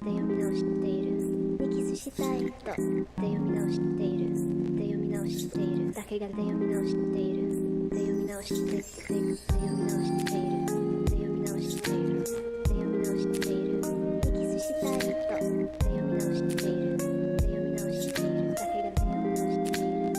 読み直している。にキスしたいと読み直している。読み直しているだけが読み直している。読み直している。読み直している。読み直している。読み直している。にキスしたいと読み直している。読み直しているだけが読み直している。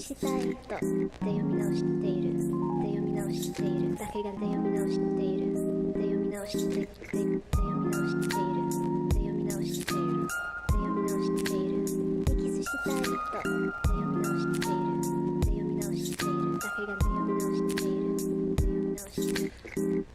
したいと読み直している。読み直しているだけが読み直している。読み直している。読み直している。読み直している。読み直している。にキスしたいと読み直している。読み直しているだけが読み直している。読み直している。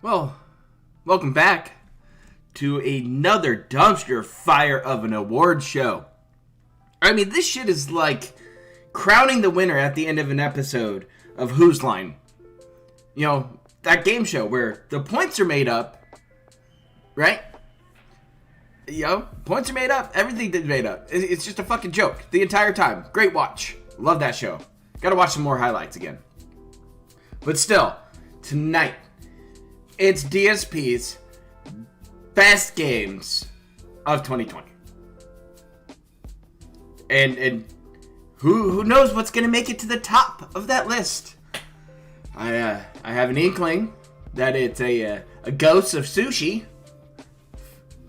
Well, welcome back to another dumpster fire of an award show. I mean, this shit is like crowning the winner at the end of an episode of Whose Line. You know, that game show where the points are made up, right? You know, points are made up, everything is made up. It's just a fucking joke the entire time. Great watch. Love that show. Gotta watch some more highlights again. But still, tonight, it's DSP's best games of 2020. And who knows what's gonna make it to the top of that list? I have an inkling that it's a ghost of sushi.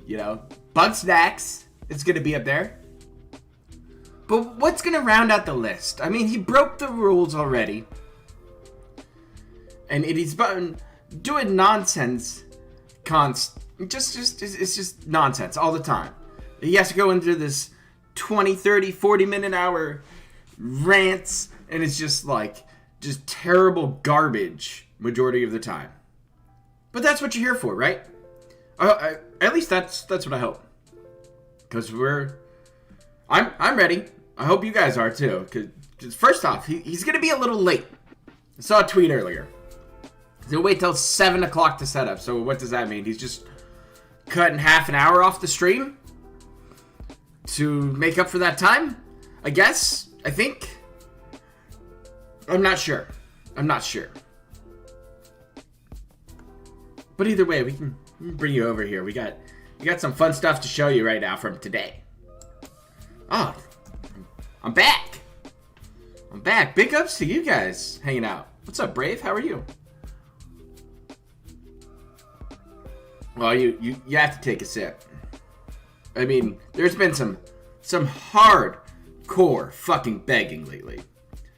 You know, Bug Snacks is gonna be up there. But what's gonna round out the list? I mean, he broke the rules already, and he's doing nonsense. It's just nonsense all the time. He has to go into this 20, 30, 40 minute hour rants, and it's just terrible garbage majority of the time. But that's what you're here for, right? At least that's what I hope. Because I'm ready. I hope you guys are too. Because first off, he's going to be a little late. I saw a tweet earlier. He'll wait till 7 o'clock to set up. So what does that mean? He's just cutting half an hour off the stream to make up for that time? I guess? I think? I'm not sure. But either way, we can bring you over here. We got some fun stuff to show you right now from today. Oh, I'm back. Big ups to you guys hanging out. What's up, Brave? How are you? Well, you have to take a sip. I mean, there's been some hardcore fucking begging lately.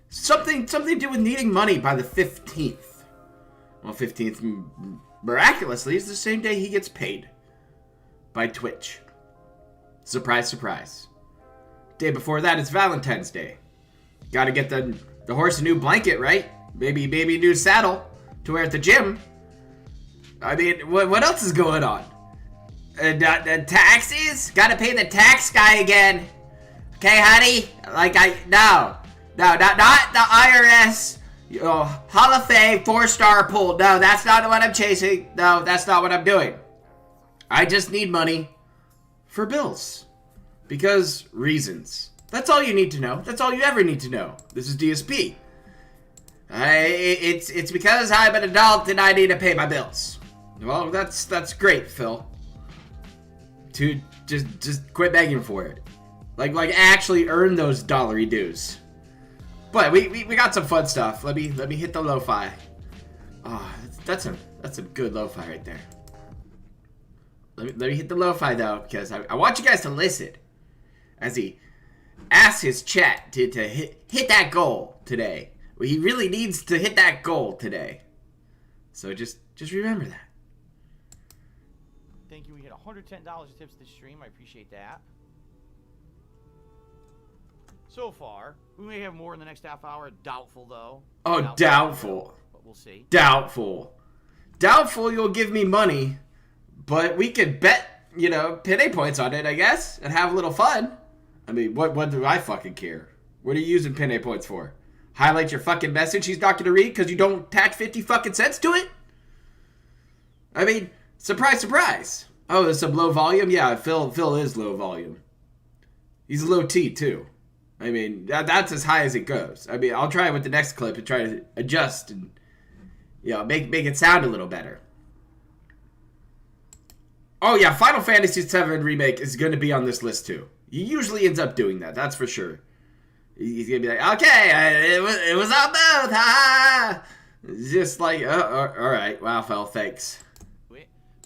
Something to do with needing money by the 15th. Well, 15th, miraculously, is the same day he gets paid by Twitch. Surprise, surprise. Day before that is Valentine's Day. Gotta get the horse a new blanket, right? Maybe a new saddle to wear at the gym. I mean, what else is going on? Taxes? Gotta pay the tax guy again. Okay, honey? No, not the IRS. Hall of Fame 4-star pool. No, that's not what I'm chasing. No, that's not what I'm doing. I just need money for bills. Because reasons. That's all you need to know. That's all you ever need to know. This is DSP. It's because I'm an adult and I need to pay my bills. Well, that's great, Phil. To just quit begging for it. Like actually earn those dollary dues. But we got some fun stuff. Let me hit the lo-fi. Oh, that's a good lo-fi right there. Let me hit the lo-fi though, because I want you guys to listen as he asks his chat to hit that goal today. Well, he really needs to hit that goal today. So just remember that. Thank you. We hit $110 tips this stream. I appreciate that. So far, we may have more in the next half hour. Doubtful, though. Oh, doubtful. But we'll see. Doubtful you'll give me money, but we could bet, payday points on it, I guess, and have a little fun. I mean, what do I fucking care? What are you using payday points for? Highlight your fucking message he's not going to read because you don't attach 50 fucking cents to it? I mean, surprise, surprise. Oh, there's some low volume? Yeah, Phil is low volume. He's low T, too. I mean, that's as high as it goes. I mean, I'll try it with the next clip and try to adjust and, make it sound a little better. Oh, yeah, Final Fantasy VII Remake is going to be on this list, too. He usually ends up doing that, that's for sure. He's going to be like, okay, it was on both, ha! Just like, all right, wow, Phil, thanks.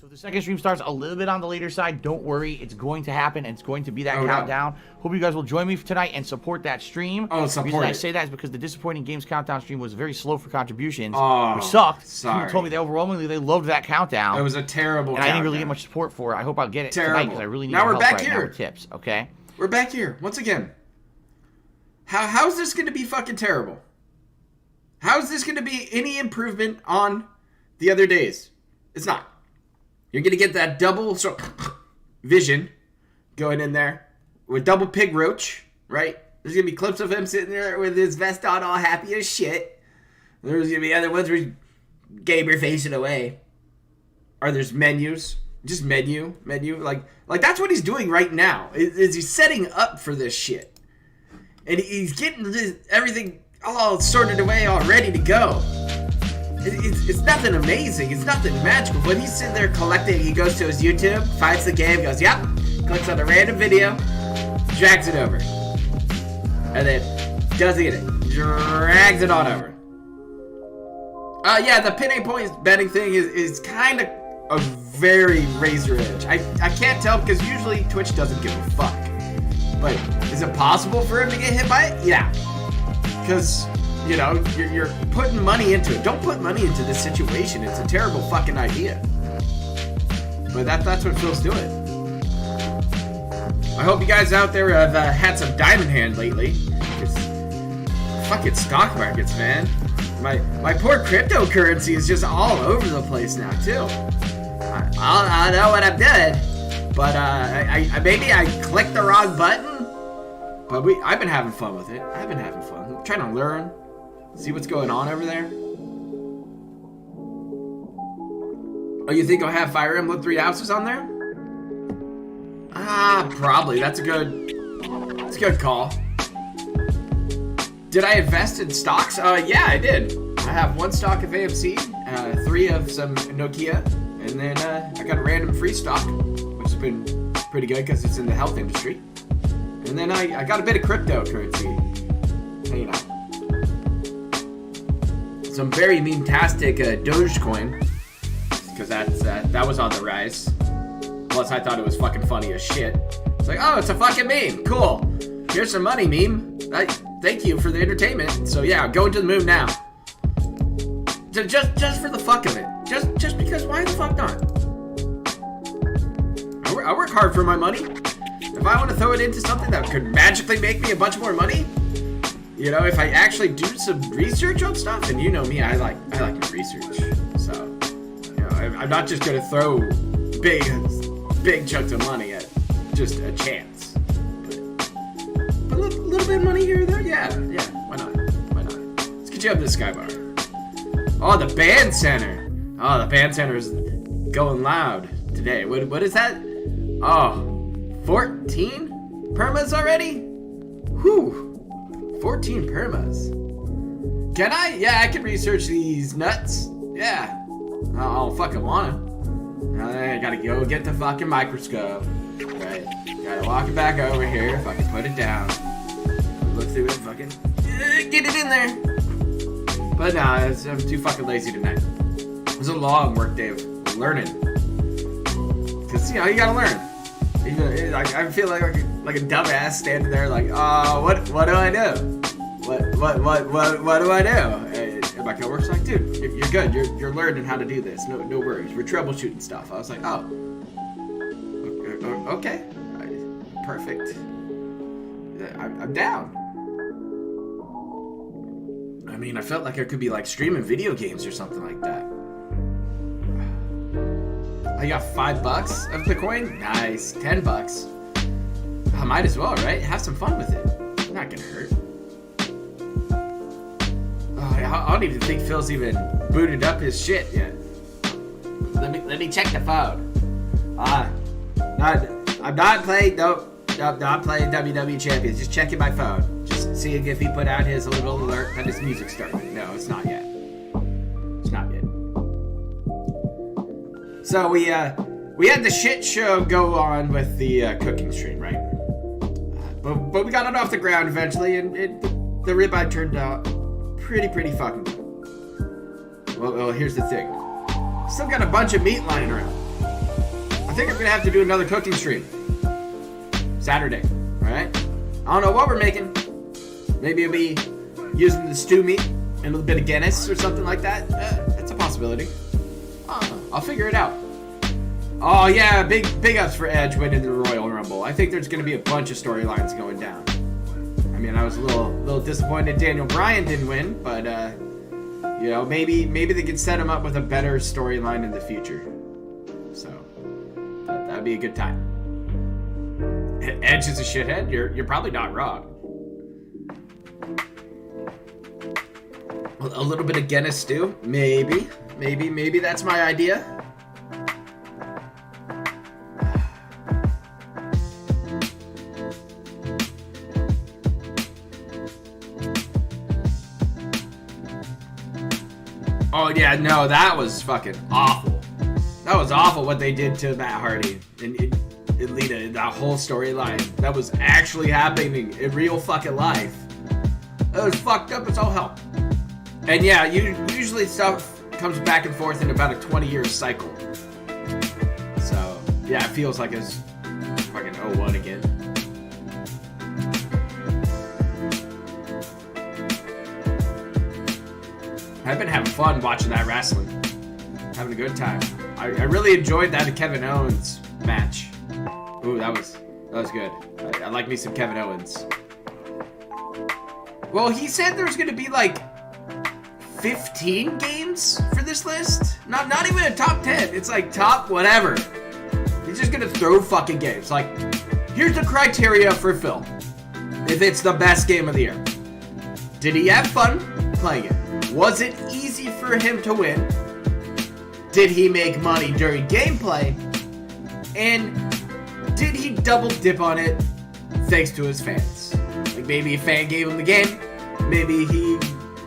So if the second stream starts a little bit on the later side, don't worry. It's going to happen, and it's going to be that countdown. No. Hope you guys will join me tonight and support that stream. Oh, support The reason I say that is because the Disappointing Games Countdown stream was very slow for contributions, which sucked. Sorry. People told me overwhelmingly they loved that countdown. It was a terrible countdown. I didn't really get much support for it. I hope I'll get it tonight because I really need help right now with tips, okay? We're back here, once again. How's this going to be fucking terrible? How is this going to be any improvement on the other days? It's not. You're going to get that double vision going in there with double pig roach, right? There's going to be clips of him sitting there with his vest on all happy as shit. There's going to be other ones where he's gamer facing away. Or there's menus. Just menu. Like that's what he's doing right now. Is he's setting up for this shit. And he's getting everything all sorted away, all ready to go. It's nothing amazing. It's nothing magical. When he's sitting there collecting, he goes to his YouTube, finds the game, goes, yep, clicks on a random video, drags it over. And then does it again. Drags it on over. Yeah, the pin A points betting thing is kind of a very razor edge. I can't tell because usually Twitch doesn't give a fuck. But is it possible for him to get hit by it? Yeah. Because, you know, you're putting money into it. Don't put money into this situation. It's a terrible fucking idea. But that's what Phil's doing. I hope you guys out there have had some diamond hand lately. Because fucking stock markets, man. My poor cryptocurrency is just all over the place now, too. I know what I'm doing, but maybe I clicked the wrong button. But I've been having fun with it. I've been having fun. I'm trying to learn, see what's going on over there. Oh, you think I'll have Fire Emblem 3 Houses on there? Probably. That's a good call. Did I invest in stocks? Yeah, I did. I have 1 stock of AMC, 3 of some Nokia, and then I got a random free stock, which has been pretty good because it's in the health industry. And then I got a bit of cryptocurrency hanging out. Some very meme-tastic Dogecoin, because that was on the rise. Plus, I thought it was fucking funny as shit. It's like, oh, it's a fucking meme. Cool. Here's some money, meme. Thank you for the entertainment. So yeah, going to the moon now. Just for the fuck of it. Just because, why the fuck not? I work hard for my money. If I want to throw it into something that could magically make me a bunch more money, you know, if I actually do some research on stuff, and you know me, I like to research. So, you know, I'm not just gonna throw big chunks of money at just a chance. But a little bit of money here or there, yeah, why not? Let's get you up to the Skybar. Oh, the band center. Oh, the band center is going loud today. What is that? Oh, 14 permas already? Whew. 14 permas. Can I? Yeah, I can research these nuts. Yeah. I don't fucking wanna. I gotta go get the fucking microscope. Right. Gotta walk it back over here. Fucking put it down. Look through it. Fucking get it in there. But no, I'm too fucking lazy tonight. It was a long work day of learning. Cause you know you gotta learn. I feel like a dumbass standing there like, what do I do? What do I do? And my coworker's like, dude, you're good. You're learning how to do this. No worries. We're troubleshooting stuff. I was like, oh, okay, perfect. I'm down. I mean, I felt like I could be like streaming video games or something like that. I got $5 of the coin. Nice. $10. I might as well, right? Have some fun with it. Not gonna hurt. Oh, I don't even think Phil's even booted up his shit yet. Let me check the phone. I'm not playing. Not playing WWE Champions. Just checking my phone. Just seeing if he put out his little alert that his music started. No, it's not yet. It's not yet. So we had the shit show go on with the cooking stream, right? But we got it off the ground eventually, and the ribeye turned out pretty fucking good. Well, here's the thing. Still got a bunch of meat lying around. I think I'm gonna have to do another cooking stream Saturday. All right? I don't know what we're making. Maybe it'll be using the stew meat and a little bit of Guinness or something like that. It's a possibility. I'll figure it out. Oh yeah, big ups for Edge winning the Royal Rumble. I think there's going to be a bunch of storylines going down. I mean, I was a little disappointed Daniel Bryan didn't win, but You know, maybe they could set him up with a better storyline in the future. So that'd be a good time. Edge is a shithead. You're probably not wrong. A little bit of Guinness stew, maybe that's my idea. Oh yeah, no, that was fucking awful. That was awful what they did to Matt Hardy and Lita, that whole storyline. That was actually happening in real fucking life. That was fucked up as all hell. And yeah, usually stuff comes back and forth in about a 20-year cycle. So yeah, it feels like it's fucking 01 again. I've been having fun watching that wrestling. Having a good time. I really enjoyed that Kevin Owens match. Ooh, that was good. I like me some Kevin Owens. Well, he said there's gonna be like 15 games for this list. Not even a top 10. It's like top whatever. He's just gonna throw fucking games. Like, here's the criteria for Phil. If it's the best game of the year. Did he have fun playing it? Was it easy for him to win? Did he make money during gameplay? And did he double dip on it thanks to his fans? Like maybe a fan gave him the game. Maybe he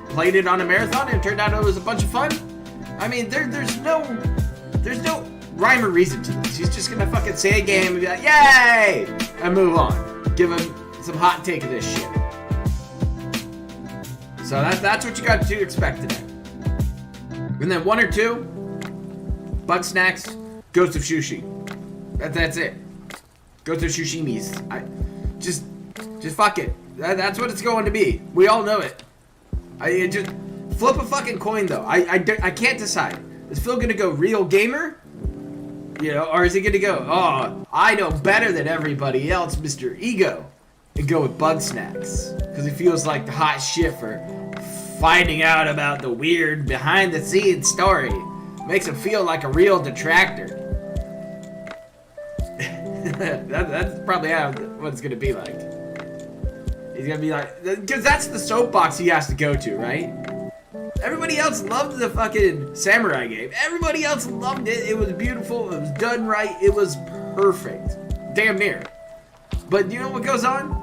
played it on a marathon and it turned out it was a bunch of fun. I mean, there's no rhyme or reason to this. He's just gonna fucking say a game and be like, yay! And move on. Give him some hot take of this shit. So that's what you got to expect today. And then 1 or 2, Bug Snacks, Ghost of Sushi. That's it. Ghost of Sushimis. Just fuck it. That's what it's going to be. We all know it. Just flip a fucking coin though. I can't decide. Is Phil gonna go real gamer? You know, or is he gonna go, oh, I know better than everybody else, Mr. Ego, and go with Bug Snacks because he feels like the hot shit for finding out about the weird behind-the-scenes story. Makes him feel like a real detractor. That's probably what it's gonna be like. He's gonna be like, because that's the soapbox he has to go to, right? Everybody else loved the fucking samurai game. Everybody else loved it. It was beautiful. It was done right. It was perfect. Damn near. But you know what goes on?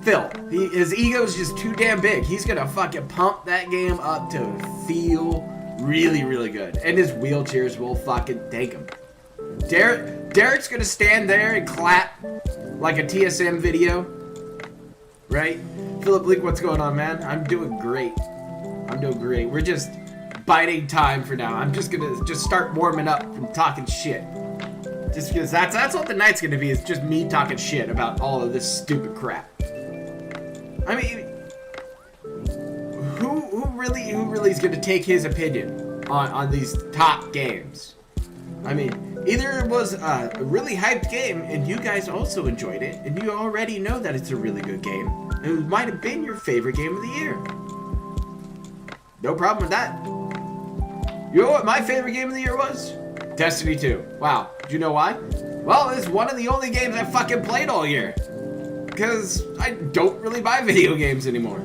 Phil, his ego's just too damn big. He's gonna fucking pump that game up to feel really, really good. And his wheelchairs will fucking thank him. Derek's gonna stand there and clap like a TSM video. Right? Philip Leak, what's going on, man? I'm doing great. We're just biding time for now. I'm just gonna start warming up from talking shit. Just because that's what the night's gonna be, is just me talking shit about all of this stupid crap. I mean, who really is gonna take his opinion on these top games? I mean, either it was a really hyped game and you guys also enjoyed it, and you already know that it's a really good game. It might have been your favorite game of the year. No problem with that. You know what my favorite game of the year was? Destiny 2. Wow. Do you know why? Well, it's one of the only games I fucking played all year. Because I don't really buy video games anymore.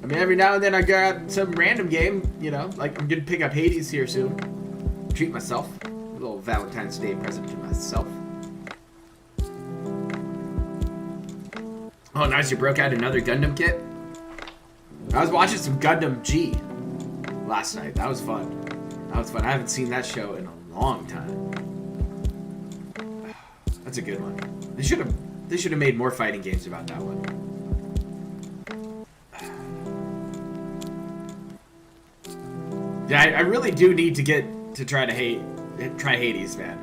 I mean, every now and then I grab some random game, you know, like I'm gonna pick up Hades here soon. Treat myself. A little Valentine's Day present to myself. Oh, nice, you broke out another Gundam kit? I was watching some Gundam G last night. That was fun. I haven't seen that show in a long time. That's a good one. They should have made more fighting games about that one. Yeah, I really do need to get to try Hades, man.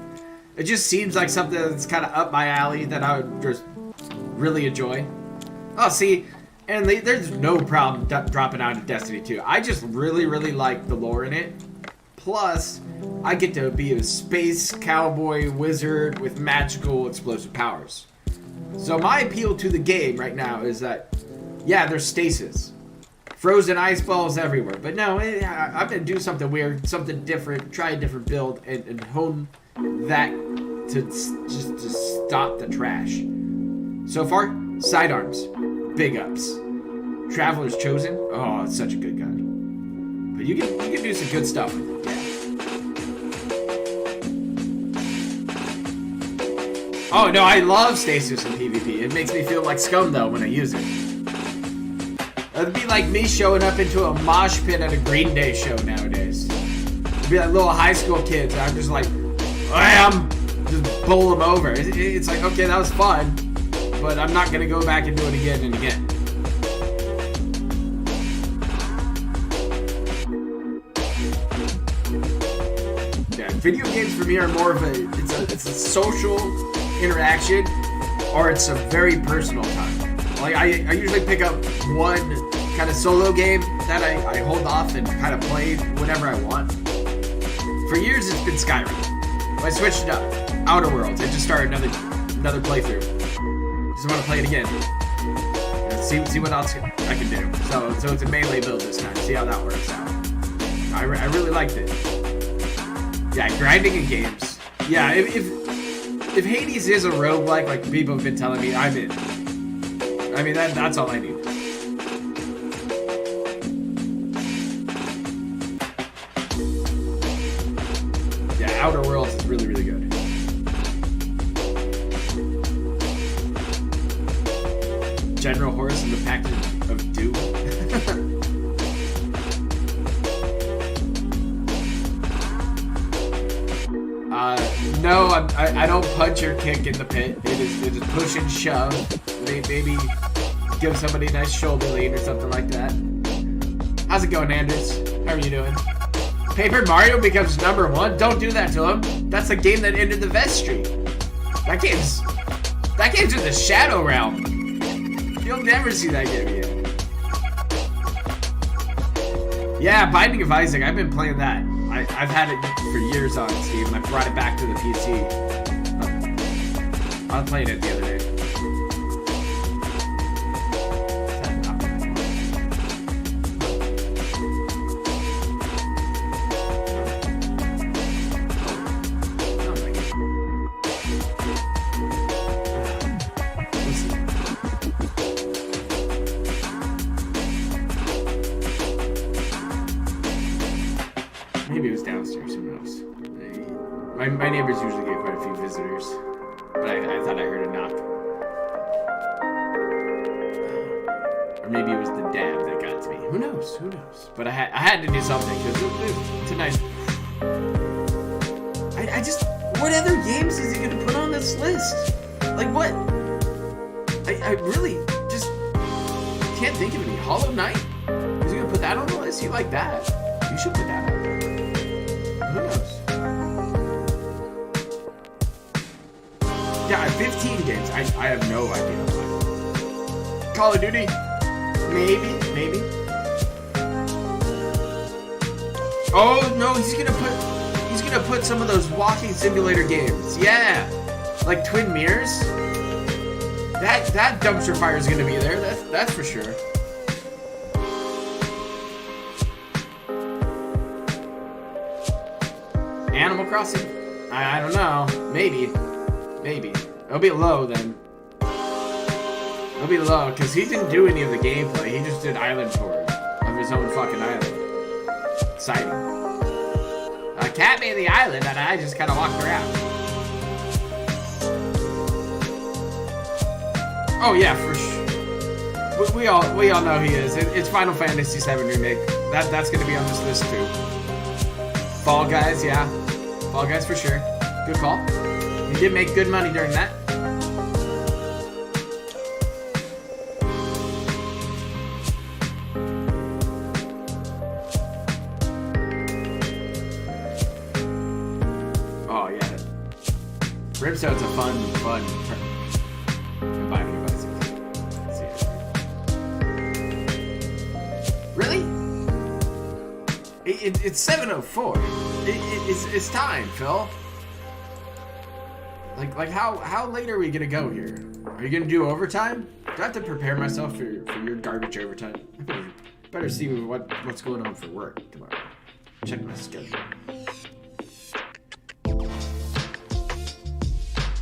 It just seems like something that's kind of up my alley that I would just really enjoy. Oh, see, and there's no problem dropping out of Destiny 2. I just really, really like the lore in it. Plus, I get to be a space cowboy wizard with magical explosive powers. So my appeal to the game right now is that, yeah, there's stasis. frozen ice balls everywhere. But no, I'm gonna do something weird, something different, try a different build, and hone that to just to stop the trash. So far, sidearms, big ups. Traveler's Chosen, oh, it's such a good gun. But you can do some good stuff with it. Yeah. Oh no, I love stasis in PvP. It makes me feel like scum though when I use it. It'd be like me showing up into a mosh pit at a Green Day show nowadays. It'd be like little high school kids. And I'm just like, bam, just bowl them over. It's like, okay, that was fun, but I'm not gonna go back and do it again and again. Yeah, video games for me are more of it's a social interaction, or it's a very personal time. Like I usually pick up one kind of solo game that I hold off and kind of play whenever I want. For years it's been Skyrim. I switched it up. Outer Worlds. I just started another playthrough. Just want to play it again. See what else I can do. So it's a melee build this time. See how that works out. I really liked it. Yeah, grinding in games. Yeah, if Hades is a roguelike, like people have been telling me, I'm in. I mean, that's all I need. Yeah, Outer Worlds is really, really good. General Horse and the Pact of Doom. No, I don't punch or kick in the pit. It is push and shove. Maybe give somebody a nice shoulder lean or something like that. How's it going, Anders? How are you doing? Paper Mario becomes #1? Don't do that to him. That's the game that ended the vestry. That game's in the Shadow Realm. You'll never see that game again. Yeah, Binding of Isaac. I've been playing that. I've had it for years on Steam, and I brought it back to the PC. I was playing it the other day. Maybe it was downstairs, who knows. My neighbors usually get quite a few visitors, but I thought I heard a knock. Or maybe it was the dab that got to me. Who knows? But I had to do something, because tonight... I just... What other games is he going to put on this list? Like, what? I really just can't think of any. Hollow Knight? Is he going to put that on the list? You like that? You should put that on. Who knows? Yeah, 15 games. I have no idea why. Call of Duty? Maybe. Oh no, he's gonna put some of those walking simulator games. Yeah, like Twin Mirrors. That dumpster fire is gonna be there. That's for sure. Animal Crossing? I don't know. Maybe. It'll be low then. It'll be low, because he didn't do any of the gameplay. He just did island tours of his own fucking island. Exciting. A cat made the island, and I just kind of walked around. Oh yeah, for sure. We all know he is. It's Final Fantasy VII Remake. That's gonna be on this list too. Fall Guys, yeah. Fall Guys for sure. Good call. You did make good money during that. Oh yeah. Brimstone's a fun combining of Isaac. Really? It's 7:04. It's time, Phil. Like how late are we gonna go here? Are you gonna do overtime? Do I have to prepare myself for your garbage overtime? better see what's going on for work tomorrow. Check my schedule.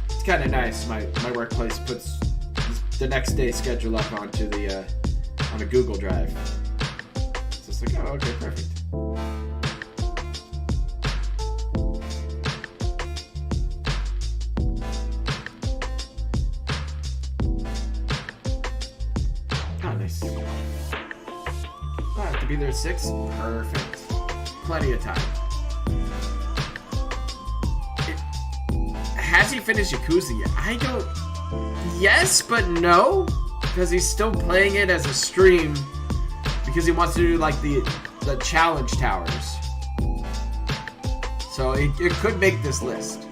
It's kind of nice. My workplace puts the next day's schedule up onto the on a Google Drive. So it's like, oh, okay, perfect. Oh, nice. I have to be there at 6. Perfect. Plenty of time. Has he finished Yakuza yet? I don't... Yes, but no. Because he's still playing it as a stream. Because he wants to do, like, the challenge towers. So it could make this list.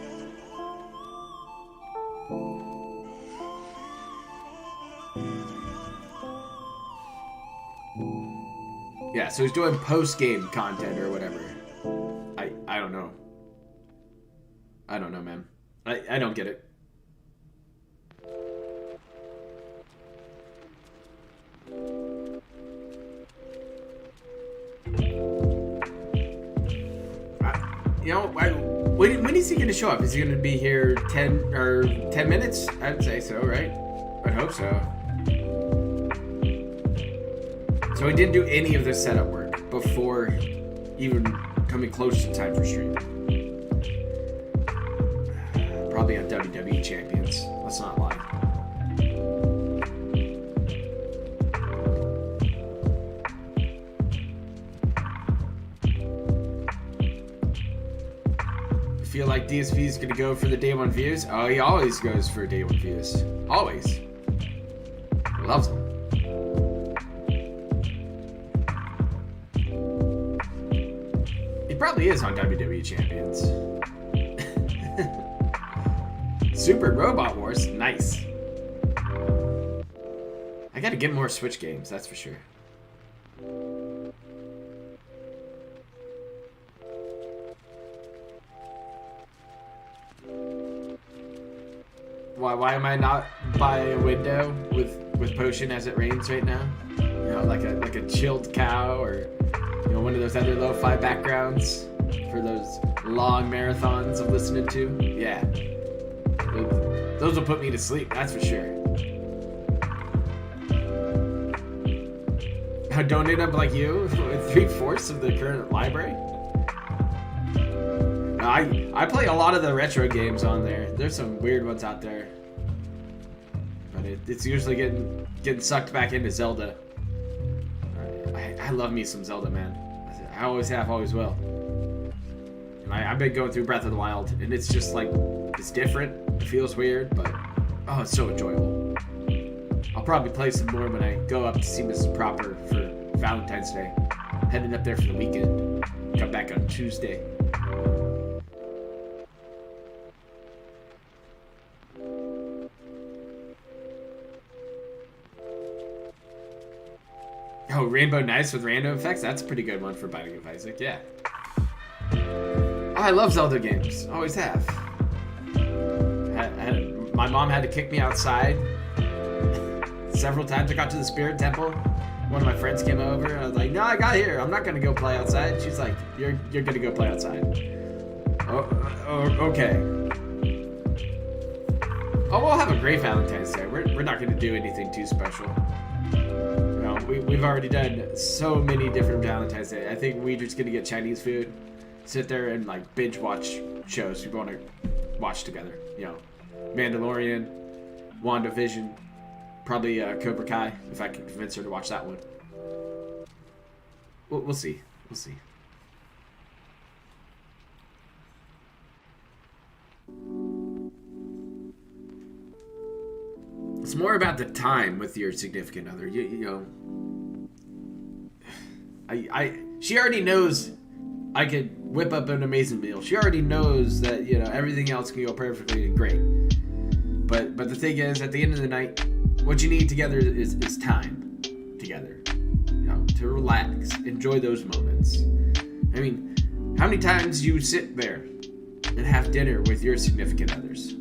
Yeah, so he's doing post-game content or whatever. I don't know. I don't know, man. I don't get it. You know, when is he going to show up? Is he going to be here 10 minutes? I'd say so, right? I'd hope so. So he didn't do any of the setup work before even coming close to time for stream. Probably on WWE Champions. Let's not lie. I feel like DSP is going to go for the day one views. Oh, he always goes for day one views. Always. Loves them. Probably is on WWE Champions. Super Robot Wars, nice. I gotta get more Switch games, that's for sure. Why am I not by a window with Potion as it rains right now? You know, like a chilled cow, or you know, one of those other lo-fi backgrounds for those long marathons of listening to. Yeah. Those will put me to sleep, that's for sure. I donate up like you with 3/4 of the current library. I play a lot of the retro games on there. There's some weird ones out there. But it's usually getting sucked back into Zelda. I love me some Zelda, man. I always have, always will. And I've been going through Breath of the Wild, and it's just like, it's different. It feels weird, but oh, it's so enjoyable. I'll probably play some more when I go up to see Mrs. Proper for Valentine's Day. Heading up there for the weekend. Come back on Tuesday. Oh, Rainbow Nights with random effects? That's a pretty good one for Binding of Isaac, yeah. Oh, I love Zelda games. Always have. My mom had to kick me outside several times. I got to the Spirit Temple. One of my friends came over. I was like, no, I got here. I'm not going to go play outside. She's like, you're going to go play outside. Okay. Oh, we'll have a great Valentine's Day. We're not going to do anything too special. We've already done so many different Valentine's Day. I think we're just gonna get Chinese food, sit there and like binge watch shows we want to watch together. You know, Mandalorian, WandaVision, probably Cobra Kai if I can convince her to watch that one. We'll see. We'll see. It's more about the time with your significant other. You know, she already knows I could whip up an amazing meal. She already knows that, you know, everything else can go perfectly and great. But the thing is, at the end of the night, what you need together is time together. You know, to relax, enjoy those moments. I mean, how many times do you sit there and have dinner with your significant others?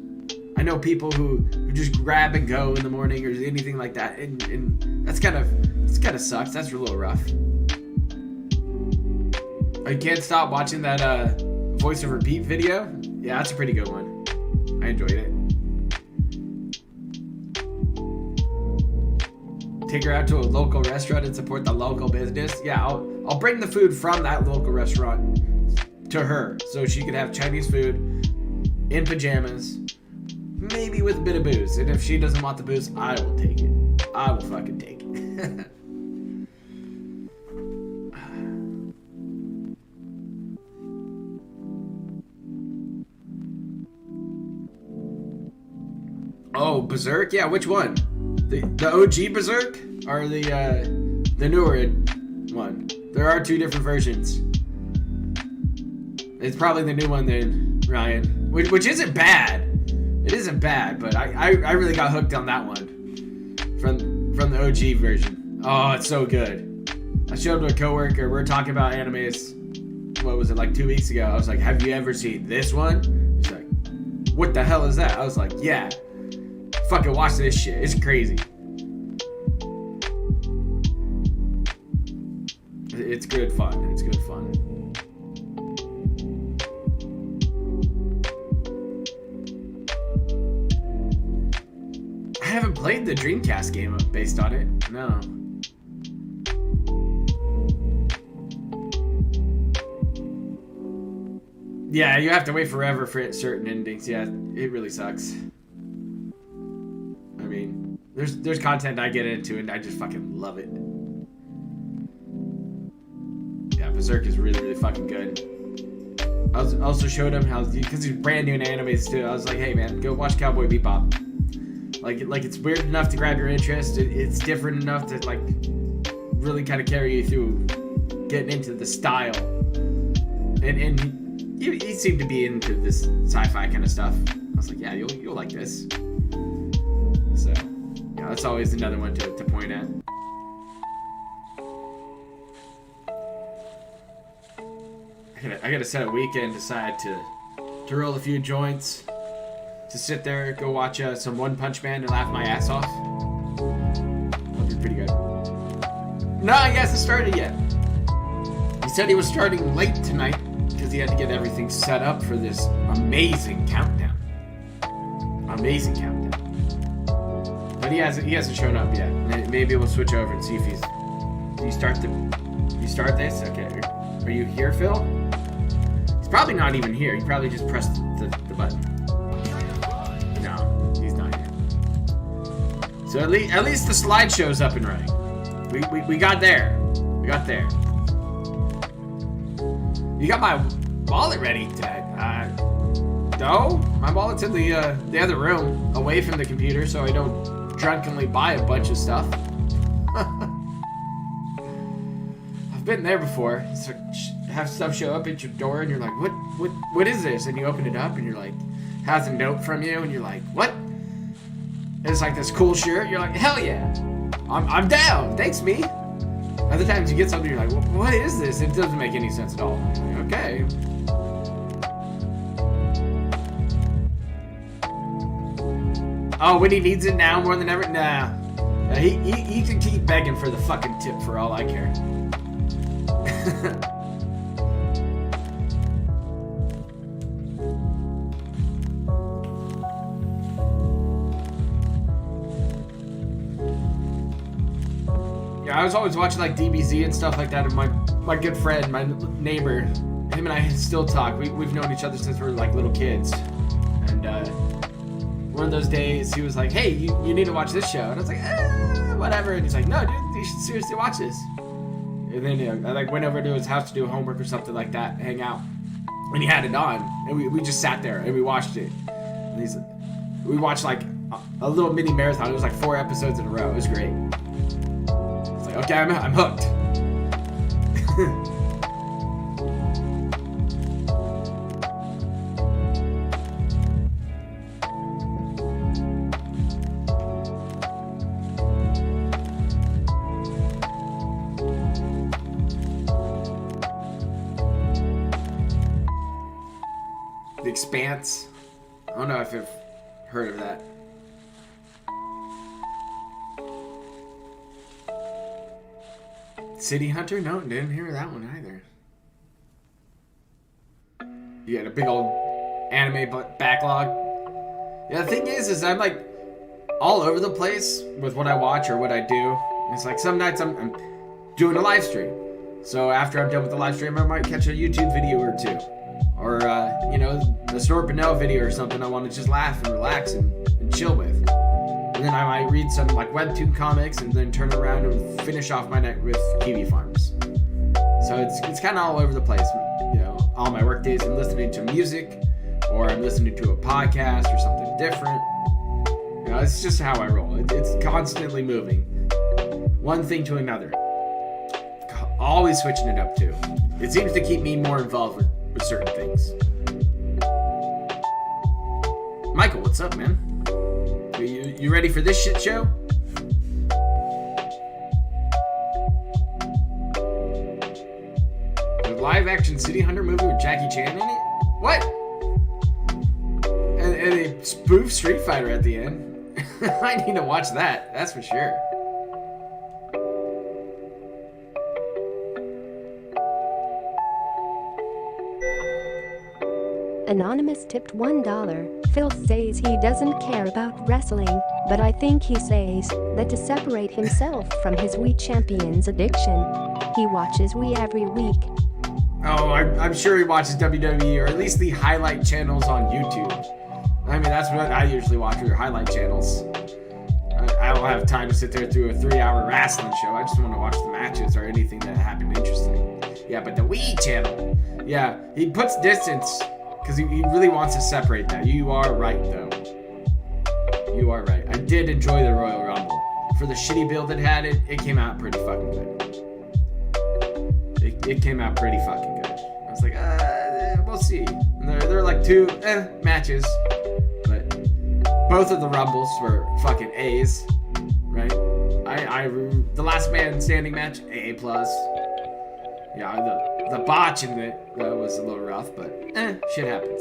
I know people who just grab and go in the morning or anything like that, and that's kind of sucks. That's a little rough. I can't stop watching that voice of repeat video. Yeah, that's a pretty good one. I enjoyed it. Take her out to a local restaurant and support the local business. Yeah, I'll bring the food from that local restaurant to her so she could have Chinese food in pajamas, maybe with a bit of booze. And if she doesn't want the booze, I will take it. I will fucking take it. Oh, Berserk? Yeah, which one? The OG Berserk or the newer one? There are two different versions. It's probably the new one then, Ryan. Which isn't bad. It isn't bad, but I really got hooked on that one. From the OG version. Oh, it's so good. I showed it to a coworker. We were talking about animes. What was it, like 2 weeks ago? I was like, have you ever seen this one? He's like, what the hell is that? I was like, yeah. Fucking watch this shit. It's crazy. It's good fun. It's good fun. I haven't played the Dreamcast game based on it. No. Yeah, you have to wait forever for certain endings. Yeah, it really sucks. I mean, there's content I get into and I just fucking love it. Yeah, Berserk is really, really fucking good. I also showed him how, because he's brand new in animes too, I was like, hey man, go watch Cowboy Bebop. Like it's weird enough to grab your interest. It's different enough to like really kind of carry you through getting into the style. And he seemed to be into this sci-fi kind of stuff. I was like, yeah, you'll like this. So, yeah, that's always another one to point at. I gotta set a weekend aside to roll a few joints, to sit there, go watch some One Punch Man and laugh my ass off. That'll be pretty good. No, he hasn't started yet. He said he was starting late tonight because he had to get everything set up for this amazing countdown. Amazing countdown. But he hasn't shown up yet. Maybe we'll switch over and see if he's. Do you start this? Okay. Are you here, Phil? He's probably not even here. He probably just pressed the button. No, he's not here. So at least the slideshow's up and running. We got there. We got there. You got my wallet ready today. No, my wallet's in the other room, away from the computer, so I don't drunkenly buy a bunch of stuff. I've been there before. It's like, have stuff show up at your door, and you're like, what is this? And you open it up, and you're like, has a note from you, and you're like, what? And it's like this cool shirt. You're like, hell yeah, I'm down. Thanks, me. Other times you get something, you're like, what is this? It doesn't make any sense at all. Like, okay. Oh, when he needs it now more than ever? Nah. He can keep begging for the fucking tip for all I care. Yeah, I was always watching like DBZ and stuff like that, and my good friend, my neighbor, him and I still talk. We've known each other since we were like little kids. And one of those days he was like, hey, you need to watch this show. And I was like, whatever. And he's like, no, dude, you should seriously watch this. And then I like went over to his house to do homework or something like that, hang out. And he had it on, and we just sat there and we watched it. And we watched like a little mini marathon. It was like 4 episodes in a row. It was great. It's like, okay, I'm hooked. The Expanse. I don't know if you've heard of that. City Hunter? No, didn't hear that one either. You got a big old anime backlog. Yeah, the thing is I'm like all over the place with what I watch or what I do. It's like some nights I'm doing a live stream. So after I'm done with the live stream, I might catch a YouTube video or two. Or, you know, a Snort Benel video or something I want to just laugh and relax and chill with. And then I might read some, like, webtoon comics and then turn around and finish off my night with Kiwi Farms. So it's kind of all over the place. You know, all my work days I'm listening to music, or I'm listening to a podcast or something different. You know, it's just how I roll. It's constantly moving. One thing to another. Always switching it up, too. It seems to keep me more involved with certain things. Michael, what's up, man? You ready for this shit show? The live-action City Hunter movie with Jackie Chan in it? What? And they spoof Street Fighter at the end. I need to watch that. That's for sure. Anonymous tipped $1. Phil says he doesn't care about wrestling, but I think he says that to separate himself from his Wii Champions addiction, he watches Wii every week. Oh, I'm sure he watches WWE, or at least the highlight channels on YouTube. I mean, that's what I usually watch, are your highlight channels. I don't have time to sit there through a 3-hour wrestling show. I just want to watch the matches or anything that happened interesting. Yeah, but the Wii channel, yeah, he puts distance. Because he really wants to separate that. You are right, though. You are right. I did enjoy the Royal Rumble. For the shitty build that had it, it came out pretty fucking good. It came out pretty fucking good. I was like, we'll see. And they're like 2 matches. But both of the Rumbles were fucking A's. Right? The last man standing match, A+. Yeah, the botch in it was a little rough, but shit happens.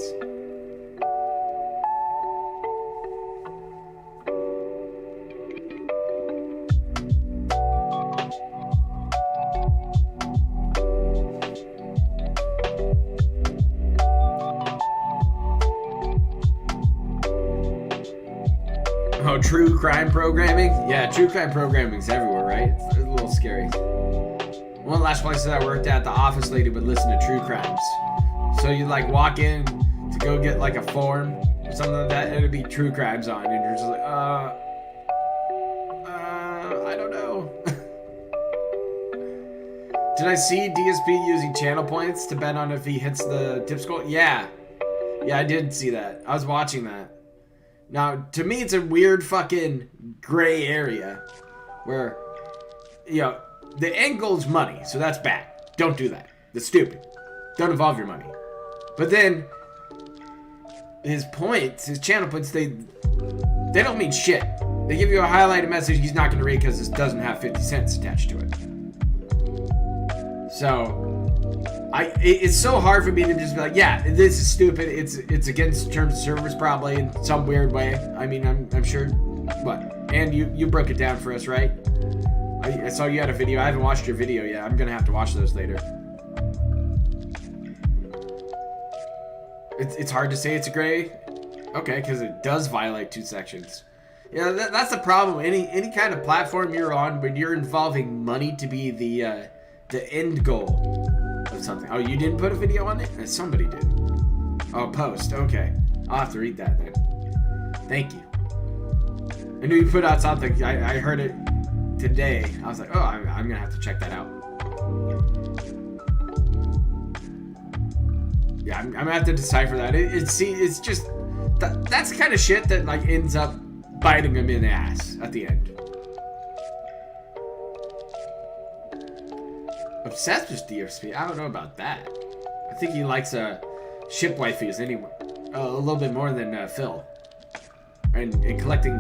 Oh, true crime programming? Yeah, true crime programming's everywhere, right? It's a little scary. One of the last places I worked at, the office lady would listen to true crimes. So you like walk in to go get like a form or something like that, and it'd be true crimes on, and you're just like, I don't know. Did I see DSP using channel points to bet on if he hits the tips goal? Yeah, I did see that. I was watching that. Now, to me, it's a weird fucking gray area where, you know, the end goal is money, so that's bad. Don't do that. That's stupid. Don't involve your money. But then, his points, his channel points, they don't mean shit. They give you a highlighted message he's not going to read because it doesn't have 50 cents attached to it. So, it's so hard for me to just be like, yeah, this is stupid. It's against terms of service probably in some weird way. I mean, I'm sure. What? And you broke it down for us, right? I saw you had a video. I haven't watched your video yet. I'm gonna have to watch those later. It's hard to say it's a gray. Okay, because it does violate 2 sections. Yeah, that's the problem. Any kind of platform you're on, when you're involving money to be the end goal of something. Oh, you didn't put a video on it? Somebody did. Oh, post. Okay, I'll have to read that then. Thank you. I knew you put out something. I heard it today. I was like, oh, I'm gonna have to check that out. Yeah, I'm gonna have to decipher that. It's just that's the kind of shit that like ends up biting him in the ass at the end. Obsessed with DSP? I don't know about that. I think he likes ship waifus anyway, a little bit more than Phil, and collecting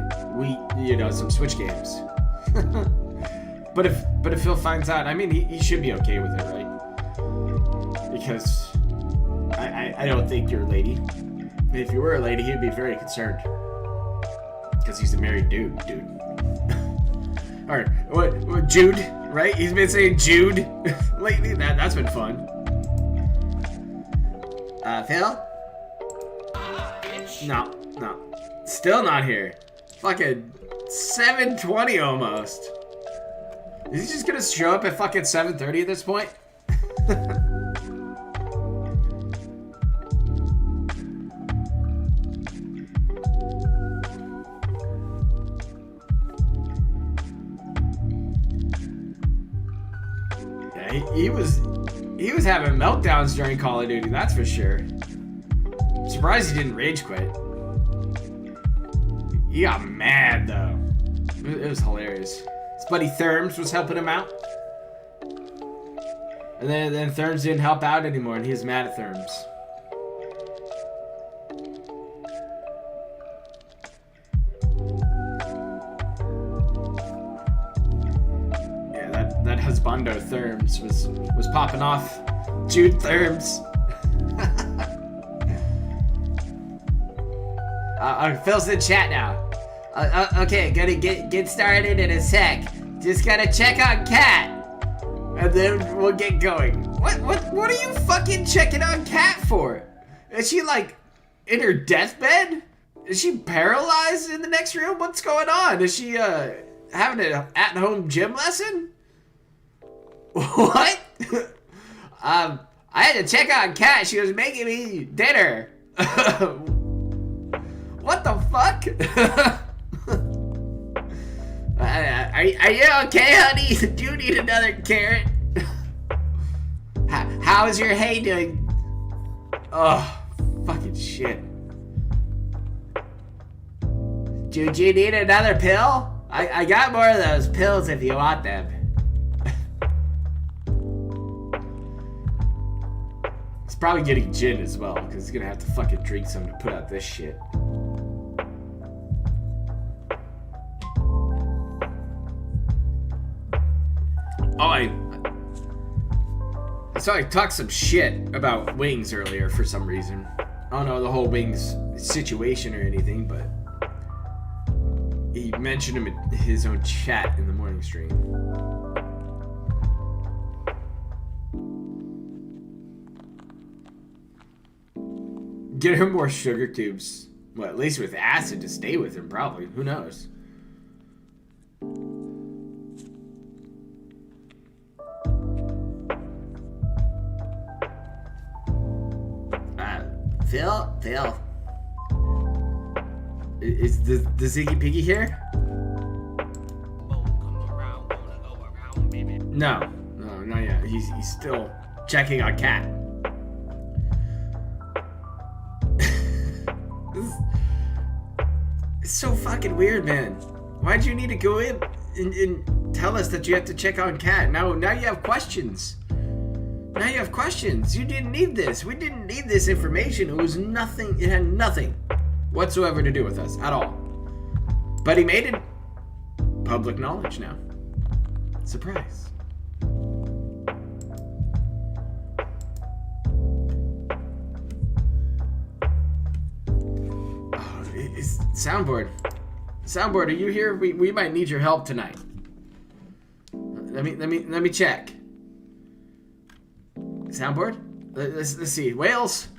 some Switch games. But if Phil finds out, I mean, he should be okay with it, right? Because I don't think you're a lady. If you were a lady, he'd be very concerned. Because he's a married dude. Or what? Jude, right? He's been saying Jude lately. That's been fun. Phil? No. Still not here. Fucking 7:20 almost. Is he just gonna show up at fucking 7:30 at this point? Yeah, he was having meltdowns during Call of Duty, that's for sure. I'm surprised he didn't rage quit. He got mad though. It was hilarious. His buddy Therms was helping him out. And then Therms didn't help out anymore and he was mad at Therms. Yeah, that husbando Therms was popping off. Jude Therms. Phil's in chat now. Okay, gonna get started in a sec. Just gotta check on Kat, and then we'll get going. What are you fucking checking on Kat for? Is she like in her deathbed? Is she paralyzed in the next room? What's going on? Is she having an at-home gym lesson? What? I had to check on Kat. She was making me dinner. What the fuck? Are you okay, honey? Do you need another carrot? How is your hay doing? Oh, fucking shit. Do you need another pill? I got more of those pills if you want them. He's probably getting gin as well, because he's gonna have to fucking drink some to put out this shit. Oh, I saw I talked some shit about Wings earlier for some reason. I don't know the whole Wings situation or anything, but he mentioned him in his own chat in the morning stream. Get him more sugar cubes. Well, at least with acid to stay with him, probably. Who knows? Phil. Is the Ziggy Piggy here? No, not yet. He's still checking on Kat. It's so fucking weird, man. Why'd you need to go in and tell us that you have to check on Kat? Now you have questions. Now you have questions. You didn't need this. We didn't need this information. It was nothing. It had nothing whatsoever to do with us at all. But he made it public knowledge now. Surprise. Oh, it's Soundboard. Soundboard, are you here? We might need your help tonight. Let me check. Soundboard? Let's see. Wales?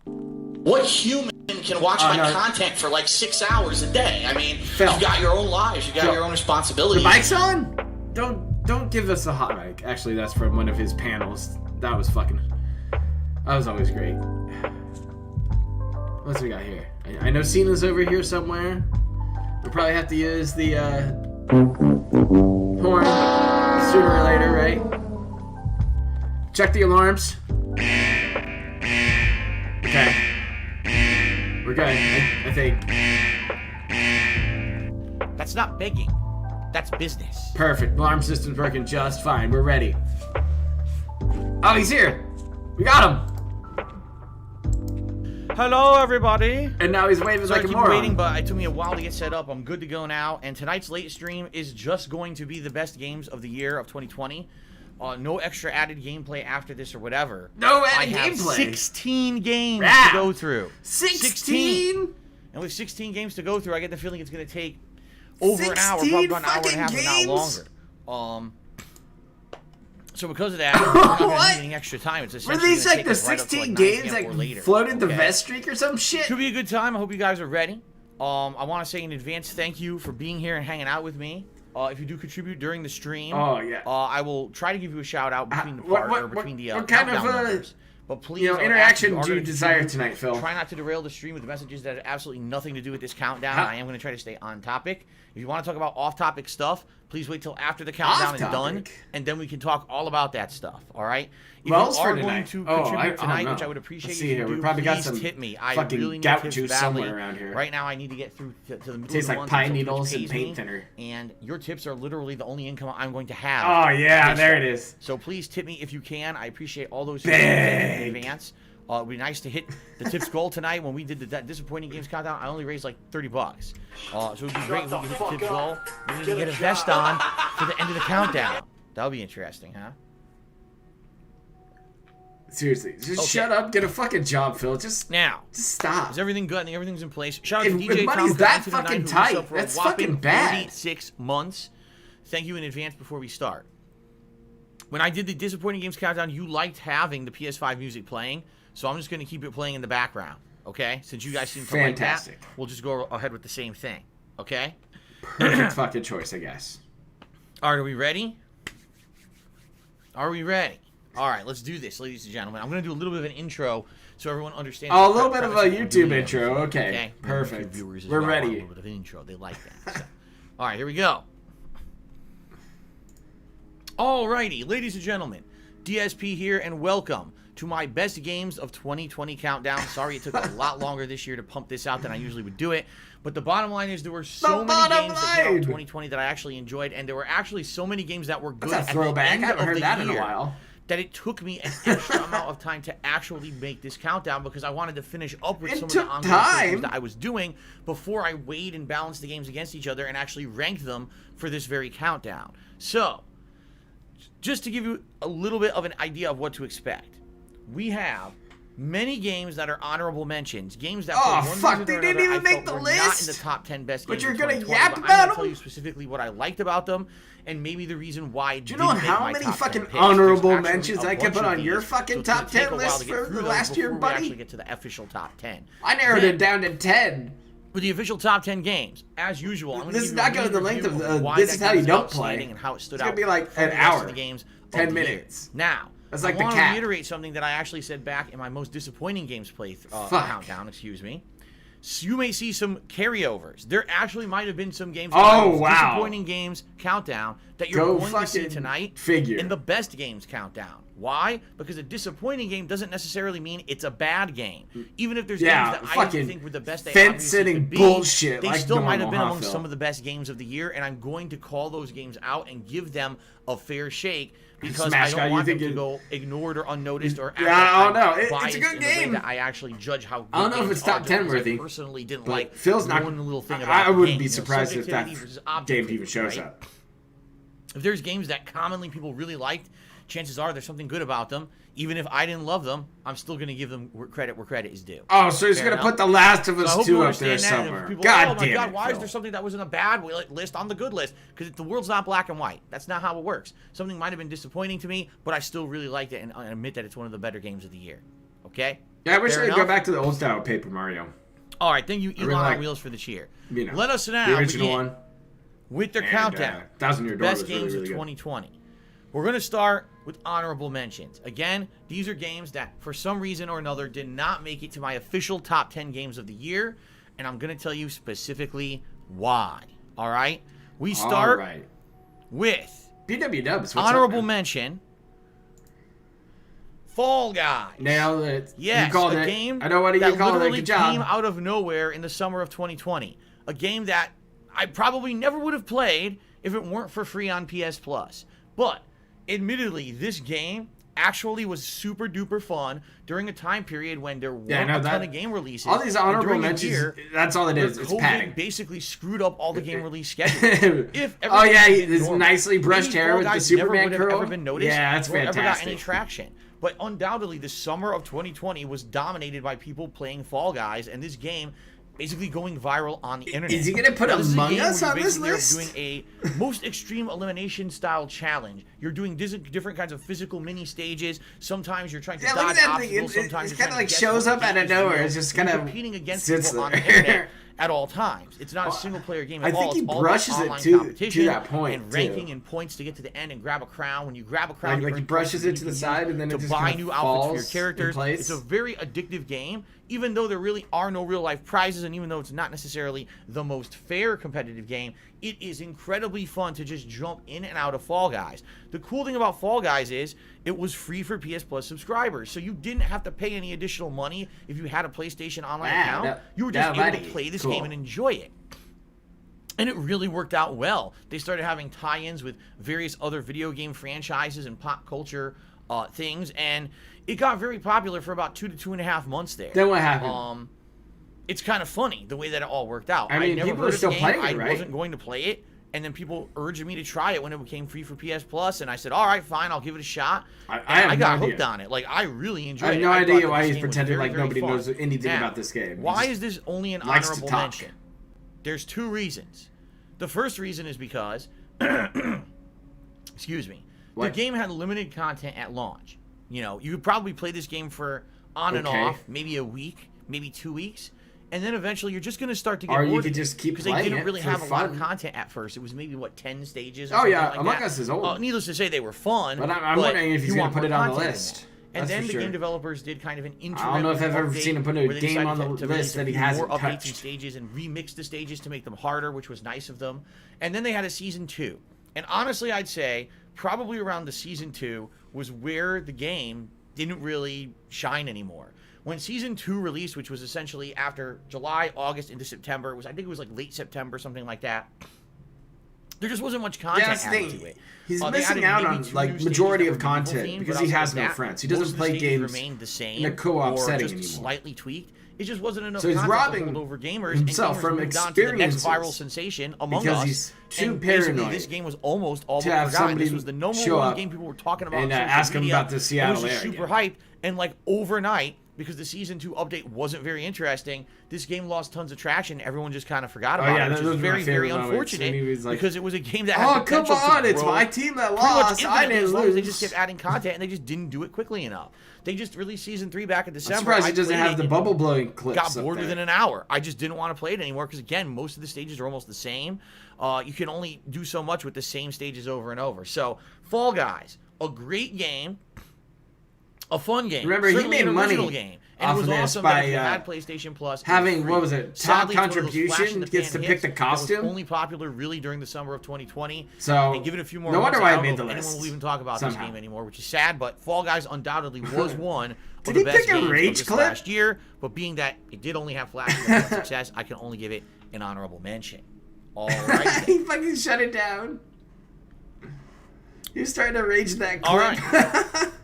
What human can watch my content for like 6 hours a day? I mean, Phil. You got your own lives. You got your own responsibilities. The mic's on? Don't give us a hot mic. Actually, that's from one of his panels. That was always great. What's we got here? I know Cena's over here somewhere. We'll probably have to use the horn sooner or later, right? Check the alarms. Okay. We're good, I think. That's not begging. That's business. Perfect. Alarm system's working just fine. We're ready. Oh, he's here. We got him. Hello, everybody. And now he's waving like a moron. I keep waiting, but it took me a while to get set up. I'm good to go now. And tonight's late stream is just going to be the best games of the year of 2020. No extra added gameplay after this or whatever. No added gameplay. I have gameplay. 16 games to go through. 16? And with 16 games to go through, I get the feeling it's going to take over an hour, probably about an hour and a half, if not longer. So because of that, we're not going to need any extra time. It's Were essentially these gonna like take the us right up to, 16 9 games p.m. that or later, floated the okay? vest streak or some shit? Should be a good time. I hope you guys are ready. I want to say in advance thank you for being here and hanging out with me. If you do contribute during the stream, I will try to give you a shout out between the what kind of numbers. But please, interaction do you desire tonight, Phil? Try not to derail the stream with messages that have absolutely nothing to do with this countdown. I am going to try to stay on topic. If you want to talk about off-topic stuff, please wait till after the countdown is done, and then we can talk all about that stuff. All right? If you are going to contribute tonight, which I would appreciate if you do, please tip me. I really need tips badly. Somewhere around here. Right now, I need to get through to the middle tastes of the like month pine until needles Twitch and pays paint me, thinner. and your tips are literally the only income I'm going to have. Oh yeah, there it is. So please tip me if you can. I appreciate all those in advance. It would be nice to hit the tips goal tonight. When we did the disappointing games countdown, I only raised like $30. So it would be great if we could hit the tips goal. We need to get a vest on for the end of the countdown. That would be interesting, huh? Seriously, just shut up, get a fucking job, Phil. Just stop. Is everything good? I think everything's in place. Shout out to DJ if money's Tom that fucking tight, that's fucking bad. 36 months. Thank you in advance before we start. When I did the disappointing games countdown, you liked having the PS5 music playing. So I'm just going to keep it playing in the background, okay? Since you guys seem to like that, we'll just go ahead with the same thing, okay? Perfect fucking choice, I guess. All right, are we ready? Are we ready? All right, let's do this, ladies and gentlemen. I'm going to do a little bit of an intro so everyone understands. Oh, a little bit of a YouTube intro. Okay, perfect. We're ready. A little bit of an intro. They like that. So. All right, here we go. All righty, ladies and gentlemen, DSP here, and welcome to my best games of 2020 countdown. Sorry it took a lot longer this year to pump this out than I usually would do it. But the bottom line is there were so many games that came out in 2020 that I actually enjoyed, and there were actually so many games that were good at the end I haven't heard of the that year in a while. that it took me an extra amount of time to actually make this countdown because I wanted to finish up with some of the ongoing things that I was doing before I weighed and balanced the games against each other and actually ranked them for this very countdown. So, just to give you a little bit of an idea of what to expect. We have many games that are honorable mentions, games that they didn't even make the list. Not in the top 10 best games. But you're gonna yap about them. I'm gonna tell you specifically what I liked about them, and maybe the reason why. Do you know how many fucking honorable mentions I could put on your fucking top 10 list for the last year, buddy? We actually get to the official top 10. I narrowed it down to 10. For the official top 10 games, as usual, I'm this is not going to the length of this is how you don't play. And how it stood it's going to be like an hour, 10 minutes. Now, that's like I want to reiterate something that I actually said back in my most disappointing games countdown. Excuse me. So you may see some carryovers. There actually might have been some games. Disappointing games countdown that you're going to see tonight in the best games countdown. Why? Because a disappointing game doesn't necessarily mean it's a bad game. Even if there's games that I think were the best they obviously could be, bullshit, they still might have been among some of the best games of the year, and I'm going to call those games out and give them a fair shake because I don't want them to go ignored or unnoticed or I don't know. It's a good game. That I actually judge how good I don't know if it's top 10 worthy. I personally didn't like Phil's not one little thing about I wouldn't be surprised if that game even shows up. If there's games that commonly people really liked, chances are there's something good about them. Even if I didn't love them, I'm still going to give them credit where credit is due. Oh, so he's going to put The Last of Us 2 up there somewhere. God damn it, why is there something that wasn't a bad list on the good list? Because the world's not black and white. That's not how it works. Something might have been disappointing to me, but I still really liked it and admit that it's one of the better games of the year. Okay? Yeah, I wish I could go back to the old style Paper Mario. All right, thank you, Elon on Wheels, for the cheer. Let us now the original one with their countdown. Best games of 2020. We're going to start with honorable mentions. Again, these are games that, for some reason or another, did not make it to my official top 10 games of the year, and I'm going to tell you specifically why. All right? We start with BW Dubs. Honorable mention, Fall Guys. Nailed it. Yes, you called a it. game I know what you called it. Good job. Came out of nowhere in the summer of 2020. A game that I probably never would have played if it weren't for free on PS Plus. But admittedly, this game actually was super duper fun during a time period when there weren't a ton of game releases. All these honorable mentions, that's all it is. It's padding. Basically screwed up all the game release schedules. This nicely brushed hair with the Superman curl. Ever been noticed, yeah, that's fantastic. Never got any traction. But undoubtedly, the summer of 2020 was dominated by people playing Fall Guys, and this game basically going viral on the internet. Is he gonna put Among Us on this list? Doing a most extreme elimination style challenge. You're doing different kinds of physical mini stages. Sometimes you're trying to dodge obstacles. Sometimes it kind of like shows up out of nowhere. It's just kind of competing against people on the internet at all times. It's not a single player game at all. I think he brushes it to that point and ranking and points to get to the end and grab a crown. When you grab a crown, like he brushes it to the side and then it just buy kind of new outfits for your characters. Place. It's a very addictive game. Even though there really are no real life prizes, and even though it's not necessarily the most fair competitive game, it is incredibly fun to just jump in and out of Fall Guys. The cool thing about Fall Guys is it was free for PS Plus subscribers, so you didn't have to pay any additional money if you had a PlayStation Online account. You were just able to play this game and enjoy it. And it really worked out well. They started having tie-ins with various other video game franchises and pop culture things, and it got very popular for about 2 to 2.5 months there. Then what happened? It's kind of funny the way that it all worked out. I mean, never people were still playing it, right? I wasn't going to play it, and then people urged me to try it when it became free for PS Plus, and I said, all right, fine, I'll give it a shot. I got hooked on it. Like, I really enjoyed it. I have no idea why he's pretending like nobody knows anything about this game. Why is this only an honorable mention? There's 2 reasons. The first reason is because, excuse me, the game had limited content at launch. You know, you could probably play this game for on and off, maybe a week, maybe 2 weeks, and then eventually you're just going to start to get bored. Or you could just keep playing it because they didn't really have fun. a lot of content at first. It was maybe, 10 stages or something like that. Among Us is old. Needless to say, they were fun. But I'm wondering if he's going to put it on the list. And then the game developers did kind of an interim. I don't know if I've ever seen him put a game on the list that he hasn't touched. More updates touched. And stages and remix the stages to make them harder, which was nice of them. And then they had a season 2. And honestly, I'd say probably around the season 2 was where the game didn't really shine anymore. When season 2 released, which was essentially after July, August into September, I think it was like late September, something like that. There just wasn't much content added to it. He's missing out on like majority of content because he has no friends. He doesn't play games in a co-op setting anymore. Slightly tweaked. It just wasn't enough. So he's robbing over gamers himself from experiences. The next viral sensation Among Us. Because he's too paranoid. This game was almost all to have forgotten. This was the #1 game people were talking about and ask him about the Seattle area. It was super hype, and like overnight, because the season 2 update wasn't very interesting, this game lost tons of traction. Everyone just kind of forgot about it, which is very, very unfortunate because it was a game that had potential to grow. It's my team that lost. I didn't lose. They just kept adding content, and they just didn't do it quickly enough. They just released season 3 back in December. I'm surprised it doesn't have the bubble blowing clips. Got bored within an hour. I just didn't want to play it anymore because, again, most of the stages are almost the same. You can only do so much with the same stages over and over. So, Fall Guys, a great game, a fun game. Remember, he made money game. And off it was of this awesome by that if you had PlayStation Plus, having, what was it, top contribution gets to pick the costume. It was only popular really during the summer of 2020. So, and give it a few more no wonder why I made made the list. Anyone will even talk about this game anymore, which is sad, but Fall Guys undoubtedly was one of Did the he best pick a games rage of this clip? last year. But being that it did only have flashes of success, I can only give it an honorable mention. All right. He fucking shut it down. He was trying to rage that clip. All right.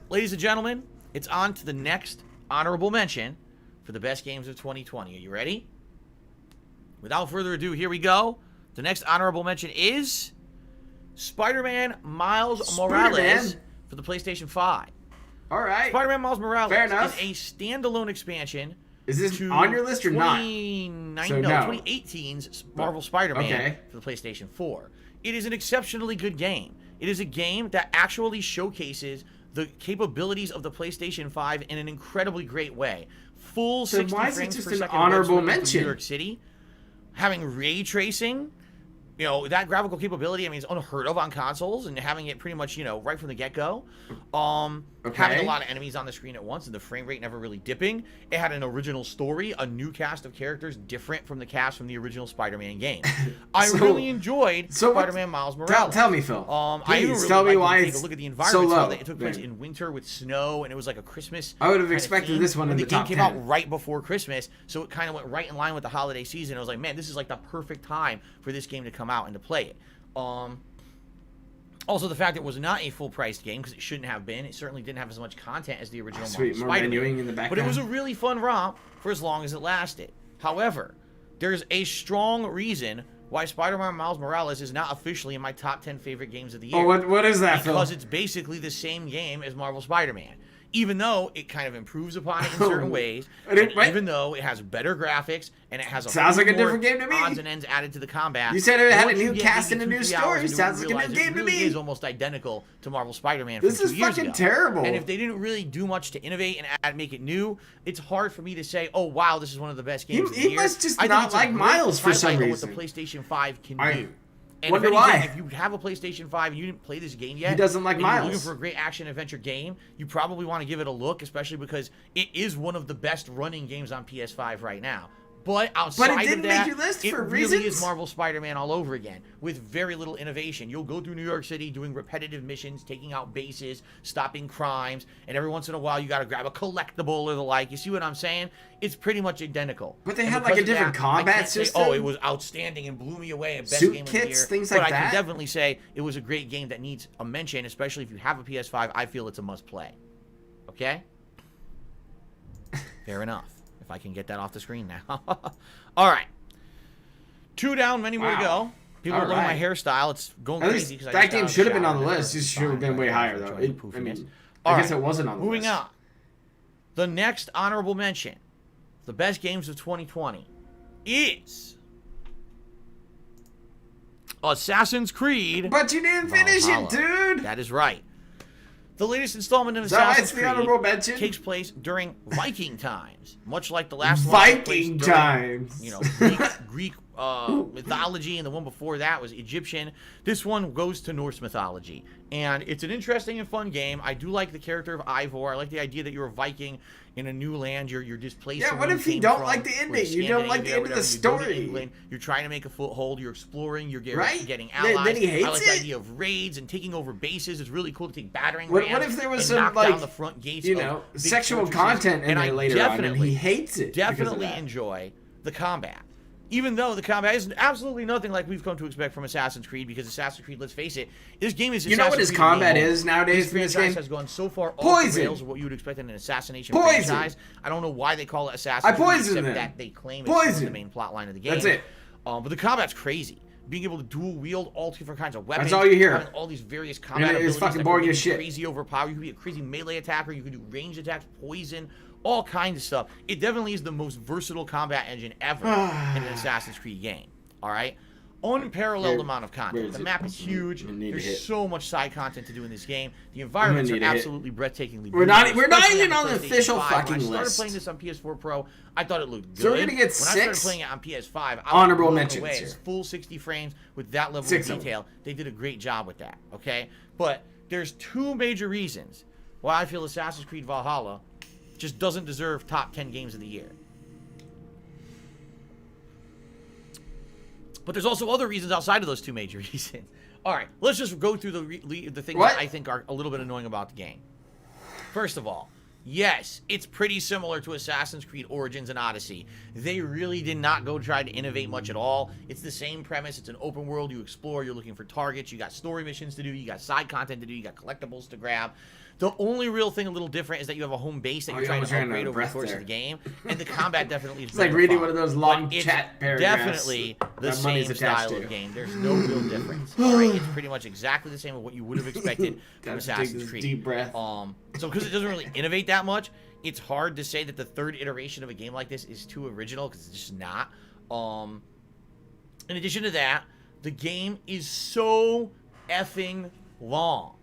Ladies and gentlemen, it's on to the next honorable mention for the best games of 2020. Are you ready? Without further ado, here we go. The next honorable mention is Spider-Man Miles Morales for the PlayStation 5. All right. Spider-Man Miles Morales Fair enough. is a standalone expansion. Is this on your list or not? 2018's Marvel Spider-Man for the PlayStation 4. It is an exceptionally good game. It is a game that actually showcases the capabilities of the PlayStation 5 in an incredibly great way. Full 60 why is it frames just per an second honorable in mention? New York City, having ray tracing, you know, that graphical capability, I mean, it's unheard of on consoles, and having it pretty much, you know, right from the get-go. Having a lot of enemies on the screen at once, and the frame rate never really dipping. It had an original story, a new cast of characters different from the cast from the original Spider-Man game. I really enjoyed Spider-Man Miles Morales. Tell me, Phil. Please tell me why take a look at the environment. It took place in winter with snow, and it was like a Christmas. I would have expected this one in the top 10. The game came out right before Christmas, so it kind of went right in line with the holiday season. I was like, man, this is like the perfect time for this game to come out and to play it. Also, the fact it was not a full-priced game, because it shouldn't have been. It certainly didn't have as much content as the original Marvel Spider-Man. In the background. But it was a really fun romp for as long as it lasted. However, there's a strong reason why Spider-Man Miles Morales is not officially in my top 10 favorite games of the year. Oh, what is that, Phil? Because it's basically the same game as Marvel Spider-Man. even though it kind of improves upon it in certain ways, and even though it has better graphics and it has sounds like a different game to me. Odds and ends added to the combat. You said it had a new cast and a new story. Sounds like a new game to me. It is almost identical to Marvel Spider-Man from 2 years ago. This is fucking terrible. And if they didn't really do much to innovate and make it new, it's hard for me to say, oh wow, this is one of the best games of the year. He must just not like Miles for some reason. What the PlayStation 5 can do. And wonder why. If you have a PlayStation 5 and you didn't play this game yet, he doesn't like Miles. You're looking for a great action adventure game, you probably want to give it a look, especially because it is one of the best running games on PS5 right now. But outside of that, it really is Marvel Spider-Man all over again, with very little innovation. You'll go through New York City doing repetitive missions, taking out bases, stopping crimes, and every once in a while you got to grab a collectible or the like. You see what I'm saying? It's pretty much identical. But they had like a different combat system. Oh, it was outstanding and blew me away. Best game of the year. Things like that. But I can definitely say it was a great game that needs a mention, especially if you have a PS5. I feel it's a must-play. Okay? Fair enough. If I can get that off the screen now. All right. 2 down, many more to go. People love my hairstyle. It's going crazy. That game should have been on the list. It should have been way higher, though. I guess it wasn't on the list. Moving on. The next honorable mention, the best games of 2020, is Assassin's Creed. But you didn't finish it, dude. That is right. The latest installment of Assassin's Creed takes place during Viking times, much like the last one. Viking times. Greek mythology, and the one before that was Egyptian. This one goes to Norse mythology, and it's an interesting and fun game. I do like the character of Ivor. I like the idea that you're a Viking in a new land. You're displaced. Yeah, what if you don't like the ending? You don't like the end of the story. You're trying to make a foothold. You're exploring. You're getting Then allies. he hates I like the idea of raids and taking over bases. It's really cool to take battering rams. What if there was some some down the front gates? Sexual content in there later on, and he hates it. Definitely enjoy the combat. Even though the combat is absolutely nothing like we've come to expect from Assassin's Creed, because Assassin's Creed, let's face it, this game is. You know what his combat is nowadays? This franchise has gone so far off the rails of what you would expect in an assassination franchise. I don't know why they call it Assassin's Creed, except that they claim it's the main plot line of the game. That's it. But the combat's crazy. Being able to dual wield all different kinds of weapons. That's all you hear. Having all these various combat abilities. It's fucking boring as shit. Crazy overpower. You could be a crazy melee attacker. You could do ranged attacks, poison, all kinds of stuff. It definitely is the most versatile combat engine ever in an Assassin's Creed game. All right? Unparalleled amount of content. The map is huge. There's so much side content to do in this game. The environments are absolutely breathtakingly beautiful. We're not even on the official fucking list. When I started playing this on PS4 Pro, I thought it looked good. So we're gonna get when I started playing it on PS5, honorable mentions here. It's full 60 frames with that level of detail. They did a great job with that. Okay, but there's 2 major reasons why I feel Assassin's Creed Valhalla just doesn't deserve top 10 games of the year. But there's also other reasons outside of those 2 major reasons. All right, let's just go through the things that I think are a little bit annoying about the game. First of all, yes, it's pretty similar to Assassin's Creed Origins and Odyssey. They really did not go try to innovate much at all. It's the same premise. It's an open world. You explore. You're looking for targets. You got story missions to do. You got side content to do. You got collectibles to grab. The only real thing a little different is that you have a home base that you're trying to upgrade over the course of the game, and the combat definitely is it's like reading one of those long chat paragraphs. Definitely the same style of game. There's no real difference. All right, it's pretty much exactly the same as what you would have expected from Assassin's Creed. Deep breath. So because it doesn't really innovate that much, it's hard to say that the 3rd iteration of a game like this is too original, because it's just not. In addition to that, the game is so effing long.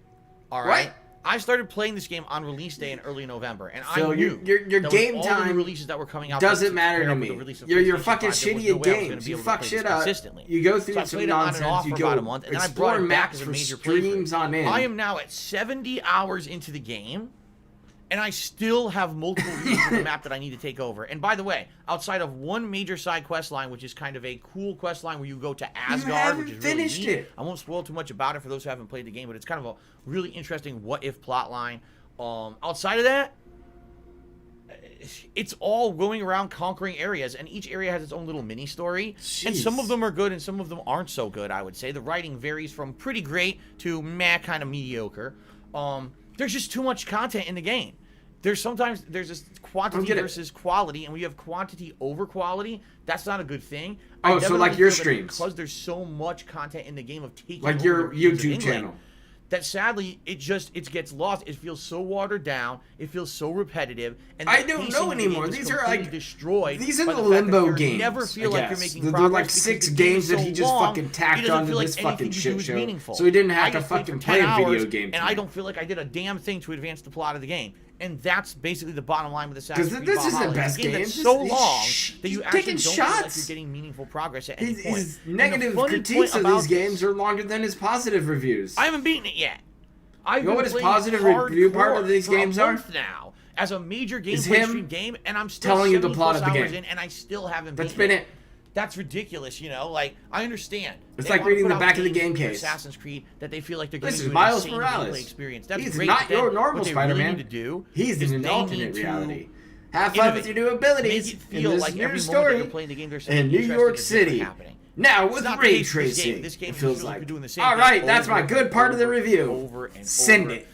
All right. What? I started playing this game on release day in early November, and so I knew your game time the releases that were coming out doesn't matter to me. You're fucking shitty at games. You fuck shit up. You go through some nonsense. You go about a month, and then I brought it back as a major streams on end. I am now at 70 hours into the game, and I still have multiple regions of the map that I need to take over. And by the way, outside of one major side quest line, which is kind of a cool quest line where you go to Asgard, which is really neat. I won't spoil too much about it for those who haven't played the game, but it's kind of a really interesting what-if plot line. Outside of that, it's all going around conquering areas, and each area has its own little mini story. Jeez. And some of them are good, and some of them aren't so good, I would say. The writing varies from pretty great to meh, kind of mediocre. There's just too much content in the game. There's this quantity versus quality, and when you have quantity over quality, that's not a good thing. So like your streams. Because there's so much content in the game of taking like over your the regions of YouTube England, channel. that sadly it gets lost. It feels so watered down. It feels so repetitive. And I don't know anymore. These are like destroyed. These are the limbo games. You never feel like you're making They're progress. like 6 games that he just fucking tacked onto this fucking shit show. So he didn't have to fucking play a video game. And I don't feel like I did a damn thing to advance the plot of the game. And that's basically the bottom line with Assassin's Creed Valhalla. Because this is the best game. game. That's so long that you actually don't feel like you're shots. getting meaningful progress at any point. His negative critiques of these games are longer than his positive reviews. I haven't beaten it yet. You know what his positive review part of these games are? Now, as a major gameplay stream game, and I'm still telling you the plot of the game, and I still haven't. That's been it. That's ridiculous, you know. Like I understand. It's like reading the back of the game case. Assassin's Creed that they feel like they're giving this you is an Miles insane Morales. gameplay experience. That's He's great. not your normal Spider-Man. Really He's in an alternate reality. Have fun with your new abilities in this new story in New York City. Now with ray tracing, it feels like. All right, that's my good part of the review. Send it.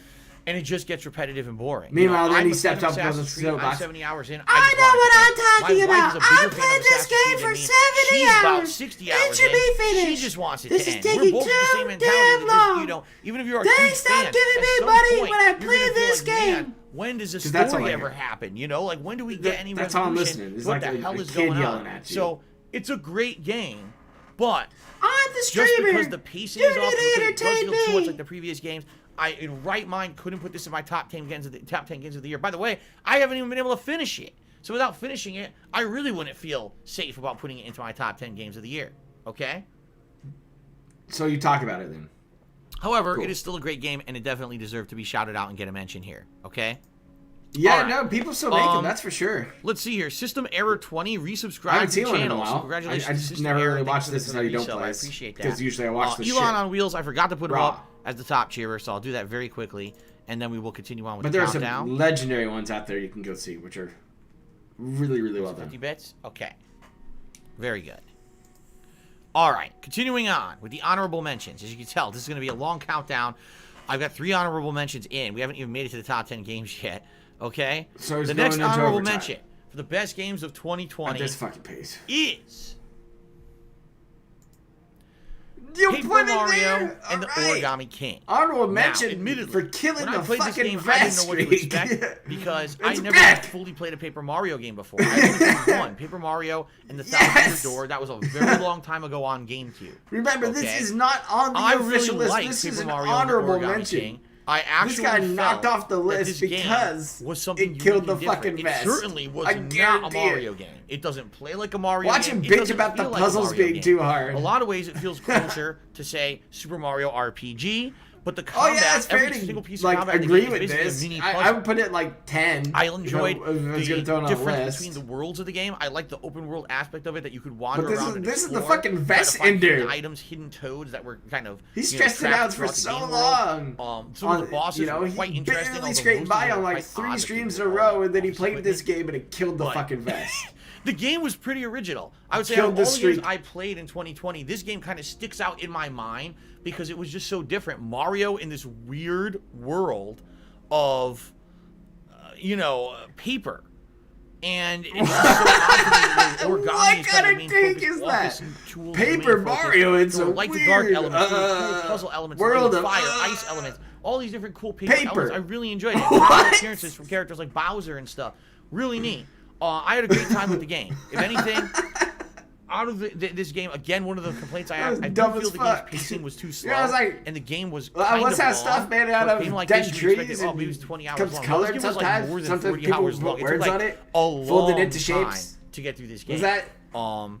And it just gets repetitive and boring. Meanwhile, then he steps up on the I'm 70 hours in. I know what I'm talking about. I played this game for 70 hours. About 60 hours it should be finished. She just wants it this to is end. taking We're both too the same damn long. You know, even if you're a they huge stop fan, giving me money when I play this game. When does a story ever happen? You know, like when do we get any That's all I'm listening. It's what like the hell a is kid going yelling on? at you. So it's a great game, but I'm the streamer. just because the pacing is off, it does feel too much me. like the previous games. I, in right mind, couldn't put this in my top 10 games of the year. By the way, I haven't even been able to finish it. So without finishing it, I really wouldn't feel safe about putting it into my top 10 games of the year. Okay? So you talk about it then. However, Cool. it is still a great game, and it definitely deserved to be shouted out and get a mention here. Okay? Yeah, right. no, people still make them, that's for sure. Let's see here. System Error 20, resubscribe I haven't to seen the one in a channel. while. So congratulations I to just System never Error. really Thank watched you This for Is the How You Don't resub. Play I This. appreciate that. Because usually I watch the shit. Elon on Wheels, I forgot to put him Raw. up as the top cheerer, so I'll do that very quickly, and then we will continue on with But the there are countdown. some legendary ones out there you can go see, which are really, really well done. 50 bits? Okay. Very good. All right, continuing on with the honorable mentions. As you can tell, this is going to be a long countdown. I've got 3 honorable mentions in. We haven't even made it to the top 10 games yet. Okay? So the next honorable mention for the best games of 2020 at this fucking pace is Paper Mario and the Origami King. Honorable Now, mention admittedly, for killing when I the played this fucking game, I didn't know what to streak. expect because I It's never back. fully played a Paper Mario game before. I only played one, Paper Mario and the Thousand Year Door. That was a very long time ago on GameCube. Remember, Okay? this is not on the I official really list. like This Paper is an Mario and the honorable Origami mention. King. I actually This guy knocked felt off the that list this game because was something it killed the unique and fucking different. vest. It certainly was I not a guarantee Mario it. game. It doesn't play like a Mario Watch game. him It bitch doesn't about the feel like a puzzles Mario being game. too hard. A lot of ways, it feels closer to say Super Mario RPG. But the Oh combat, yeah, it's fair every single piece to of like combat in the agree game with is basically this. a mini I puzzle. would put it like 10. I enjoyed if I was gonna throw it on the a difference list. between the worlds of the game. I like the open world aspect of it that you could wander But this around is- and this is the explore, fucking try to vest find hidden ender. items, hidden toads that were kind of He stressed it out for so long. Some of the bosses were quite he interesting. barely although scraped most of by them on were like quite 3 odd streams in because a of all row, and then he boss played this equipment. game and it killed the But- fucking vest. The game was pretty original. I would say Killed out of the all the games streak. I played in 2020, this game kind of sticks out in my mind because it was just so different. Mario in this weird world of, paper. And it's just so odd to me. Origami What is kind the of main take focus, is office that? and tools Paper are the main focus. Mario, it's There were a light to dark weird, elements, there were cool puzzle elements, world there of, were fire, ice elements, all these different cool paper Paper. elements. I really enjoyed it. What? Appearances from characters like Bowser and stuff. Really neat. I had a great time with the game. If anything, out of this game, again, one of the complaints I had, I do dumb feel as the game's fuck. pacing was too slow, Yeah, I was like, and the game was well, kind what's of that long. stuff made out For a of game like dead this, you expect trees it, and maybe it's 20 hours comes long. colored This game was like sometimes? more than Sometimes 40 people hours long. put It took words like on it, a fold it long into time shapes. to get through this game. Was that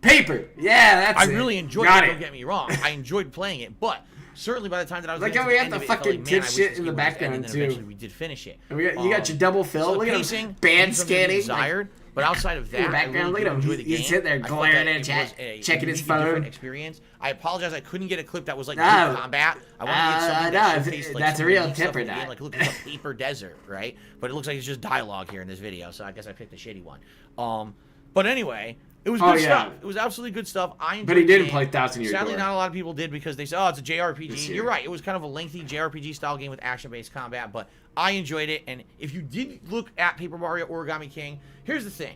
paper? Yeah, that's I it. really enjoyed Got it, don't get me wrong. I enjoyed playing it, but certainly by the time that I was Like getting how to we the had end the of it, I felt fucking like, kid man, I wish shit this in the game would just end, background, and then too. eventually we did finish it. And you got your double fill. So the Look at pacing, him, band leaves something to be scanning. desired, but outside of that, in the background, I look really at him. did enjoy the He's game. sitting there I thought glaring that at it chat, was a checking his unique and different phone. experience. I apologize, I couldn't get a clip that was like No. good combat. I wanted to get something no, that showcased like that's some a real unique stuff tipper, in the game. that. Like, look, it's a paper desert, right? But it looks like it's just dialogue here in this video, so I guess I picked the shitty one. But anyway, it was good stuff. It was absolutely good stuff. I enjoyed But he didn't the play game. 1,000 Year Sadly, Door. not a lot of people did because they said, oh, it's a JRPG. This And year. you're right. It was kind of a lengthy JRPG style game with action-based combat, but I enjoyed it. And if you did look at Paper Mario Origami King, here's the thing.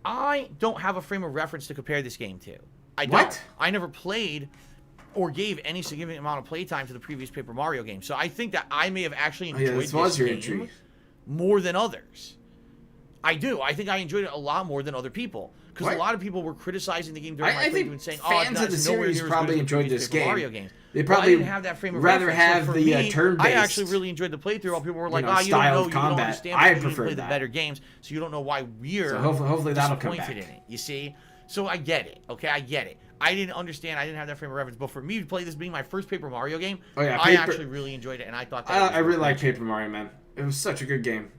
I don't have a frame of reference to compare this game to. I don't. What? I never played or gave any significant amount of playtime to the previous Paper Mario game. So I think that I may have actually enjoyed this game more than others. I do. I think I enjoyed it a lot more than other people. Because a lot of people were criticizing the game during my playthrough and saying, fans of the series probably enjoyed this game. Mario games. They probably didn't have that frame of rather reference. have the turn-based. I actually really enjoyed the playthrough. While people were like, you don't understand. I prefer prefer play the better games, so you don't know why we're hopefully that'll come back. in it. You see? So I get it. Okay, I get it. I didn't understand. I didn't have that frame of reference. But for me to play this being my first Paper Mario game, I actually really enjoyed it, and I thought that I really like Paper Mario, man. It was such a good game.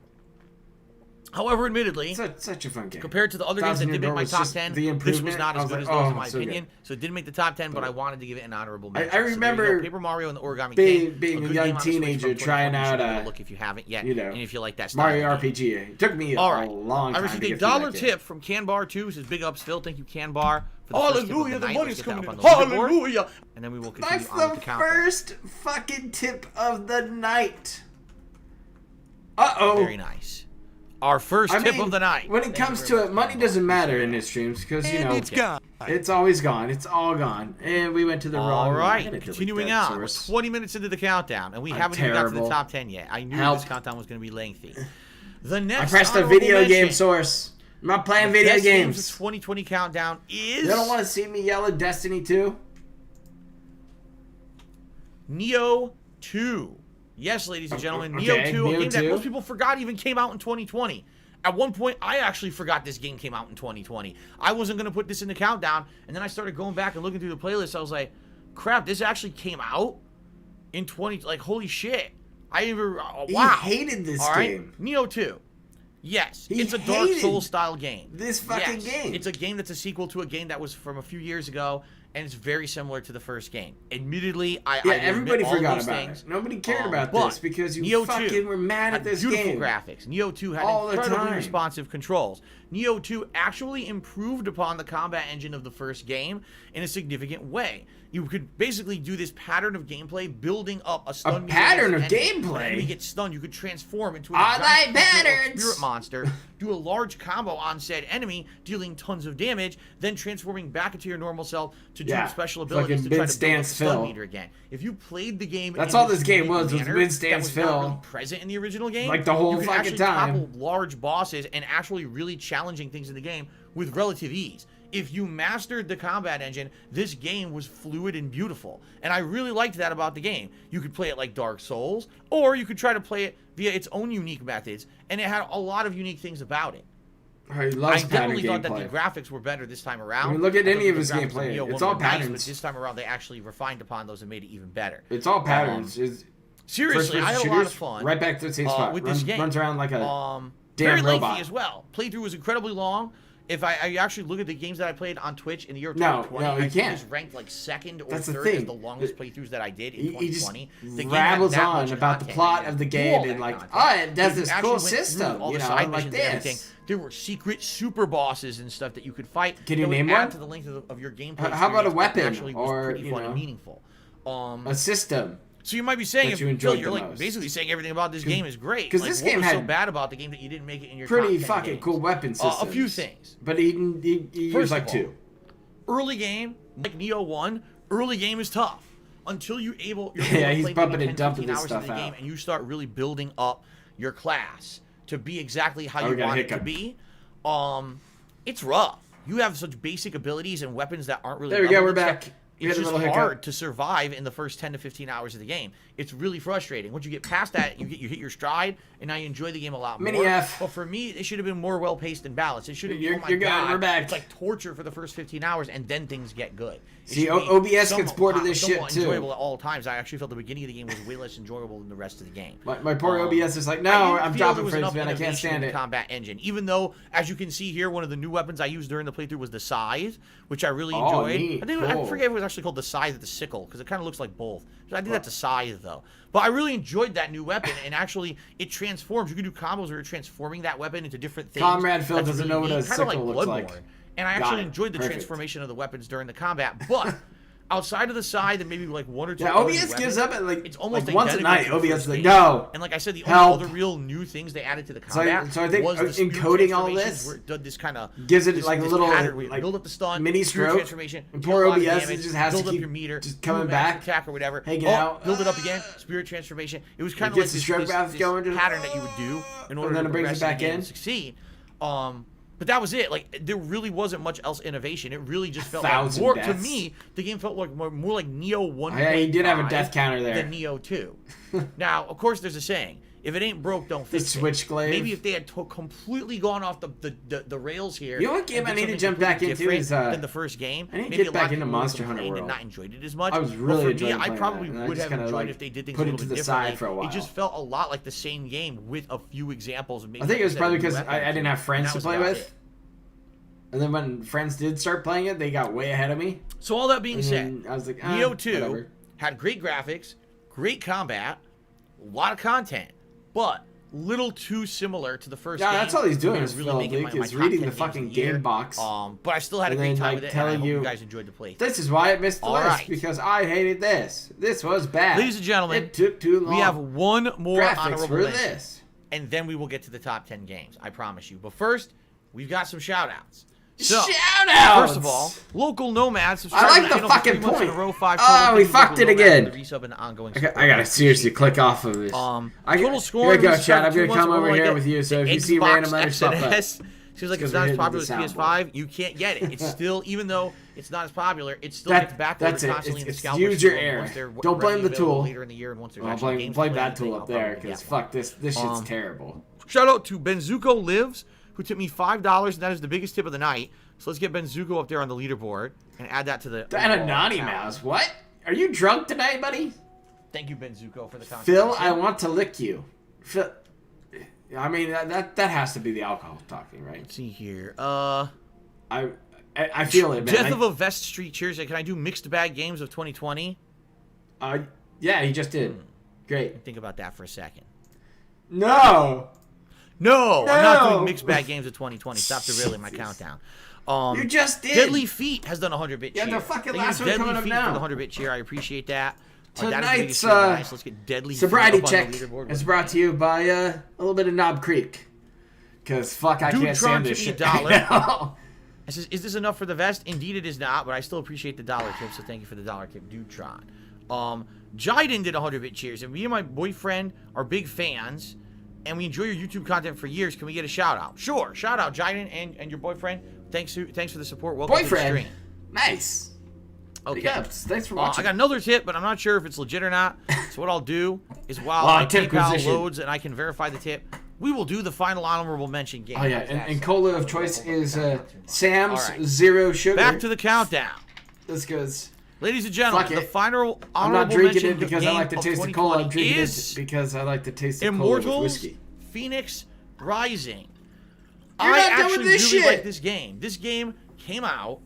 However, admittedly, such a fun game. Compared to the other games that did make my top 10, this was not as good as those, in my opinion. So it didn't make the top 10, but I wanted to give it an honorable mention. I remember Paper Mario and the Origami King, being a young teenager trying out look if you haven't yet, and if you like that Mario RPG. It took me a long time. I received a $1 tip from Canbar 2. Says big ups, Phil. Thank you, Canbar. Hallelujah, the money's coming in. Hallelujah. And then we will continue on with the countdown. That's the first fucking tip of the night. Uh-oh. Very nice. Our first tip of the night. When it comes to it, money doesn't matter in this streams because, it's gone. It's always gone. It's all gone. And we went to the wrong... All right, continuing on. We're 20 minutes into the countdown, and we haven't even got to the top 10 yet. I knew this countdown was going to be lengthy. The next I pressed a video game source. I'm not playing video games. The 2020 countdown is... You don't want to see me yell at Destiny 2? Neo 2. Yes, ladies and gentlemen, Neo 2, a game that most people forgot even came out in 2020. At one point, I actually forgot this game came out in 2020. I wasn't going to put this in the countdown, and then I started going back and looking through the playlist. I was like, crap, this actually came out in 20... Like, holy shit. Wow. He hated this game. Neo 2. Yes, it's a Dark Souls-style game. This fucking game. It's a game that's a sequel to a game that was from a few years ago, and it's very similar to the first game. Admittedly, everybody forgot about it. Nobody cared about this because you fucking were mad at this beautiful game. Graphics. Neo 2 had incredibly responsive controls. Neo 2 actually improved upon the combat engine of the first game in a significant way. You could basically do this pattern of gameplay, building up a stun. A pattern of gameplay? When you get stunned, you could transform into a spirit monster, do a large combo on said enemy, dealing tons of damage, then transforming back into your normal self to do special abilities to try to build up the stun meter again. If you played the game, that's all this game was mid-stance fill. Not really present in the original game, like the whole fucking time. You could topple large bosses and actually really challenging things in the game with relative ease. If you mastered the combat engine, this game was fluid and beautiful. And I really liked that about the game. You could play it like Dark Souls, or you could try to play it via its own unique methods, and it had a lot of unique things about it. I definitely thought that the graphics were better this time around. I mean, look at any of his gameplay. It's all patterns. But this time around, they actually refined upon those and made it even better. It's all patterns. Seriously, I had a lot of fun. Right back to the same spot. With this game. Runs around like a damn very robot. Lengthy as well. Playthrough was incredibly long. If I actually look at the games that I played on Twitch in the year 2020, I think it was ranked like second or third as the longest playthroughs that I did in 2020. He just rambles on about the plot of the game and like, it does this cool system, like this. There were secret super bosses and stuff that you could fight. Can you name one? To the length of your gameplay. How about a weapon actually was pretty fun and meaningful. A system. So you might be saying, Phil, you're like basically saying everything about this game is great. Because this game had so bad about the game that you didn't make it in your pretty fucking cool weapon systems. A few things, but he used like two. Early game, like Neo 1, early game is tough until you're able to he's bumping and dumping this stuff out, game, and you start really building up your class to be exactly how you want it to be. It's rough. You have such basic abilities and weapons that aren't really. There we go. We're back. It's just hard to survive in the first 10 to 15 hours of the game. It's really frustrating. Once you get past that, you hit your stride, and now you enjoy the game a lot more. Mini F. But for me, it should have been more well-paced and balanced. It should have been, we're back. It's like torture for the first 15 hours, and then things get good. See, OBS gets bored of this shit, too. Enjoyable at all times. I actually felt the beginning of the game was way less enjoyable than the rest of the game. My poor OBS is like, no, I'm dropping frames, man. I can't stand it. Combat engine. Even though, as you can see here, one of the new weapons I used during the playthrough was the Scythe, which I really enjoyed. Neat. I forget if it was actually called the Scythe or the Sickle, because it kind of looks like both. I think that's a Scythe, though. But I really enjoyed that new weapon, and actually, it transforms. You can do combos where you're transforming that weapon into different things. Comrade Phil doesn't know what a sickle looks like. And I actually enjoyed the transformation of the weapons during the combat, but outside of the side that maybe like one or two. Yeah, OBS gives up at it's almost like once a night. identical to the OBS first is like, game. no. And like I said, the Help. only other real new things they added to the combat So I think was the spirit encoding all transformations this where it did this kind of gives it like a little pattern where you like build up the stun, mini spirit stroke. transformation, And deal poor a lot of OBS damage, just has build to up keep your meter, just do a coming max back, attack or whatever. hanging out. Build it up again, spirit transformation. It was kind of gets like the stroke path going, just, pattern that you would do in order then to it brings it progress in the back game in. and succeed. But that was it. Like there really wasn't much else innovation. It really just felt like 1,000 more deaths. to me. The game felt like more like Neo 1. Yeah, he did have a death counter there. Than Neo 2. Now, of course, there's a saying: if it ain't broke, don't fix it. Switchblade. Maybe if they had completely gone off the rails here. You know what game I need to something jump back completely into is different than the first game. I need to maybe get a lot back of into people would Monster Hunter complain and World. not enjoyed it as much. I was But really for enjoying me, I playing probably that, and I would just have kinda, enjoyed like, it if they did things put a it little to bit the side differently. for a while. It just felt a lot like the same game with a few examples. Of maybe I think it was like probably new because weapons, I didn't have friends and that to was play about with. it. And then when friends did start playing it, they got way ahead of me. So all that being And said, then I was like, Neo 2 whatever. had great graphics, great combat, a lot of content, but little too similar to the first game. Yeah, that's all he's doing It is really Phil making Leak my is top reading 10 the games fucking of the year. game box. But I still had a And great then, time like, with it, and I telling hope you you, guys enjoyed the playthrough. This is why it missed the All list, right. because I hated this. This was bad. Ladies and gentlemen, it took too long. we have one more graphics honorable for mention, this. and then we will get to the top 10 games. I promise you. But first, we've got some shout-outs. So, Shout-outs! First of all, local nomads. I like the fucking point. Oh, we fucked it again. I gotta seriously click off of this. Total score. Here we go, Chad. I'm gonna come over here with you. So if you see random other stuff, Seems like it's not as popular as PS5. You can't get it. It's still, even though it's not as popular, it still gets backloaded constantly in the scalper. Use your air. Don't blame the tool. Later in the year, and once there's blame that tool up there, because fuck this. This shit's terrible. Shout out to Benzuko Lives, who tipped me $5, and that is the biggest tip of the night. So let's get Benzuko up there on the leaderboard and add that to the. And a naughty mouse. What? Are you drunk tonight, buddy? Thank you, Benzuko, for the contribution. Phil, I want to lick you. Phil, I mean that has to be the alcohol talking, right? Let's see here. I feel it, man. Death of a Vest Street Cheers. Can I do mixed bag games of 2020? Yeah, he just did. Great. Think about that for a second. No, I'm not doing mixed bag games of 2020. Stop derailing my countdown. You just did. Deadly Feet has done a 100-bit cheer. Yeah, the fucking Thank last you, one Deadly coming up Feet now. for the 100-bit cheer. I appreciate that. Tonight's Nice. Let's get Deadly sobriety Feet up check on the leaderboard. is brought to you by a little bit of Knob Creek. Because fuck, I can't stand this shit. $1. It says, is this enough for the vest? Indeed it is not, but I still appreciate the dollar tip, so thank you for the dollar tip, Dutron. Jiden did 100-bit cheers, and me and my boyfriend are big fans, and we enjoy your YouTube content for years. Can we get a shout-out? Sure. Shout-out, Jiden and your boyfriend. Thanks for the support. Welcome to the stream. Nice. Okay. Thanks for watching. I got another tip, but I'm not sure if it's legit or not. So what I'll do is while my PayPal loads and I can verify the tip, we will do the final honorable mention game. Oh, yeah. And cola of choice is Sam's Zero Sugar. Back to the countdown. This goes. Ladies and gentlemen, the final I'm honorable not drinking mention it because I like to taste the cola. I'm drinking is it because I like to taste the Immortals cola with whiskey. Phoenix Rising. You're I not done actually with this really shit. like this game. This game came out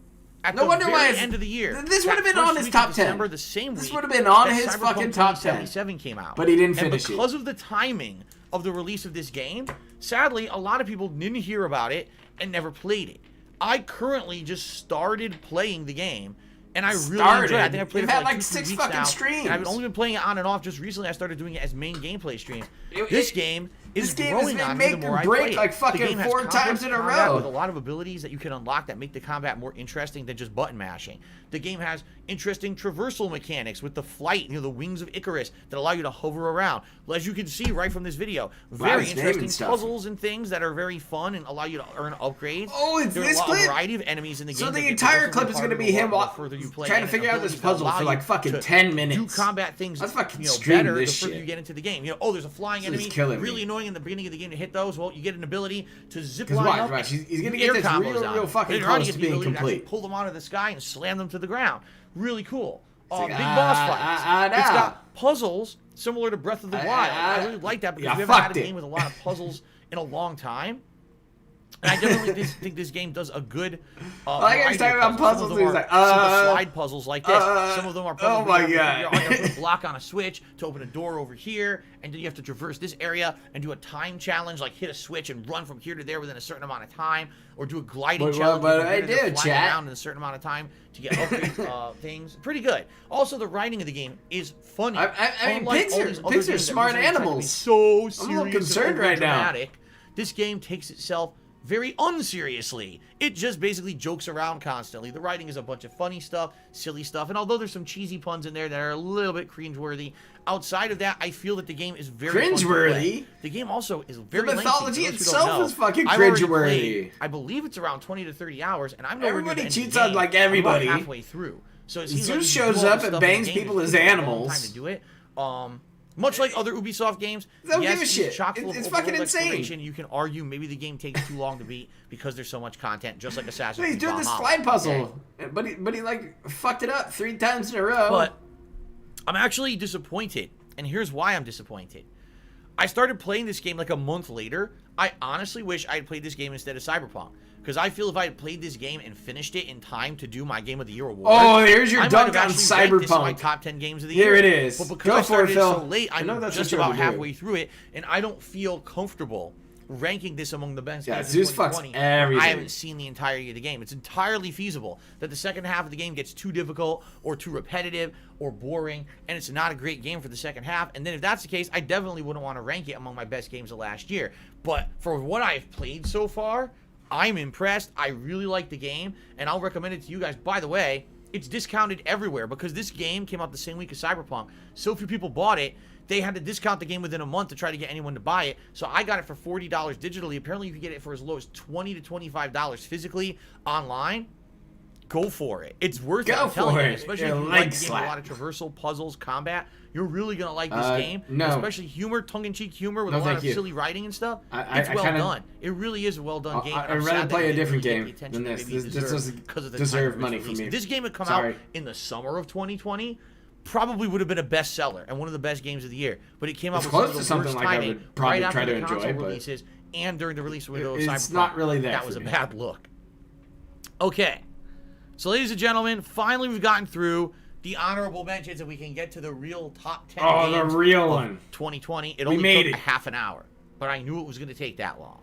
at No the wonder why very it's- end of the year. this would have been That on first his week top of 10. December, the same This week would have been on that his Cyberpunk fucking top 10. 2077 came out. But he didn't and finish it. because of the timing of the release of this game, sadly, a lot of people didn't hear about it and never played it. I currently just started playing the game, and I really enjoyed it. I think I played You've it for had like like 2-3 6 weeks fucking now, streams. and I've only been playing it on and off. Just recently, I started doing it as main gameplay streams. This game is growing on me the more I play it. Like fucking the game has 4 times in a combat row. with a lot of abilities that you can unlock that make the combat more interesting than just button mashing. The game has interesting traversal mechanics with the flight, the wings of Icarus that allow you to hover around. As you can see right from this video, very interesting puzzles and things that are very fun and allow you to earn upgrades. Oh, it's There's this a clip? variety of enemies in the game. So the that entire get clip is going to be him trying to figure out this puzzle for like fucking 10 minutes. Do combat things Let's fucking stream better this the further shit. you get into the game. There's a flying enemy, killing me. really annoying in the beginning of the game to hit those. Well, you get an ability to zip 'Cause line watch, up. watch, and he's gonna do get air this combos real on. fucking Later on, close you to get the being ability complete. actually pull them out of the sky and slam them to the ground. Really cool. like, Big boss fights. It's got puzzles similar to Breath of the Wild. I really like that because we haven't had a game with a lot of puzzles in a long time. And I definitely think this game does a good. I like talking about puzzles. Some of them are slide puzzles like this. Some of them are puzzles. Oh my god! You have to put a block on a switch to open a door over here, and then you have to traverse this area and do a time challenge, like hit a switch and run from here to there within a certain amount of time, or do a gliding challenge. What I do, flying chat? around in a certain amount of time to get upgrade things. Pretty good. Also, the writing of the game is funny. I mean, pigs are smart animals. So serious. I'm a little concerned right now. This game takes itself very unseriously. It just basically jokes around constantly. The writing is a bunch of funny stuff, silly stuff, and although there's some cheesy puns in there that are a little bit cringeworthy, outside of that, I feel that the game is very cringeworthy. The game also is very the mythology lengthy. itself is fucking cringeworthy. I believe it's around 20 to 30 hours, and I'm nowhere everybody near the cheats end of on the like game. everybody. I'm about halfway through. So it seems Zeus like shows up and bangs people as animals. Time to do it. Much like other Ubisoft games, don't yes, give a shit. It's chock full of It's open fucking world insane. exploration. You can argue maybe the game takes too long to beat because there's so much content, just like Assassin's Creed. He's doing this Valhalla. slide puzzle, Okay. but he like fucked it up 3 times in a row. But I'm actually disappointed, and here's why I'm disappointed. I started playing this game like a month later. I honestly wish I had played this game instead of Cyberpunk. Because I feel if I had played this game and finished it in time to do my Game of the Year award, oh, here's your I dunk might on have actually ranked this in my Cyberpunk. top 10 games of the Here year. it is. But because Go I for started it, Phil. so late, I'm that's just what you're about gonna do. halfway through it, and I don't feel comfortable ranking this among the best Yeah, games Zeus of fucks 2020. everything. I haven't seen the entirety of the game. It's entirely feasible that the second half of the game gets too difficult or too repetitive or boring, and it's not a great game for the second half. And then if that's the case, I definitely wouldn't want to rank it among my best games of last year. But for what I've played so far, I'm impressed. I really like the game, and I'll recommend it to you guys. By the way, it's discounted everywhere because this game came out the same week as Cyberpunk. So few people bought it, they had to discount the game within a month to try to get anyone to buy it. So I got it for $40 digitally. Apparently, you can get it for as low as $20 to $25 physically online. Go for it. It's worth it. I'm telling you, especially if you like the game with a lot of traversal, puzzles, combat. You're really gonna like this game. No. Especially humor, tongue-in-cheek humor with a lot of silly writing and stuff. It's well done. It really is a well done game. I'd rather play a different game than this. This doesn't deserve money from me. If this game had come out in the summer of 2020, probably would have been a bestseller and one of the best games of the year. But it came out with close to something worst like I timing would probably right try after to the console enjoy, releases and during the release window of Cyberpunk. It's not really there. That was a bad look. Okay. So, ladies and gentlemen, finally we've gotten through the honorable mentions and we can get to the real top 10 games the real of one. 2020. It only took a half an hour, but I knew it was going to take that long.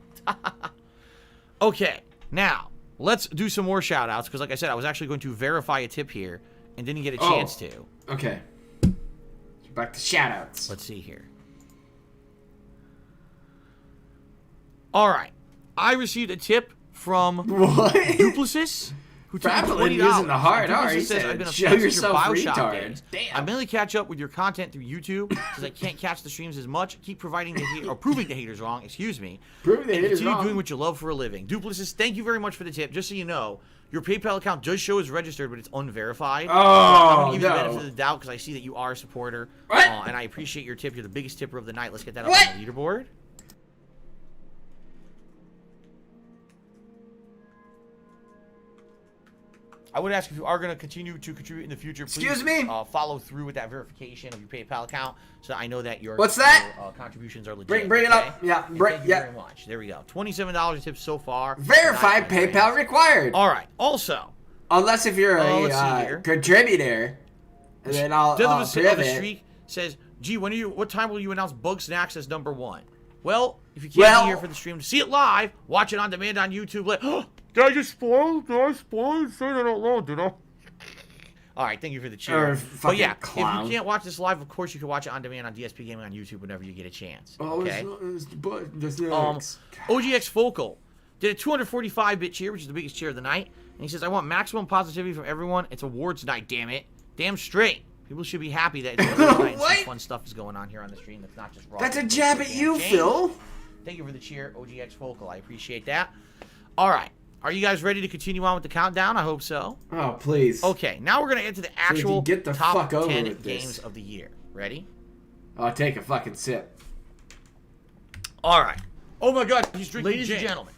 Okay, now, let's do some more shout-outs because, like I said, I was actually going to verify a tip here and didn't get a chance to. Okay. Back to shout-outs. Let's see here. All right. I received a tip from Duplicis, who took Rapidly $20. using the hard R. He Says, said, I've been a show fan of yourself your Bioshock retard. games. Damn. I mainly catch up with your content through YouTube because I can't catch the streams as much. Keep providing or proving the haters wrong. Excuse me. Proving the haters continue wrong. doing what you love for a living. Duplicis, thank you very much for the tip. Just so you know, your PayPal account does show as registered, but it's unverified. Oh, I'm gonna give you the no. benefit of the doubt because I see that you are a supporter, What? and I appreciate your tip. You're the biggest tipper of the night. Let's get that up What? on the leaderboard. I would ask if you are going to continue to contribute in the future, please Excuse me? Follow through with that verification of your PayPal account so that I know that your, What's that? your contributions are legit. Bring it up. Yeah, And bring thank you yeah. very much. There we go. $27 tips so far. Verified Nice, my PayPal friends. required. All right. Also, Unless if you're let's see a here. contributor, and then I'll Death of a prove it. Streak says, "Gee, what time will you announce Bug Snacks as #1?" Well, if you can't be here for the stream to see it live, watch it on demand on YouTube. Did I just spoil? Did I spoil? Say that out loud, did I? All right, thank you for the cheer. But yeah, clown. if you can't watch this live, of course you can watch it on demand on DSP Gaming on YouTube whenever you get a chance. Okay. OGX Focal did a 245-bit cheer, which is the biggest cheer of the night, and he says, "I want maximum positivity from everyone. It's awards night, damn it, damn straight. People should be happy that it's awards night and some fun stuff is going on here on the stream. That's not just raw. That's a jab at you, Phil. Thank you for the cheer, OGX Focal. I appreciate that. All right." Are you guys ready to continue on with the countdown? I hope so. Oh, please. Okay, now we're going to get to the actual get the top fuck over 10 with this. games of the year. Ready? I'll take a fucking sip. All right. Oh my God, he's drinking. Ladies and gentlemen,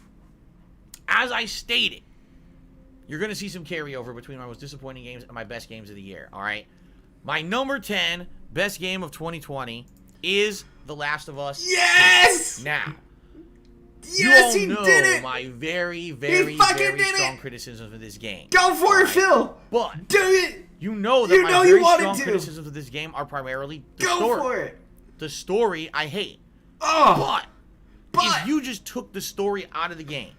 as I stated, you're going to see some carryover between my most disappointing games and my best games of the year. All right. My number 10 best game of 2020 is The Last of Us. Yes! 2. Now, Yes, you all he did know it. my very, very, fucking very did strong it. criticisms of this game. Go for it, Phil. But do it. You know that You my know you very wanted strong to. criticisms of this game are primarily the Go story. for it. The story I hate. Oh. But if you just took the story out of the game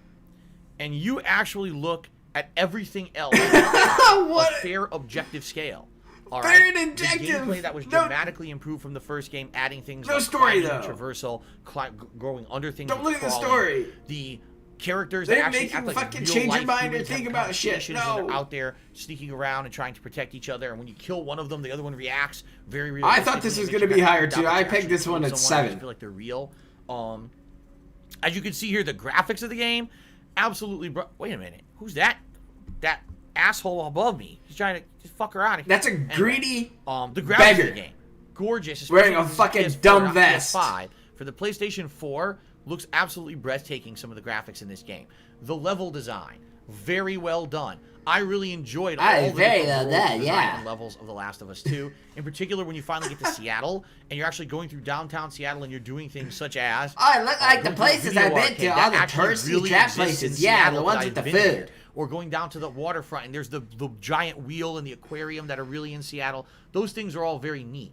and you actually look at everything else on a fair objective scale, all right? Fair and objective. The gameplay that was dramatically improved from the first game, adding things like story, climbing, though. traversal, growing under things. Don't look at the crawling, story. The characters They that didn't actually make you act like fucking real change your life mind or humans, think have about shit. conversations, and No. they're out there sneaking around and trying to protect each other. And when you kill one of them, the other one reacts very real. I thought this was going to be higher too. I pegged this one at 7. I feel like they're real. As you can see here, the graphics of the game, absolutely. Wait a minute, who's that? That asshole above me. He's trying to just fuck her out of here. That's a greedy the graphics beggar. of the game, gorgeous. Wearing a especially fucking PS4, dumb not vest. PS5. For the PlayStation 4, looks absolutely breathtaking. Some of the graphics in this game, the level design, very well done. I really enjoyed all the different world design and levels of The Last of Us 2. In particular, when you finally get to Seattle and you're actually going through downtown Seattle and you're doing things such as Oh, it looked like the places I've been to, all the touristy trap places. Yeah, the ones with the food. Or going down to the waterfront and there's the giant wheel and the aquarium that are really in Seattle. Those things are all very neat.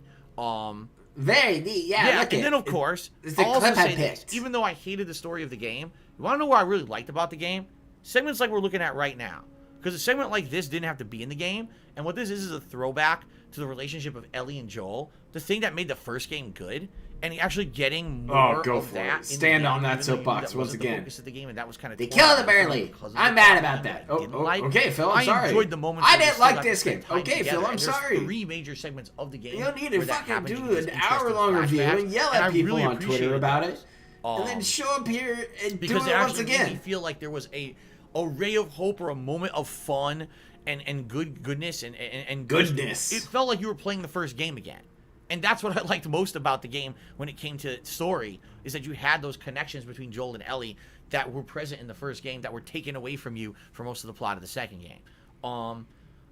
Very neat, yeah. Look and then of course, it's the I'll also clip I say this, picked. even though I hated the story of the game, you want to know what I really liked about the game? Segments like we're looking at right now. Because a segment like this didn't have to be in the game, and what this is a throwback to the relationship of Ellie and Joel, the thing that made the first game good, and actually getting more go of for that. it. Stand on that even though soapbox that once wasn't the again. focus of the game, and that was kind of They killed him early. I'm mad about that. Okay, Phil, I'm sorry. I enjoyed the moments. I where we didn't still like got to this spend game. time Okay, together, Phil, I'm and there's sorry. 3 major segments of the game. You don't need to where that fucking happens. You do get these an interesting hour-long review flashbacks, and yell and I at people really on Twitter appreciated about those. it, and then show up here and do Because it it once actually made me again. feel like there was a ray of hope or a moment of fun and goodness and Goodness. It felt like you were playing the first game again. And that's what I liked most about the game when it came to story, is that you had those connections between Joel and Ellie that were present in the first game that were taken away from you for most of the plot of the second game.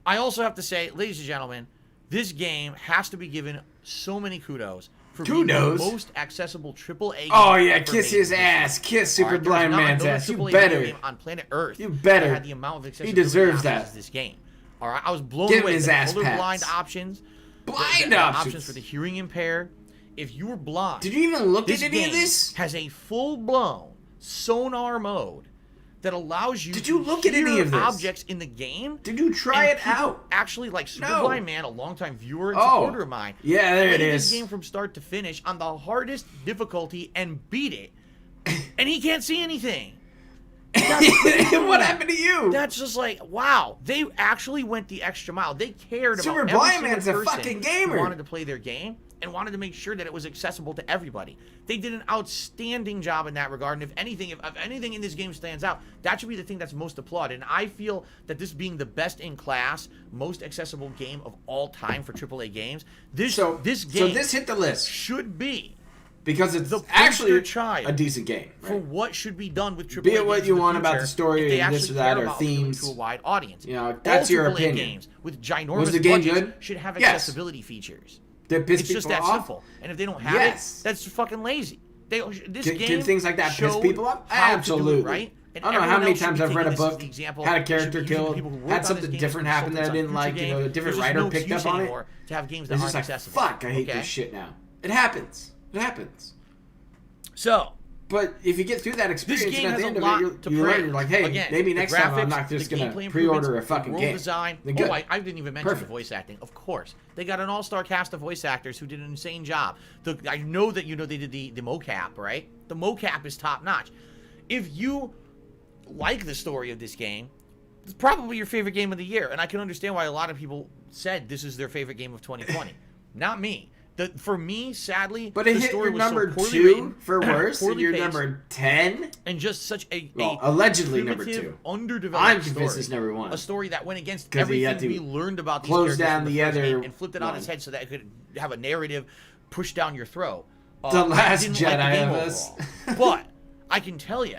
I also have to say, ladies and gentlemen, this game has to be given so many kudos for being the most accessible AAA game. Oh yeah, ever kiss made his in ass, history. kiss Super Alright, Blind there's not Man's another ass. You AAA better. game on planet Earth You better. that had the amount of He accessibility deserves options that. as this game. All right, I was blown Give him away. his The ass colorblind pats. options, Blind the options. options for the hearing impaired. If you were blind, Did you even look at any game of this? has a full-blown sonar mode that allows you Did you to look at any hear of this? objects in the game. Did you try And it people out? Actually, like Super No. Blind Man, a longtime viewer and Oh. supporter of mine. Yeah, there it played is. This game from start to finish on the hardest difficulty and beat it, and he can't see anything. What happened to you? That's just like, wow. They actually went the extra mile. They cared Super about every Blind single Man's a person fucking who gamer. wanted to play their game and wanted to make sure that it was accessible to everybody. They did an outstanding job in that regard. And if anything in this game stands out, that should be the thing that's most applauded. And I feel that this being the best in class, most accessible game of all time for AAA games, this game hit the list should be because it's the actually poster child a decent game. for Right? what should be done with AAA Be it what games you in the want about future the story if they and this actually or that care or about appealing themes. to a wide audience. You know, that's All your AAA opinion. games with ginormous Was the game budgets good? should have Yes. accessibility features. That piss It's just people that off? simple. And if they don't have Yes. it, that's fucking lazy. This Can game things like that piss showed people off? how to do it Absolutely. right. And I don't know how everyone many else should times be I've read a taking this as book, the example. had a They should character be using killed, people who work had on something this game different as happen that I consultants didn't on like, future you know, a games. different There's just writer no picked up excuse on it. anymore to have games that It's aren't just like, accessible. fuck, I hate okay? this shit now. It happens. It happens. So, But if you get through that experience this game and at has the a end lot of it, to you learn, praise. you're like, hey, Again, maybe the next time I'm graphics, not just the going gameplay to pre-order a improvements, fucking the world game. design. They're good. Oh, I didn't even mention Perfect. the voice acting. Of course, they got an all-star cast of voice actors who did an insane job. I know that they did the mocap, right? The mocap is top-notch. If you like the story of this game, it's probably your favorite game of the year, and I can understand why a lot of people said this is their favorite game of 2020. Not me. For me, sadly, But it the hit story your was so number poorly 2 written, for worse, and poorly your paced, number 10. and just such a allegedly number primitive, 2. underdeveloped I'm convinced story. it's number 1. A story that went against 'Cause he had everything to we learned about these close characters down from the first other game and flipped it on one. its head so that it could have a narrative pushed down your throat. The Last I didn't like the Jedi game of us. overall. But I can tell you,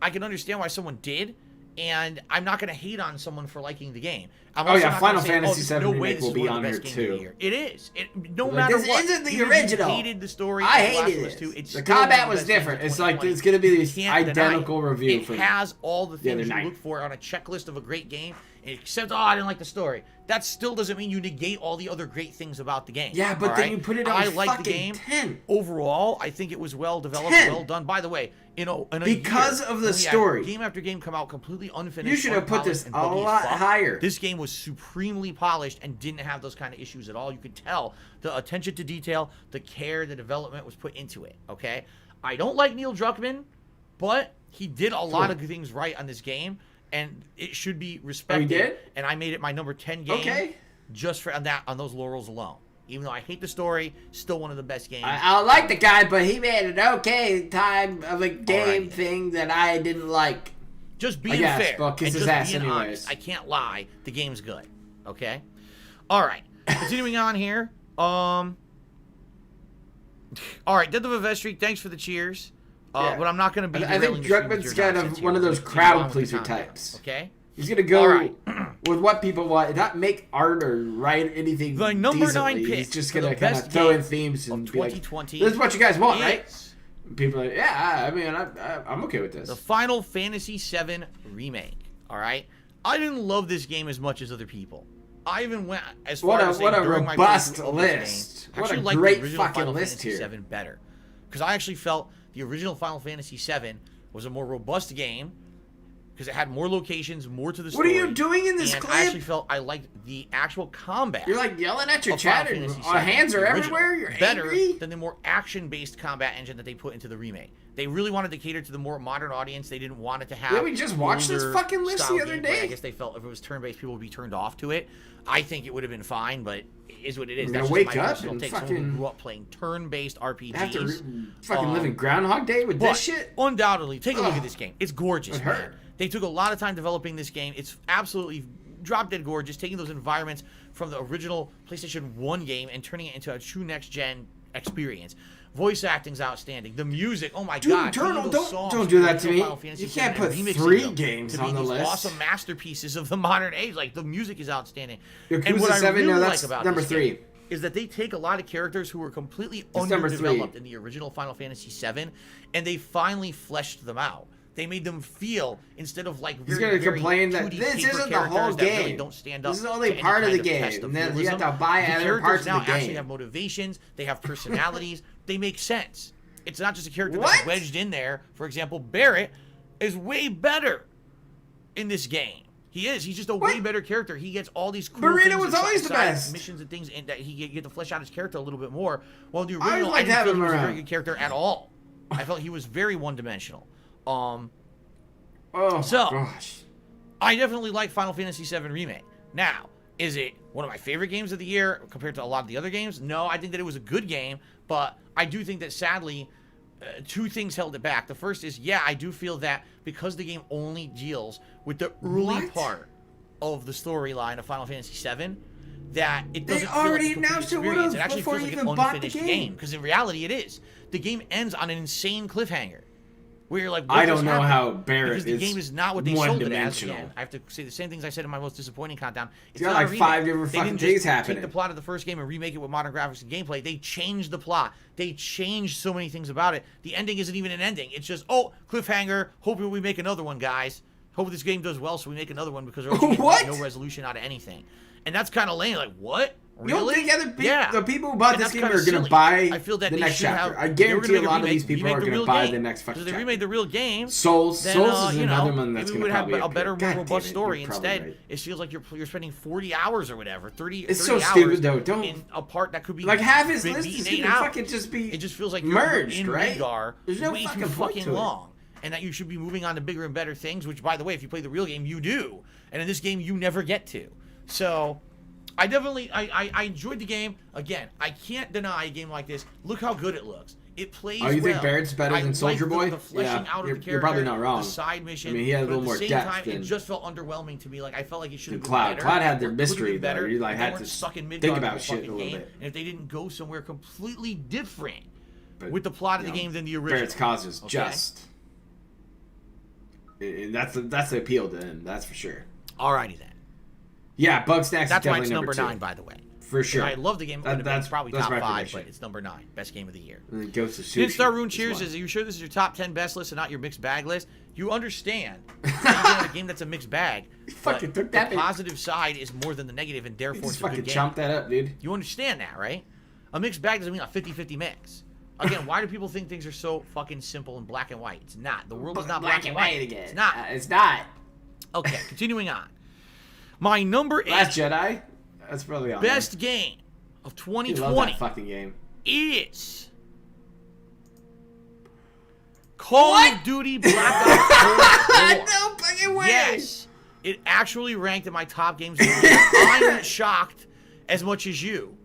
I can understand why someone did, And I'm not going to hate on someone for liking the game. Final Fantasy VII Remake will be on here too. It is. No matter what. This isn't the original. You hated the story. I hated it. The combat was different. It's like it's going to be this identical review. It has all the things you look for on a checklist of a great game, except I didn't like the story. That still doesn't mean you negate all the other great things about the game. Yeah, but then you put it on fucking the game. 10. Overall, I think it was well developed, well done. By the way, because of the story, game after game come out completely unfinished. You should have put this a lot higher. This game was supremely polished and didn't have those kind of issues at all. You could tell the attention to detail, the care, the development was put into it. Okay, I don't like Neil Druckmann, but he did a lot of things right on this game. And it should be respected. Oh, he did? And I made it my number 10 game just for on those laurels alone. Even though I hate the story, still one of the best games. I like the guy, but he made an okay time of a game thing that I didn't like. Just being fair. Well, kiss his ass anyways. Honest, I can't lie. The game's good. Okay? All right. Continuing on here. All right. Death of a Vestry, thanks for the cheers. But I'm not going to be. I think Druckmann's kind of one of those crowd pleaser types. Okay. He's going to go with what people want, not make art or write anything. The number decently. 9 pick. He's just going to kind of throw in themes and be like, 2020. "This is what you guys want, right?" People are like, "Yeah, I mean, I'm okay with this." The Final Fantasy VII Remake. All right. I didn't love this game as much as other people. I even went as far as saying during my robust list. What a great fucking Final list Fantasy here. VII better, because I actually felt the original Final Fantasy VII was a more robust game because it had more locations, more to the story. What are you doing in this clip? I actually felt I liked the actual combat. You're like yelling at your chat and hands are everywhere. You're better angry? than the more action-based combat engine that they put into the remake. They really wanted to cater to the more modern audience. They didn't want it to have. Yeah, we just watched this fucking list the other day. I guess they felt if it was turn-based, people would be turned off to it. I think it would have been fine, but it is what it is. That's just wake my up personal and take. fucking Someone who grew up playing turn-based RPGs. Have to fucking live in Groundhog Day with this shit. Undoubtedly, take a look at this game. It's gorgeous, It man. hurt. They took a lot of time developing this game. It's absolutely drop-dead gorgeous, taking those environments from the original PlayStation 1 game and turning it into a true next-gen experience. Voice acting's outstanding. The music, oh my god! Don't do that to me. You can't put 3 games on the list. Awesome masterpieces of the modern age. Like the music is outstanding. Yakuza And what 7, I really that's like about number this 3. game is that they take a lot of characters who were completely number 3. underdeveloped in the original Final Fantasy VII, and they finally fleshed them out. They made them feel, instead of like He's going to complain that this isn't the whole game. Really don't stand up. This is only part of the game. And then you have to buy other parts of the game. Now actually have motivations. They have personalities. They make sense. It's not just a character that's wedged in there. For example, Barrett is way better in this game. He is. He's just a way better character. He gets all these cool Marina was always the best. missions and things, and that he get to flesh out his character a little bit more. Well, the original, I didn't feel he was a around. very good character at all. I felt he was very one-dimensional. Gosh. I definitely like Final Fantasy VII Remake. Now, is it one of my favorite games of the year compared to a lot of the other games? No, I think that it was a good game, but I do think that sadly, 2 things held it back. The first is, I do feel that because the game only deals with the early part of the storyline of Final Fantasy VII, that it doesn't feel like a complete experience. It actually feels like an unfinished game. Because in reality, it is. The game ends on an insane cliffhanger. Where you're like, I don't know how Barrett is. Because the game is not what they sold it as. one-dimensional. I have to say the same things I said in my most disappointing countdown. It's got like 5 different fucking things happening. Take the plot of the first game and remake it with modern graphics and gameplay. They changed the plot. They changed so many things about it. The ending isn't even an ending. It's just, cliffhanger. Hoping we make another one, guys. Hope this game does well so we make another one because there's no resolution out of anything. And that's kind of lame. Like, what? Really? You don't think the people who bought this game are going to buy the next chapter? I guarantee a lot of these people are going to buy the next fucking chapter. If they remade the real game, Souls is another one that's going to have probably a better, more robust story. Instead, right. It feels like you're spending 40 hours or whatever, 30 It's 30 so hours stupid though. Don't in a part that could be like half his list is going to fucking just be. It just feels like merged, you're in right? Midgar There's no way fucking too point fucking to it. long. And that you should be moving on to bigger and better things, which, by the way, if you play the real game, you do. And in this game, you never get to. So, I definitely, I enjoyed the game. Again, I can't deny a game like this. Look how good it looks. It plays well. Oh, you think Barrett's better than Soldier Boy? The fleshing out of the character, you're probably not wrong. The side mission. I mean, he had a little more depth. At the same time, than it just felt underwhelming to me. Like, I felt like it should have been Cloud. better. Cloud had their Or mystery, been better. though. You like They had weren't to stuck in Midgar think the about whole shit a fucking little game. bit. And if they didn't go somewhere completely different But, with the plot of the game than the original. Barrett's cause is just. And that's the appeal to him. That's for sure. Alrighty then. Yeah, Bugsnax. That's is why it's number 9, by the way. For sure. And I love the game. That's probably top 5, prediction. but it's number 9. Best game of the year. And then Ghost of Sushi. Did Star Rune Cheers is, are you sure this is your top 10 best list and not your mixed bag list? You understand that a game that's a mixed bag, but the positive side is more than the negative, and therefore it's a good game. Chomp that up, dude. You understand that, right? A mixed bag doesn't mean a 50-50 mix. Again, why do people think things are so fucking simple and black and white? It's not. The world is not black and white again. It's not. It's not. Okay, continuing on. My number 8 Last Jedi. That's probably on best game of 2020 love that fucking game. is Call of Duty Black Ops 4. No fucking way. Yes, it actually ranked in my top games of the year. I'm shocked as much as you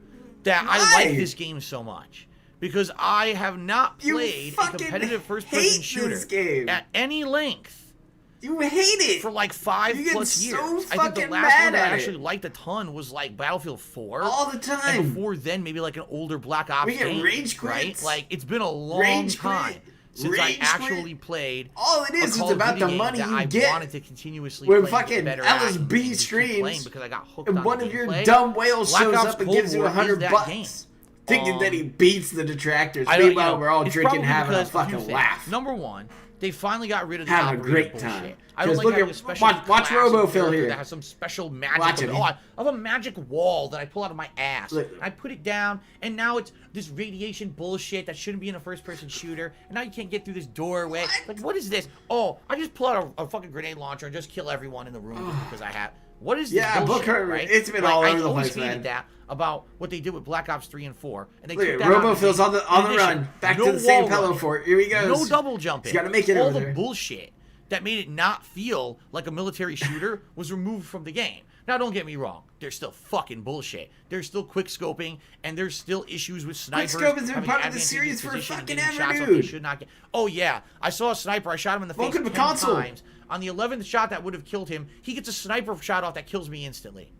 that I like this game so much. Because I have not played a competitive first-person shooter at any length. You hate it for like 5+ years. So I think the last one that I actually liked a ton was like Battlefield 4. All the time. And before then, maybe like an older Black Ops game. Rage quits. Right? Like it's been a long time since I actually played. All it is about the money you get. I wanted to continuously when play fucking LSB streams because I got hooked and on one the of your gameplay. dumb whales shows Ops up and Cold gives you War is $100. Thinking that he beats the detractors. I don't, Meanwhile, we're all drinking, having a because fucking laugh. Number one, they finally got rid of the having a great bullshit. time. I don't like having a special watch RoboPhil here. That has some special magic. I have a magic wall that I pull out of my ass. I put it down, and now it's this radiation bullshit that shouldn't be in a first-person shooter. And now you can't get through this doorway. Like, what is this? Oh, I just pull out a fucking grenade launcher and just kill everyone in the room just because I have. What is this bullshit, right? It's been all over the place, man. I always hated that about what they did with Black Ops 3 and 4. And they took that RoboPhil's on the run. Back to the same pillow fort. Here he goes. No double jumping. He's got to make it all over the there. bullshit that made it not feel like a military shooter was removed from the game. Now, don't get me wrong. There's still fucking bullshit. There's still quick scoping, and there's still issues with snipers. Quick scope has been part of the series for fucking ever, dude. Should not get. Oh yeah, I saw a sniper. I shot him in the face 10 times. On the 11th shot that would have killed him, he gets a sniper shot off that kills me instantly.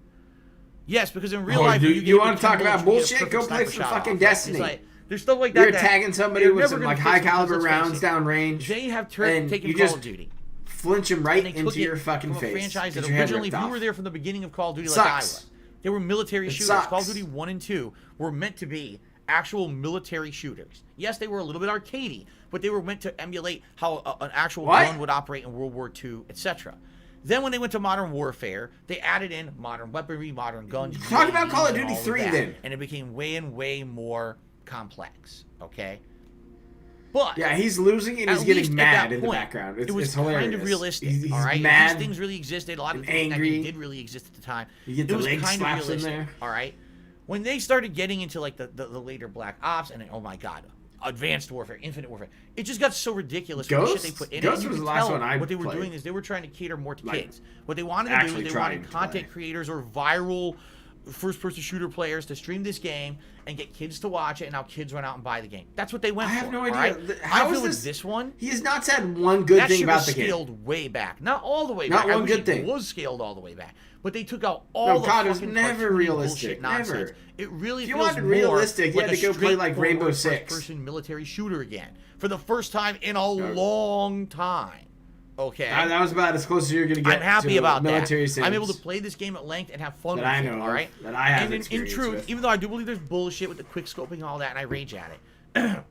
Yes, because in real life, you want to talk about bullshit? Go play some fucking Destiny. Like, there's stuff like that. You're tagging somebody with some like high caliber rounds down range. They have taken Call of Duty. Flinch him right into your fucking face. Franchise that originally, if you were there from the beginning of Call of Duty, like I was, they were military shooters. Call of Duty 1 and 2 were meant to be actual military shooters. Yes, they were a little bit arcadey, but they were meant to emulate how an actual gun would operate in World War II, etc. Then when they went to Modern Warfare, they added in modern weaponry, modern guns. Talk about Call of Duty 3 then. And it became way and way more complex, okay? But yeah, he's losing and he's getting mad in the background. It was kind of realistic, he's all right? Mad, these things really existed. A lot of things angry. That did really exist at the time. You get the leg slaps in there. All right? When they started getting into like the later Black Ops and oh my god, Advanced Warfare, Infinite Warfare, it just got so ridiculous. Ghost? The shit they put in Ghost it. was the last one I What they were played. doing is they were trying to cater more to kids. What they wanted to do is they wanted content creators or viral first-person shooter players to stream this game and get kids to watch it, and now kids run out and buy the game. That's what they went for. I have no idea. Right? How I feel is this one? He has not said one good thing about the game. That shit was scaled way back. Not all the way back. Not one good thing. It was scaled all the way back. But they took out all the fucking never realistic. nonsense. Never. It really if you feels wanted realistic, you like had to go play like Rainbow Six. First-person military shooter again for the first time in a long time. Okay. That was about as close as you're going to get. I'm happy about military that. I'm able to play this game at length and have fun with it. All right. That I have and in truth, even though I do believe there's bullshit with the quick scoping and all that, and I rage at it,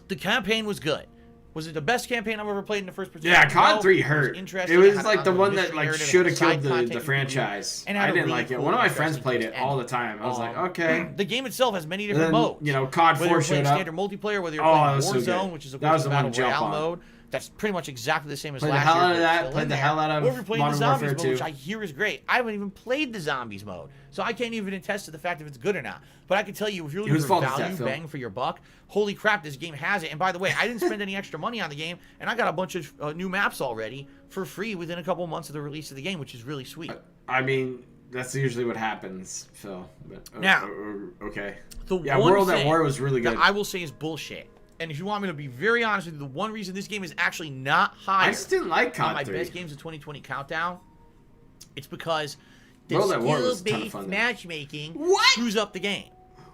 the campaign was good. Was it the best campaign I've ever played in the first person? Yeah, COD 3 hurt. It was like the one that like should have killed the franchise. And I didn't like it. One of my friends played it all the time. I was like, okay. The game itself has many different modes. You know, COD 4 showed up. Standard multiplayer, whether you're playing Warzone, which is a battle royale mode. That's pretty much exactly the same as last year. Played the hell out of that. Played the hell out of Modern Warfare mode, 2. which I hear is great. I haven't even played the zombies mode, so I can't even attest to the fact if it's good or not. But I can tell you, if you're looking for value bang for your buck, holy crap, this game has it. And by the way, I didn't spend any extra money on the game, and I got a bunch of new maps already for free within a couple months of the release of the game, which is really sweet. I mean, that's usually what happens, Phil. But, now, okay. The World at War was really good. That I will say is bullshit. And if you want me to be very honest with you, the one reason this game is actually not higher I just didn't like COD 3. on my best games of 2020 countdown, it's because the skill-based matchmaking screws up the game.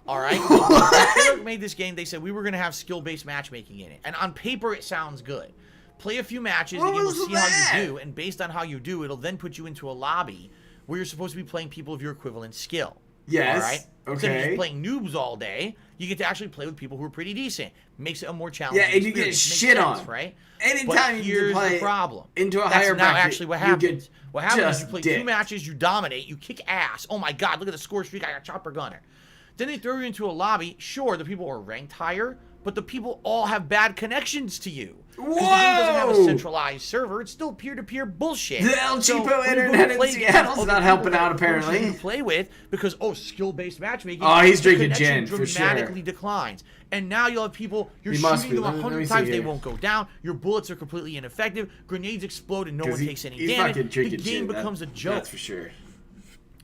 All right? When they made this game, they said we were going to have skill-based matchmaking in it. And on paper, it sounds good. play a few matches, What the game will was see that? how you do, and based on how you do, it'll then put you into a lobby where you're supposed to be playing people of your equivalent skill. Yes. All right? Instead of Okay. just playing noobs all day, you get to actually play with people who are pretty decent. Makes it a more challenging Yeah, and you get experience. shit Makes sense, on. right? Anytime But you here's play the problem. into a That's higher now bracket, actually what you happens. get What happens is you just play dicked. 2 matches, you dominate, you kick ass. Oh my god, look at the score streak, I got chopper gunner. Then they throw you into a lobby. Sure, the people are ranked higher, but the people all have bad connections to you. Because the game doesn't have a Whoa! centralized server. It's still peer-to-peer bullshit. The El So Cheapo when you go internet to in play games, Seattle's other not people helping that out, are forcing apparently. you to play with because, skill-based matchmaking. Oh, he's the drinking connection gin, for sure. dramatically declines. And now you'll have people, you're He must shooting be. them Let me 100 see times, they here. won't go down. Your bullets are completely ineffective. Grenades explode and no 'Cause one he- takes any he's damage. fucking The drinking game gin, becomes a joke. That's for sure.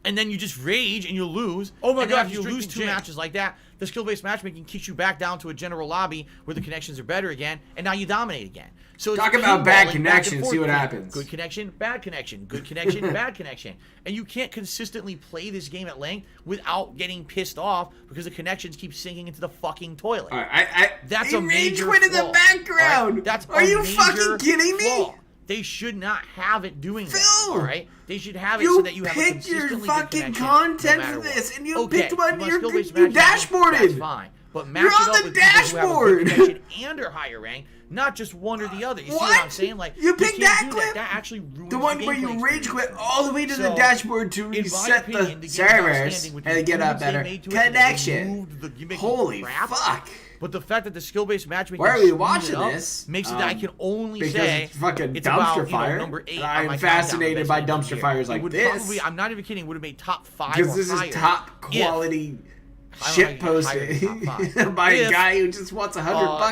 And then you just rage and you lose. Oh my And god, then if you he's lose drinking 2 gin. matches like that, the skill-based matchmaking kicks you back down to a general lobby where the connections are better again, and now you dominate again. So it's Talk about bad pinballing back and connections, forth see what between happens. Good connection, bad connection, good connection, bad connection. And you can't consistently play this game at length without getting pissed off because the connections keep sinking into the fucking toilet. All right, That's he a major rage quit in the flaw. background. All right? That's Are a you major fucking kidding me? flaw. They should not have it doing that. Phil! All right, they should have it You so that you have a picked your consistently good fucking connection content no matter for this, what. and you Okay, picked one. want You skill-based dashboarded. matchmaking? That's fine, but match You're it on up the with people who have a good dashboard. connection and are higher rank, not just one or the other. You see what I'm What? saying? Like You picked can't that do clip? That actually ruins The one the where you gameplay rage experience. quit all the way to the So, dashboard to in my reset opinion, the game is servers outstanding with and the get a improvements they better made to it, they connection. removed the gimmicky Holy crap. fuck. But the fact that the skill-based matchmaking Why are we screwed it watching up this? makes it that I can only because say it's fucking it's dumpster about, fire, number 8 and on I'm my fascinated countdown by of best dumpster games fires of the year. like It would this. Probably, I'm not even kidding. Would have made top 5 Because or this higher is top quality shit posted by a guy who just wants $100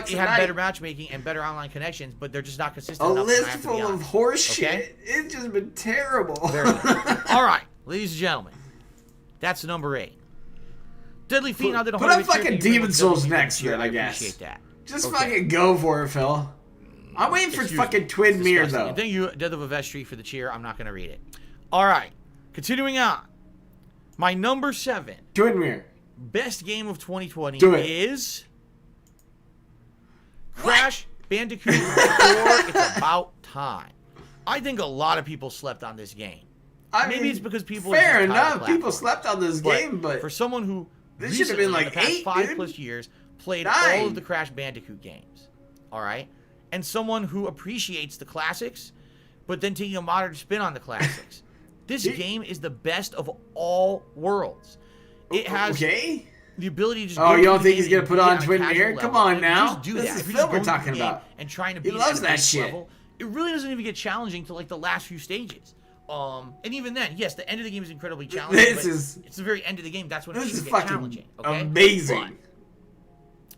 it a had night. better matchmaking and better online connections, but they're just not consistent A enough. list and I have to be full of honest. horse Okay? shit. It's just been terrible. Very good. All right, ladies and gentlemen, that's number 8. Deadly Fiend. I did a Put whole up fucking review Demon of Souls Deadly Fiend next this year, then, I guess. appreciate that. Just Okay. fucking go for it, Phil. I'm waiting for Excuse fucking me. Twin It's Mirror, disgusting. though. And thank you, Death of a Vestry, for the cheer. I'm not going to read it. All right. Continuing on. My number 7 Twin Mirror. best game of 2020 Do it. is Crash Bandicoot 4 It's About Time. I think a lot of people slept on this game. Maybe it's because people are Fair just tired of enough. People platforms. slept on this game, but for someone who this should have been recently, like in the past 8, 5 dude. plus years, played 9. all of the Crash Bandicoot games. All right, and someone who appreciates the classics, but then taking a modern spin on the classics. This game is the best of all worlds. It has okay. the ability to just Oh, go you don't through the think he's game gonna and put beat on it a Twin casual Mirror? level. Come on Like, now. just do This that. is If you're Phil just we're going through talking the game about. and trying to He beat loves it that at a shit. level, it really doesn't even get challenging to like the last few stages. And even then, yes, the end of the game is incredibly challenging. This but is- it's the very end of the game. That's when it This should is get fucking challenging. Okay? amazing. But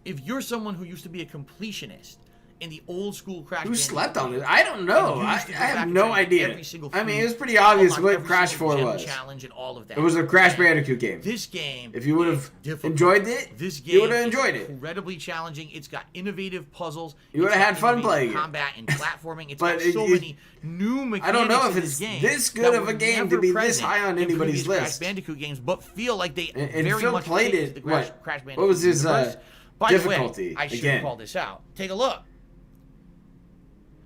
if you're someone who used to be a completionist in the old school Crash Who Bandicoot slept on games, it? I don't know. and I used to go have back no and try idea. every single I mean, feat, it was pretty obvious unlock what every Crash single 4 gem was. challenge and all of that. It was a Crash And Bandicoot game. This game, If you would have is difficult. enjoyed it, This game you would have is enjoyed it. incredibly challenging. It's got innovative puzzles. You would It's have got had fun innovative playing it. combat and platforming. It's But got so it- many new mechanics. I don't know if in it's this game this good that of were a game to never be this present high on in anybody's previous list. Crash Bandicoot games, but feel like they And very Phil much played fit it, the Crash what? Bandicoot What was his, universe. By the difficulty, way, I should again? call this out. Take a look.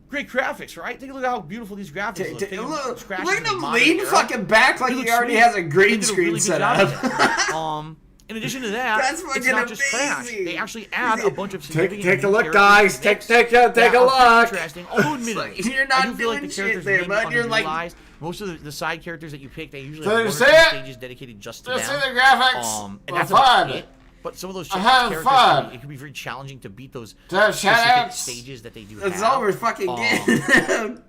Great graphics, right? Take a look at how beautiful these graphics look. Take a Look scratch at in the him modern lean era. fucking back like It he looks already sweet. has a They green did a screen really good set job up. with that. In addition to that, That's it's fucking not just Crash. amazing. They actually add a bunch of significant Take a new look, characters guys. in the mix Take a that are look. Interesting. Although admittedly, It's like, you're not I do feel like the doing characters shit there, may be bud. You're like- underutilized. Most of the side characters that you pick, they usually So have you one or see two it? stages dedicated just to Just them. see the graphics And were that's fun. about it. But some of those I had characters, fun. it can be very challenging to beat those To specific shoutouts. stages that they do That's have. all we're fucking getting.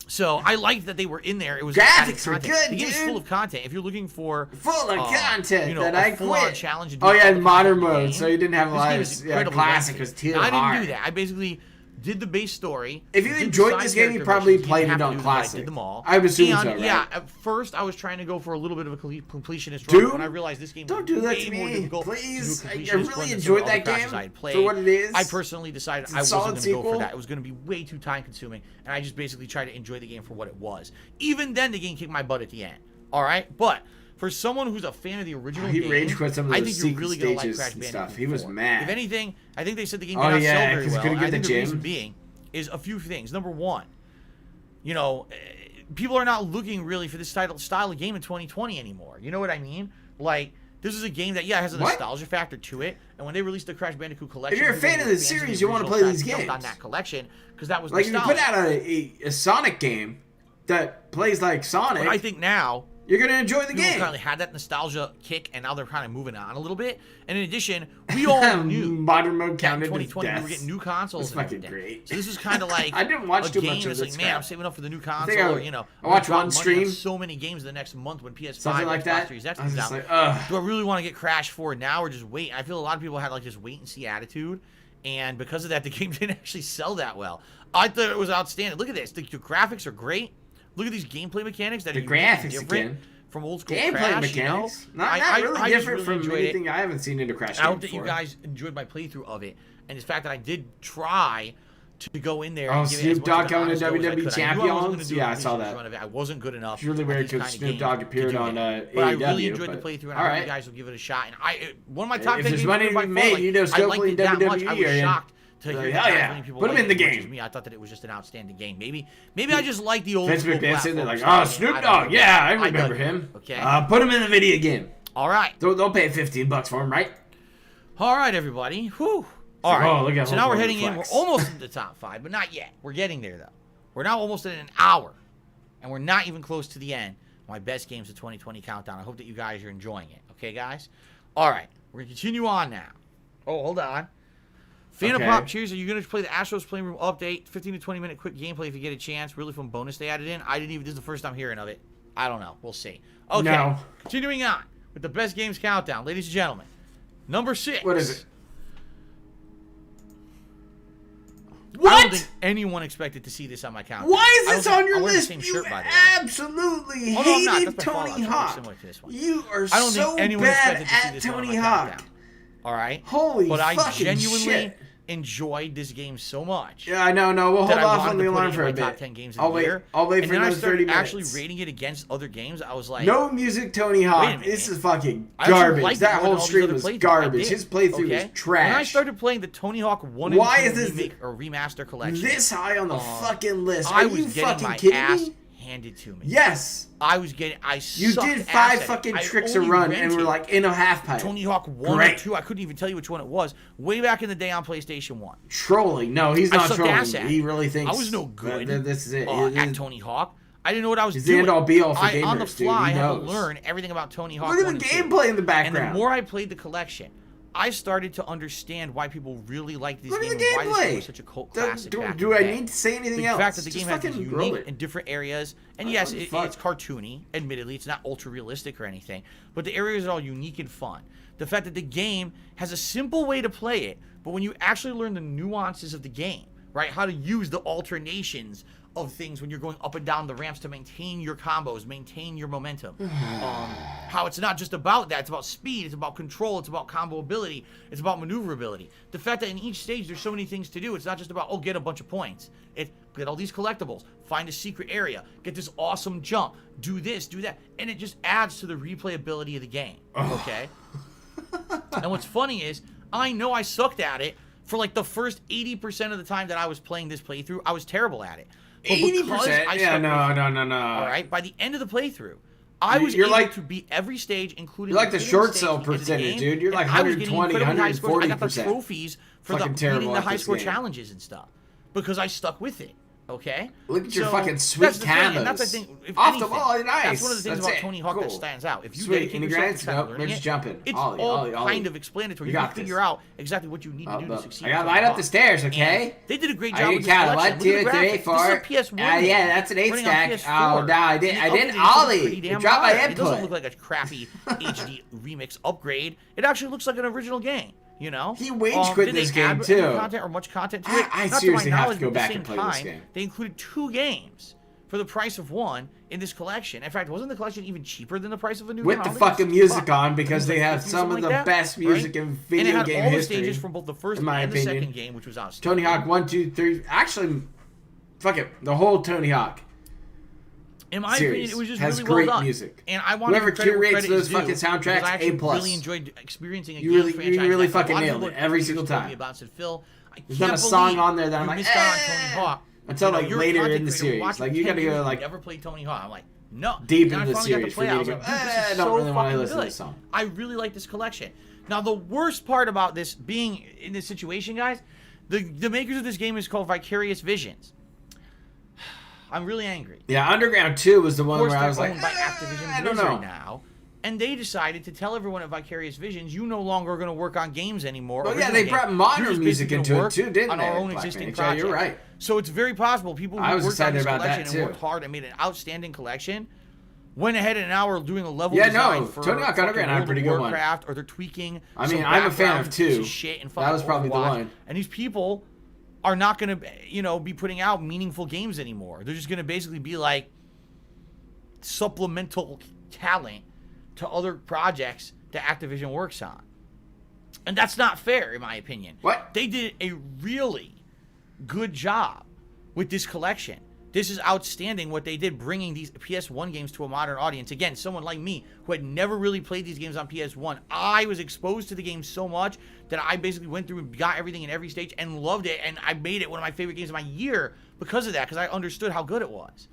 So I liked that they were in there. It was Graphics were added content. good, The game is dude. full of content. If you're looking for Full of content you know, that a I full-on quit. challenge to do Oh yeah, all in the modern content in the mode, game, so you didn't have a this lot game of is yeah, incredibly classic lengthy. was too Now, I hard. didn't do that. I basically did the base story. If you did the enjoyed side this game, you character probably missions. played didn't it have on to do them, I classic. did them all. I would assume And, so, right? Yeah, at first I was trying to go for a little bit of a completionist run. Dude, When I realized this game don't was do that way to more me, difficult please. to I do a completionist really run than enjoyed some of the that other classes game I had for played. what it is. I personally decided It's I a wasn't solid going to go for sequel. that. It was going to be way too time consuming, and I just basically tried to enjoy the game for what it was. Even then, the game kicked my butt at the end. All right, but for someone who's a fan of the original He game, rage quit some of I those think you're really secret going to like stages Crash and Bandicoot stuff. He was 4. mad. If anything, I think they said the game Oh, did not yeah, sell very 'cause he well. couldn't and I get think the the gym. reason being is a few things. Number one, you know, people are not looking really for this style of game in 2020 anymore. You know what I mean? Like, this is a game that, has a nostalgia factor to it. And when they released the Crash Bandicoot collection, if you're a fan of the series, you want to play these games on that collection because that was like nostalgia. If you put out a Sonic game that plays like Sonic. But I think now you're gonna enjoy the game. Kind of had that nostalgia kick, and now they're kind of moving on a little bit. And in addition, we all knew modern mode counted in 2020 we were getting new consoles. That's fucking great. So this was kind of like I didn't watch too game much of that's this like, man, I'm saving up for the new console. Or, I watched one stream. So many games the next month when PS5 something like that. Series X comes out. Do I really want to get Crash 4 now or just wait? I feel a lot of people had like this wait and see attitude, and because of that, the game didn't actually sell that well. I thought it was outstanding. Look at this. The graphics are great. Look at these gameplay mechanics that are graphics again. From old school gameplay Crash, mechanics. You know? Not really different really from anything I haven't seen into Crash. I hope that you guys enjoyed my playthrough of it, and the fact that I did try to go in there. And give Snoop Dogg coming to WWE Champions. I saw that. I wasn't good enough. It's really weird because Snoop Dogg appeared on AEW. But I really enjoyed the playthrough, and I hope you guys will give it a shot. And one of my top 10 games money to be made, you know, Scopely and WWE. I was shocked to hear that many people put him in the game. Me, I thought that it was just an outstanding game. Maybe I just like the old. Facebook dancing. They're like, oh, Snoop Dogg. Yeah, I remember him. Okay. Put him in the video game. All right. They'll pay $15 for him, right? All right, everybody. Whew. All right. Look at so now we're heading in. We're almost in the top 5, but not yet. We're getting there though. We're now almost at an hour, and we're not even close to the end. My best games of 2020 countdown. I hope that you guys are enjoying it. Okay, guys. All right. We're gonna continue on now. Oh, hold on. Fan of Pop, cheers. Are you going to play the Astros Playroom update? 15 to 20 minute quick gameplay if you get a chance. Really fun bonus they added in. This is the first time hearing of it. I don't know. We'll see. Okay. No. Continuing on with the best games countdown. Ladies and gentlemen. Number 6. What is it? What? I don't think anyone expected to see this on my countdown. Why is this on your list? You shirt, absolutely hated Tony Hawk. You are so bad at Tony Hawk. All right. Holy but fucking I genuinely shit. Enjoyed this game so much. Yeah, I know. No, we'll hold off on the alarm for a bit. Top 10 games of the year. I'll wait for another 30 minutes. Actually rating it against other games, I was like, no music, Tony Hawk. This is fucking garbage. That whole stream was garbage. His playthrough was trash. When I started playing the Tony Hawk 1 and 2 remake or remaster collection, this high on the fucking list? Are you fucking kidding me? Handed to me. Yes. You did 5 fucking tricks a run and were like in a half pipe. Tony Hawk 1 or 2. I couldn't even tell you which one it was. Way back in the day on PlayStation 1. Trolling. No, he's not trolling. He really thinks. I was no good. This is it. At Tony Hawk. I didn't know what I was doing. He's the end all be all for gamers, on the fly, dude. I had to learn everything about Tony Hawk. Look at the gameplay in the background. And the more I played the collection, I started to understand why people really liked this game and why this game was such a cult classic. Do I need to say anything else? The fact that the game has these unique and different areas, and yes, it's cartoony. Admittedly, it's not ultra realistic or anything, but the areas are all unique and fun. The fact that the game has a simple way to play it, but when you actually learn the nuances of the game, right, how to use the alternations of things when you're going up and down the ramps to maintain your combos, maintain your momentum. How it's not just about that. It's about speed. It's about control. It's about combo ability. It's about maneuverability. The fact that in each stage there's so many things to do. It's not just about, get a bunch of points. It's get all these collectibles, find a secret area, get this awesome jump, do this, do that. And it just adds to the replayability of the game. Okay? And what's funny is, I know I sucked at it for like the first 80% of the time that I was playing this playthrough. I was terrible at it. 80%? Yeah, no. All right, by the end of the playthrough, I was able to beat every stage, including. You're like the short sell percentage, dude. You're like 120, 140%. I got the trophies for beating the high score challenges and stuff because I stuck with it. Okay. Look at your fucking sweet combos. That's the thing. Off the wall, nice. That's one of the things about Tony Hawk that stands out. If you dedicate yourself to learning it, jumping. It's all kind of explanatory. You can figure out exactly what you need to do to succeed. I gotta light up the stairs, okay? They did a great job with this collection. 1, 2, 3, 4. This is a PS1. Yeah, that's an 8-stack. Oh, no, I didn't ollie. It dropped my input. It doesn't look like a crappy HD remix upgrade. It actually looks like an original game. You know, he wage quit this game too. Content or much content to it? I seriously have to go back and play this game. They included 2 games for the price of 1 in this collection. In fact, wasn't the collection even cheaper than the price of a new game? With the fucking music on, because they have some of the best music in video game history. And it had all the stages from both the first and the second game, which was Tony outstanding. Hawk 1, 2, 3. Actually, fuck it, the whole Tony Hawk. In my opinion, it was just has really well done. Music. And I want whoever to curates those fucking soundtracks, I A+. really enjoyed experiencing a game franchise. You really fucking nailed it every single time. About said, Phil, There's not a song on there that I'm like, missed out on Tony Hawk. Until like you're a later content in the creator series. watching Like you 10 gotta go years, like never played Tony Hawk. I'm like, no. deep Then in I the finally got to series for play it. I me was to go, like, dude, this I is don't so really want to fucking listen to good. this song. I really like this collection. Now, the worst part about this being in this situation, guys, the makers of this game is called Vicarious Visions. I'm really angry. Yeah, Underground 2 was the one Of course, where I they're was like, owned by Activision I don't Blizzard know. now. And they decided to tell everyone at Vicarious Visions, you no longer are going to work on games anymore. Well, yeah, original they games. brought You're modern just music basically into gonna it work too, didn't on they? our own Black existing Mage? projects. Yeah, you're right. So it's very possible people who I was worked on excited this about that, collection and too. worked hard and made an outstanding collection went ahead and now are doing a level Yeah, design no, for Tony Hawk Underground had a pretty good one. Warcraft, or they're tweaking. I mean, some I'm a fan of background 2. piece of shit and That was probably the Overwatch. one. And these people are not going to, be putting out meaningful games anymore. They're just going to basically be like supplemental talent to other projects that Activision works on. And that's not fair, in my opinion. What? They did a really good job with this collection. This is outstanding what they did, bringing these PS1 games to a modern audience. Again, someone like me who had never really played these games on PS1, I was exposed to the game so much that I basically went through and got everything in every stage and loved it, and I made it one of my favorite games of my year because of that, because I understood how good it was.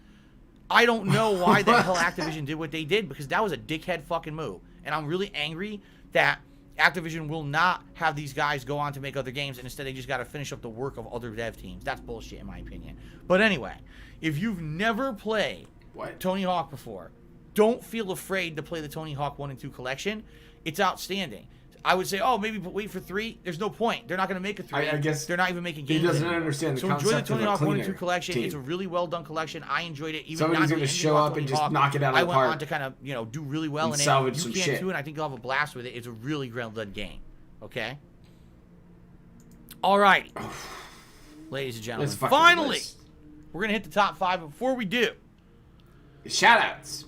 I don't know why the hell Activision did what they did, because that was a dickhead fucking move. And I'm really angry that Activision will not have these guys go on to make other games, and instead they just got to finish up the work of other dev teams. That's bullshit, in my opinion. But anyway, if you've never played Tony Hawk before, don't feel afraid to play the Tony Hawk 1 and 2 collection. It's outstanding. I would say, maybe wait for 3. There's no point. They're not going to make a 3. I guess they're not even making games. he doesn't anymore. understand the so enjoy the concept Tony of a Hawk 1 and 2 cleaner collection. team. It's a really well done collection. I enjoyed it. Even Somebody's going to show up and just knock it out of the I park. went on to kind of, do really well and in it. salvage You some can shit. too, and I think you'll have a blast with it. It's a really well done game. Okay? All right. Ladies and gentlemen, Let's fucking finally, list. we're going to hit the top 5. But before we do, shoutouts.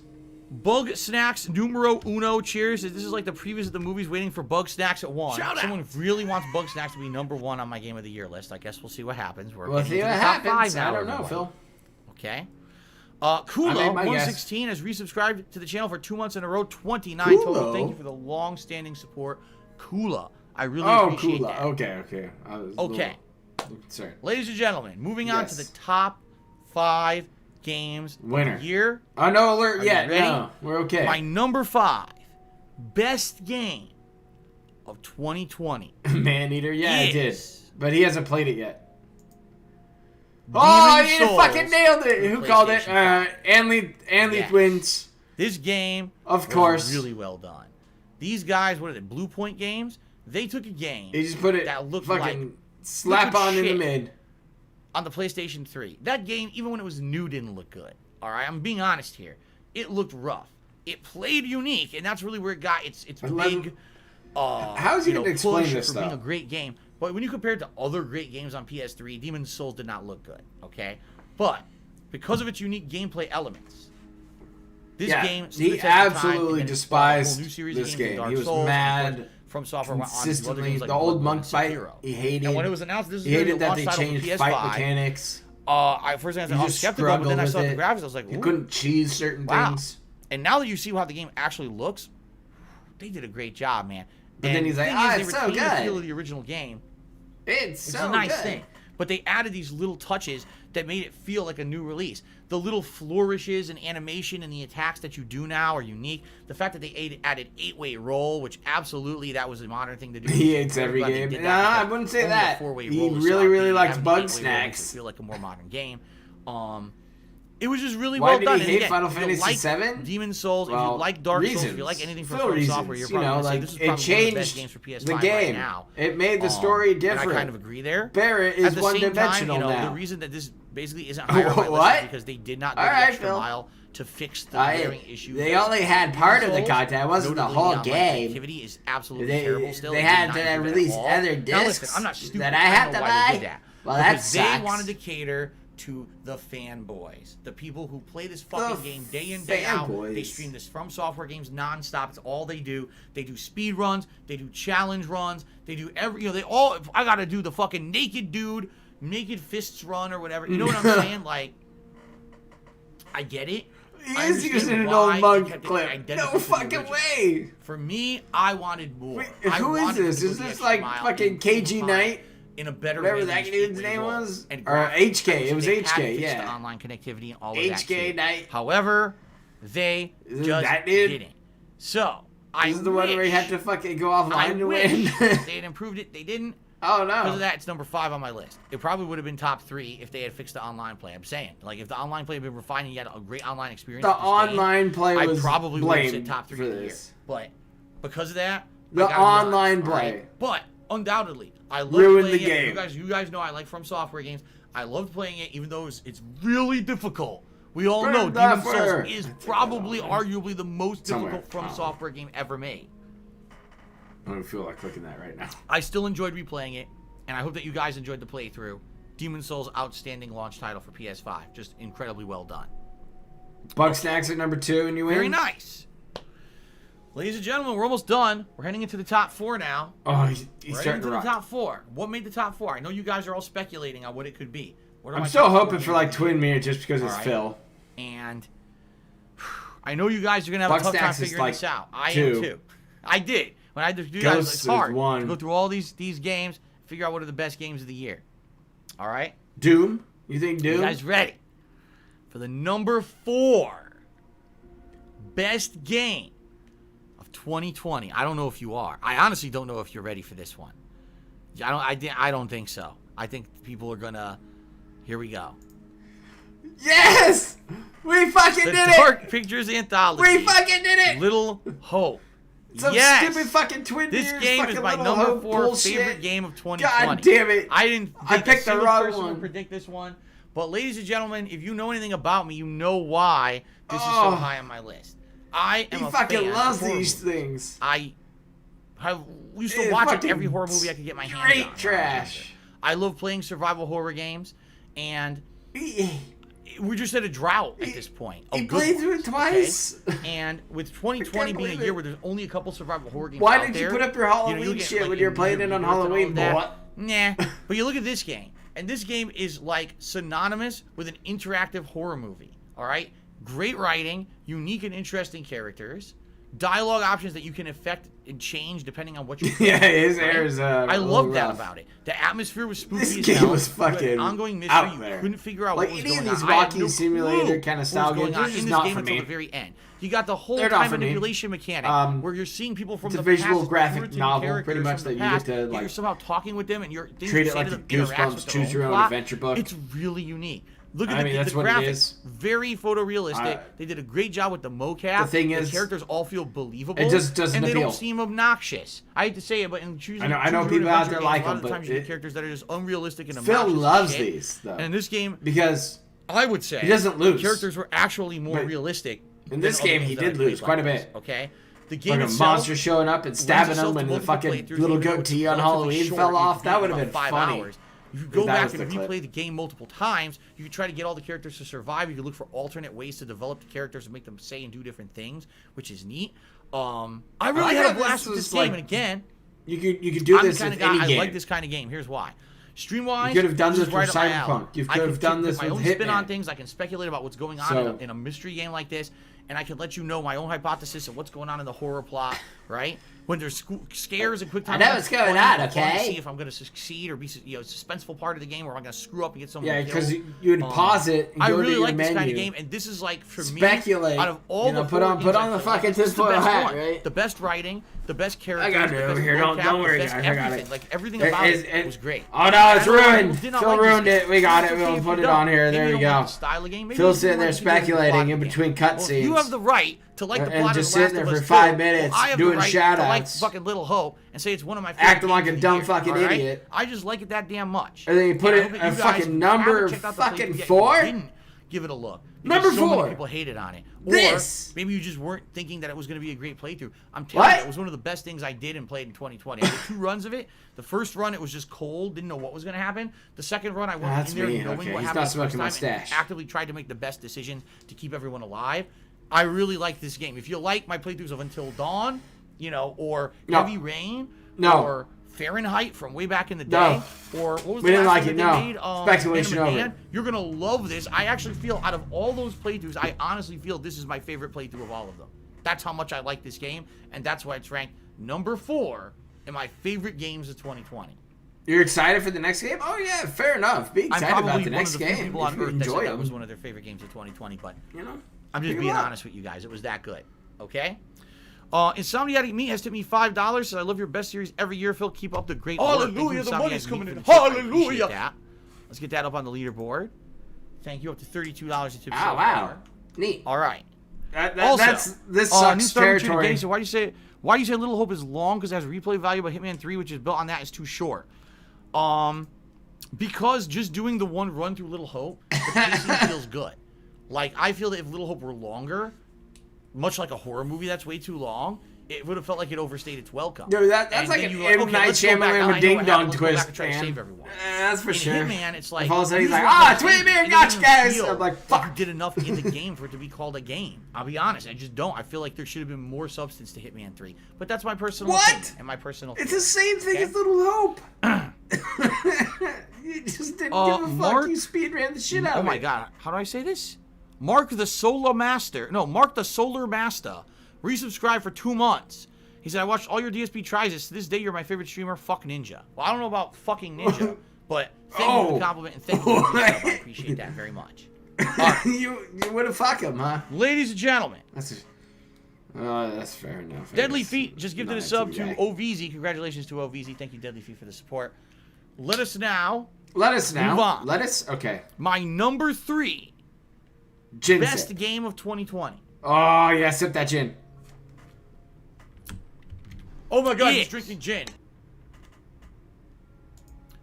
Bug Snacks numero uno. Cheers. This is like the previews of the movies waiting for Bug Snacks at 1. Shout out. Someone really wants Bug Snacks to be number 1 on my Game of the Year list. I guess we'll see what happens. We're We'll getting see into what the top 5 happens. now, I don't know, everybody. Phil. Okay. I Kula made my 116 has resubscribed to the channel for 2 months in a row. 29 total. Kulo? Thank you for the long-standing support, Kula. I really appreciate that. Okay. I was a Okay. little concerned. Ladies and gentlemen, moving on to Yes. the top 5 games Winner. of the year. Oh, no alert Are you yet. ready? No, we're okay. My number 5 best game of 2020. Maneater, yeah, I did. is But he hasn't played it yet. Demon's You Souls fucking nailed it. Who for called it? PlayStation 5. Anley Yes. Twins. This game Of was course. really well done. These guys, what are they, Blue Point Games? They took a game He just put it that looked fucking like slap liquid on in the shit. mid. on the PlayStation 3. That game, even when it was new, didn't look good. All right, I'm being honest here. It looked rough. It played unique, and that's really where it got its big. How is he gonna explain push this, for being though? a great game? But when you compare it to other great games on PS3, Demon's Souls did not look good. Okay, but because of its unique gameplay elements, this game stood he the test of time, absolutely and then it spawned a whole despised new series of this games, game. Dark He was Souls, and mad. of course, From Software went on to do other Consistently, games like the old Bloodborne monk and fight, Sekiro. he hated. And when it was announced this is He going to hated be a that launch they title for changed PS5, fight mechanics. first thing I You said, I was just skeptical, but then I struggled saw the with it. graphics, I was like, You ooh, couldn't cheese certain wow. things. And now that you see how the game actually looks, they did a great job, man. But then he's like, they it's so retained the good. feel of the original game. It's It's so a nice good. thing. But they added these little touches that made it feel like a new release. The little flourishes and animation and the attacks that you do now are unique. The fact that they added 8-way roll, which absolutely that was a modern thing to do. He hates I'm every glad they game. did Nah, that I because wouldn't say only a that. 4-way He roll is really, so really OP. likes Having Bug 8-way roll makes it Snacks. feel like a more modern game. It was just really Why well did done. he And hate again, Final if you Fantasy like VII? Demon's Souls, if Well, you like Dark Souls, if you reasons. like anything from Still From Software, reasons, you're you probably know, going to say like, this is it probably one of the best changed games for PS5 the right game. now. It made the story And different. I kind of agree there. Barrett is At the same time, one-dimensional now. the reason that this basically isn't higher on my list What? is because they did not go All the right, extra Phil. mile to fix the glaring issues. They that only had part of the Souls, content. It wasn't the notably whole online game. Activity is absolutely They- terrible still. they It had did to not improve at release all. other Now listen, discs I'm not stupid. that I had know to why they buy. did that. Well, that because they sucks. wanted to cater to the fanboys, the people who play this fucking game day in, day out. fanboys. They stream this From Software games nonstop. It's all they do. They do speed runs. They do challenge runs. They do they all. I gotta do the fucking naked fists run or whatever. You know what I'm saying? Like, I get it. He I is understand using an why old they mug kept it clip. identical No to the fucking original. way. For me, I wanted more. Wait, I who is wanted this? to go Is the this extra like mile fucking and KG find Knight? in a better whatever way. that dude's name was, and or HK. It was they HK. had fixed Yeah. the online connectivity and all of HK that. night. However, they just that dude? didn't. So This is the one where you had to fucking go offline to win. they had improved it. They didn't. Oh no! Because of that, it's number 5 on my list. It probably would have been top 3 if they had fixed the online play. I'm saying, like, if the online play had been refined and you had a great online experience. The online play was I probably would have said blamed top 3 for of the year. this. But because of that, The I got online nuts, play. right? But undoubtedly, I love Ruined playing the it. game. You guys know I like From Software games. I loved playing it, even though it's really difficult. We all know Demon's Souls is probably, arguably, the most difficult From Software game ever made. I don't feel like clicking that right now. I still enjoyed replaying it, and I hope that you guys enjoyed the playthrough. Demon's Souls, outstanding launch title for PS5. Just incredibly well done. Bug Snacks at number 2, and you win? Very nice. Ladies and gentlemen, we're almost done. We're heading into the top 4 now. Oh, he's We're starting heading to into rock. the top 4. What made the top 4? I know you guys are all speculating on what it could be. What are I'm my still top 4 hoping for, like, games? Twin Mirror just because it's Alright. Phil. And I know you guys are going to have Bug a tough time Snacks is figuring like this out. I 2. am too. I did. When I had to do that, Ghosts it's is hard 1. to go through all these games, figure out what are the best games of the year. All right? Doom? You think Doom? You guys ready for the number 4 best game of 2020? I don't know if you are. I honestly don't know if you're ready for this one. I don't think so. I think people are gonna. Here we go. Yes! We fucking The did Dark it! Pictures Anthology. We fucking did it! Little Hope. Some Yes! stupid fucking Twin This Mirrors game is fucking my Little number Hope 4 bullshit. favorite game of 2020. God damn it. I didn't. I think picked a the single wrong person one. would predict this one. But ladies and gentlemen, if you know anything about me, you know why this is so Oh. high on my list. I am He a fucking fan loves of horror these movies. things. I used to It's watch fucking every horror movie I could get my hands on. straight when I was trash. younger. I love playing survival horror games, and He we're just at a drought at this point. he A good played through one, it twice. okay? And with 2020 being a believe year it. where there's only a couple survival horror games Why out did you there, put up your you Halloween look at, shit like, when you're playing it on Rebirth and all Halloween, of that. boy? Nah, but you look at this game, and this game is like synonymous with an interactive horror movie. All right, great writing, unique and interesting characters, dialogue options that you can affect and change depending on what you're doing. Yeah, his right? hair is I a love little that rough. about it. The atmosphere was spooky This as game hell. was You had fucking an ongoing mystery. out You there. couldn't figure out Like what was any of going these on. I had walking no simulator clue kind of what style was going games, on they're in just this not game for until me. the very end. You got the whole They're not time for me. manipulation mechanic where you're seeing people from it's the a visual past, graphic Puritan novel, characters pretty much, from that the you get past, to, yet like, you're somehow talking with them, and you're treat it say like to the them interacts Goosebumps with their choose your own plot. adventure book. It's really unique. Look at I mean, the that's what it graphics. is. Very photorealistic. They did a great job with the mocap. The thing is, the characters all feel believable. it just doesn't and they appeal. don't seem obnoxious. I hate to say it, but in choosing, I know choose your people own out adventure there games, like a lot them, of the but times you get characters that are just unrealistic and Phil obnoxious loves shit. these, though. And in this game, Because I would say he doesn't lose. the characters were actually more But realistic. in this than other game, games he that I did played lose like quite a this, bit. Okay, the game like a itself monster showing up and stabbing lends itself him, and to the multiple fucking playthroughs, little even though goatee it's on relatively Halloween short, fell you off. can That beat would it have in been about 5 funny. hours. You could go That back was and the clip. replay the game multiple times. You could try to get all the characters to survive. You could look for alternate ways to develop the characters and make them say and do different things, which is neat. I really like had how a blast this with this was, game, like, and again, You could do I'm this the kind with of guy any I game. like this kind of game. Here's why. Stream-wise, You could have done this this is for right up my alley. Cyberpunk. You I could can have done put this my with own spin on Hitman. things. I can speculate about what's going on So- in a mystery game like this, and I can let you know my own hypothesis of what's going on in the horror plot, right? When there's scares and quick time. I know what's going on, okay? See if I'm going to succeed or be suspenseful part of the game, or I'm going to screw up and get someone. Yeah, killed. because you would pause it and I go to really your like this menu. kind of game, and this is like for Speculate. me. Out of all the put horror on games the I've played, fucking this is the tinfoil best hat, one. right? The best writing, the best characters, I got it the over best here. Don't mocap, worry, the best guys. I got everything. it. Like everything about it was great. Oh no, it's And I know ruined. people did not Phil like this ruined game. it. We got It's it. okay We'll if put you it on don't. here. Maybe There you we don't like go. the style of game. Maybe Phil's you sitting there like to do the plot speculating of in the between game. Well, cutscenes. you have the right to like the And plot just of The Last sitting of there Us for 5 2. minutes Well, I have doing the right shout-outs. to like fucking Little Hope and say it's one of my favorite Acting like games a of the dumb year, fucking all right? idiot. I just like it that damn much. And then you put And I it hope that a you guys fucking who number haven't checked out the fucking playthrough yet, 4? didn't give it a look. Number Because so 4. many people hated on it. Or This. maybe you just weren't thinking that it was going to be a great playthrough. I'm telling What? you, it was one of the best things I did and played in 2020. I did 2 runs of it. The first run, it was just cold, didn't know what was going to happen. The second run, I went That's in there me. knowing Okay, what he's happened not the first smoking my time and stash. actively tried to make the best decisions to keep everyone alive. I really like this game. If you like my playthroughs of Until Dawn, or No. Heavy Rain, No. or Fahrenheit from way back in the No. day, or what was We the didn't last like one it, that no. they made? Speculation Animate over. Man. You're gonna love this. I actually feel out of all those playthroughs, I honestly feel this is my favorite playthrough of all of them. That's how much I like this game, and that's why it's ranked number 4 in my favorite games of 2020. You're excited for the next game? Oh yeah, fair enough. Be excited about the next game. People on Earth enjoy that was one of their favorite games of 2020, but you know, I'm just being honest with you guys. It was that good. Okay. Insomniatic Me has tipped me $5. Says I love your best series every year, Phil. Keep up the great work. Hallelujah, the money's coming in. Hallelujah. That. Let's get that up on the leaderboard. Thank you. Up to $32 to tip. Oh wow, neat. All right. This sucks territory. So why do you say Little Hope is long? Because it has replay value, but Hitman 3, which is built on that, is too short. Because just doing the one run through Little Hope, the pacing feels good. Like, I feel that if Little Hope were longer, much like a horror movie that's way too long, it would have felt like it overstayed its welcome. No, that's like an M. Night Shyamalan with Ding Dong twist, man. That's for sure. Hitman, it's like, he's like, tweet me and gotcha, guys. I'm like, fuck. You did enough in the game for it to be called a game. I'll be honest, I just don't. I feel like there should have been more substance to Hitman 3. But that's my personal opinion and my personal It's the same thing as Little Hope. You just didn't give a fuck. You speed ran the shit out of it. Oh my god, how do I say this? Mark the Solar Master, resubscribed for 2 months. He said, I watched all your DSP tries. To this day, you're my favorite streamer. Fuck Ninja. Well, I don't know about fucking Ninja, but thank you for the compliment and thank you for the sub. I appreciate that very much. You would have fucked him, huh? Ladies and gentlemen. That's fair enough. Deadly Feet just gifted a sub to OVZ. Congratulations to OVZ. Thank you, Deadly Feet, for the support. Let us now. Move on. Okay. My number 3 best game of 2020. Oh, yeah, sip that gin. Oh my god, he's drinking gin.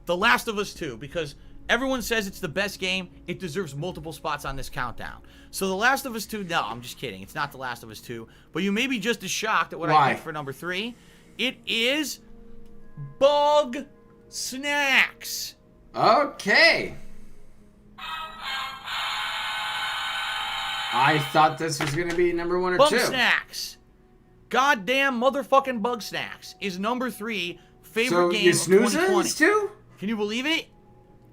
The Last of Us 2, because everyone says it's the best game. It deserves multiple spots on this countdown. So The Last of Us 2, no, I'm just kidding. It's not The Last of Us 2. But you may be just as shocked at what I picked for number 3. It is Bug Snacks. Okay. I thought this was going to be number 1 or 2. Bug Snacks. Goddamn motherfucking Bug Snacks is number 3 favorite game of 2020. Too? Can you believe it?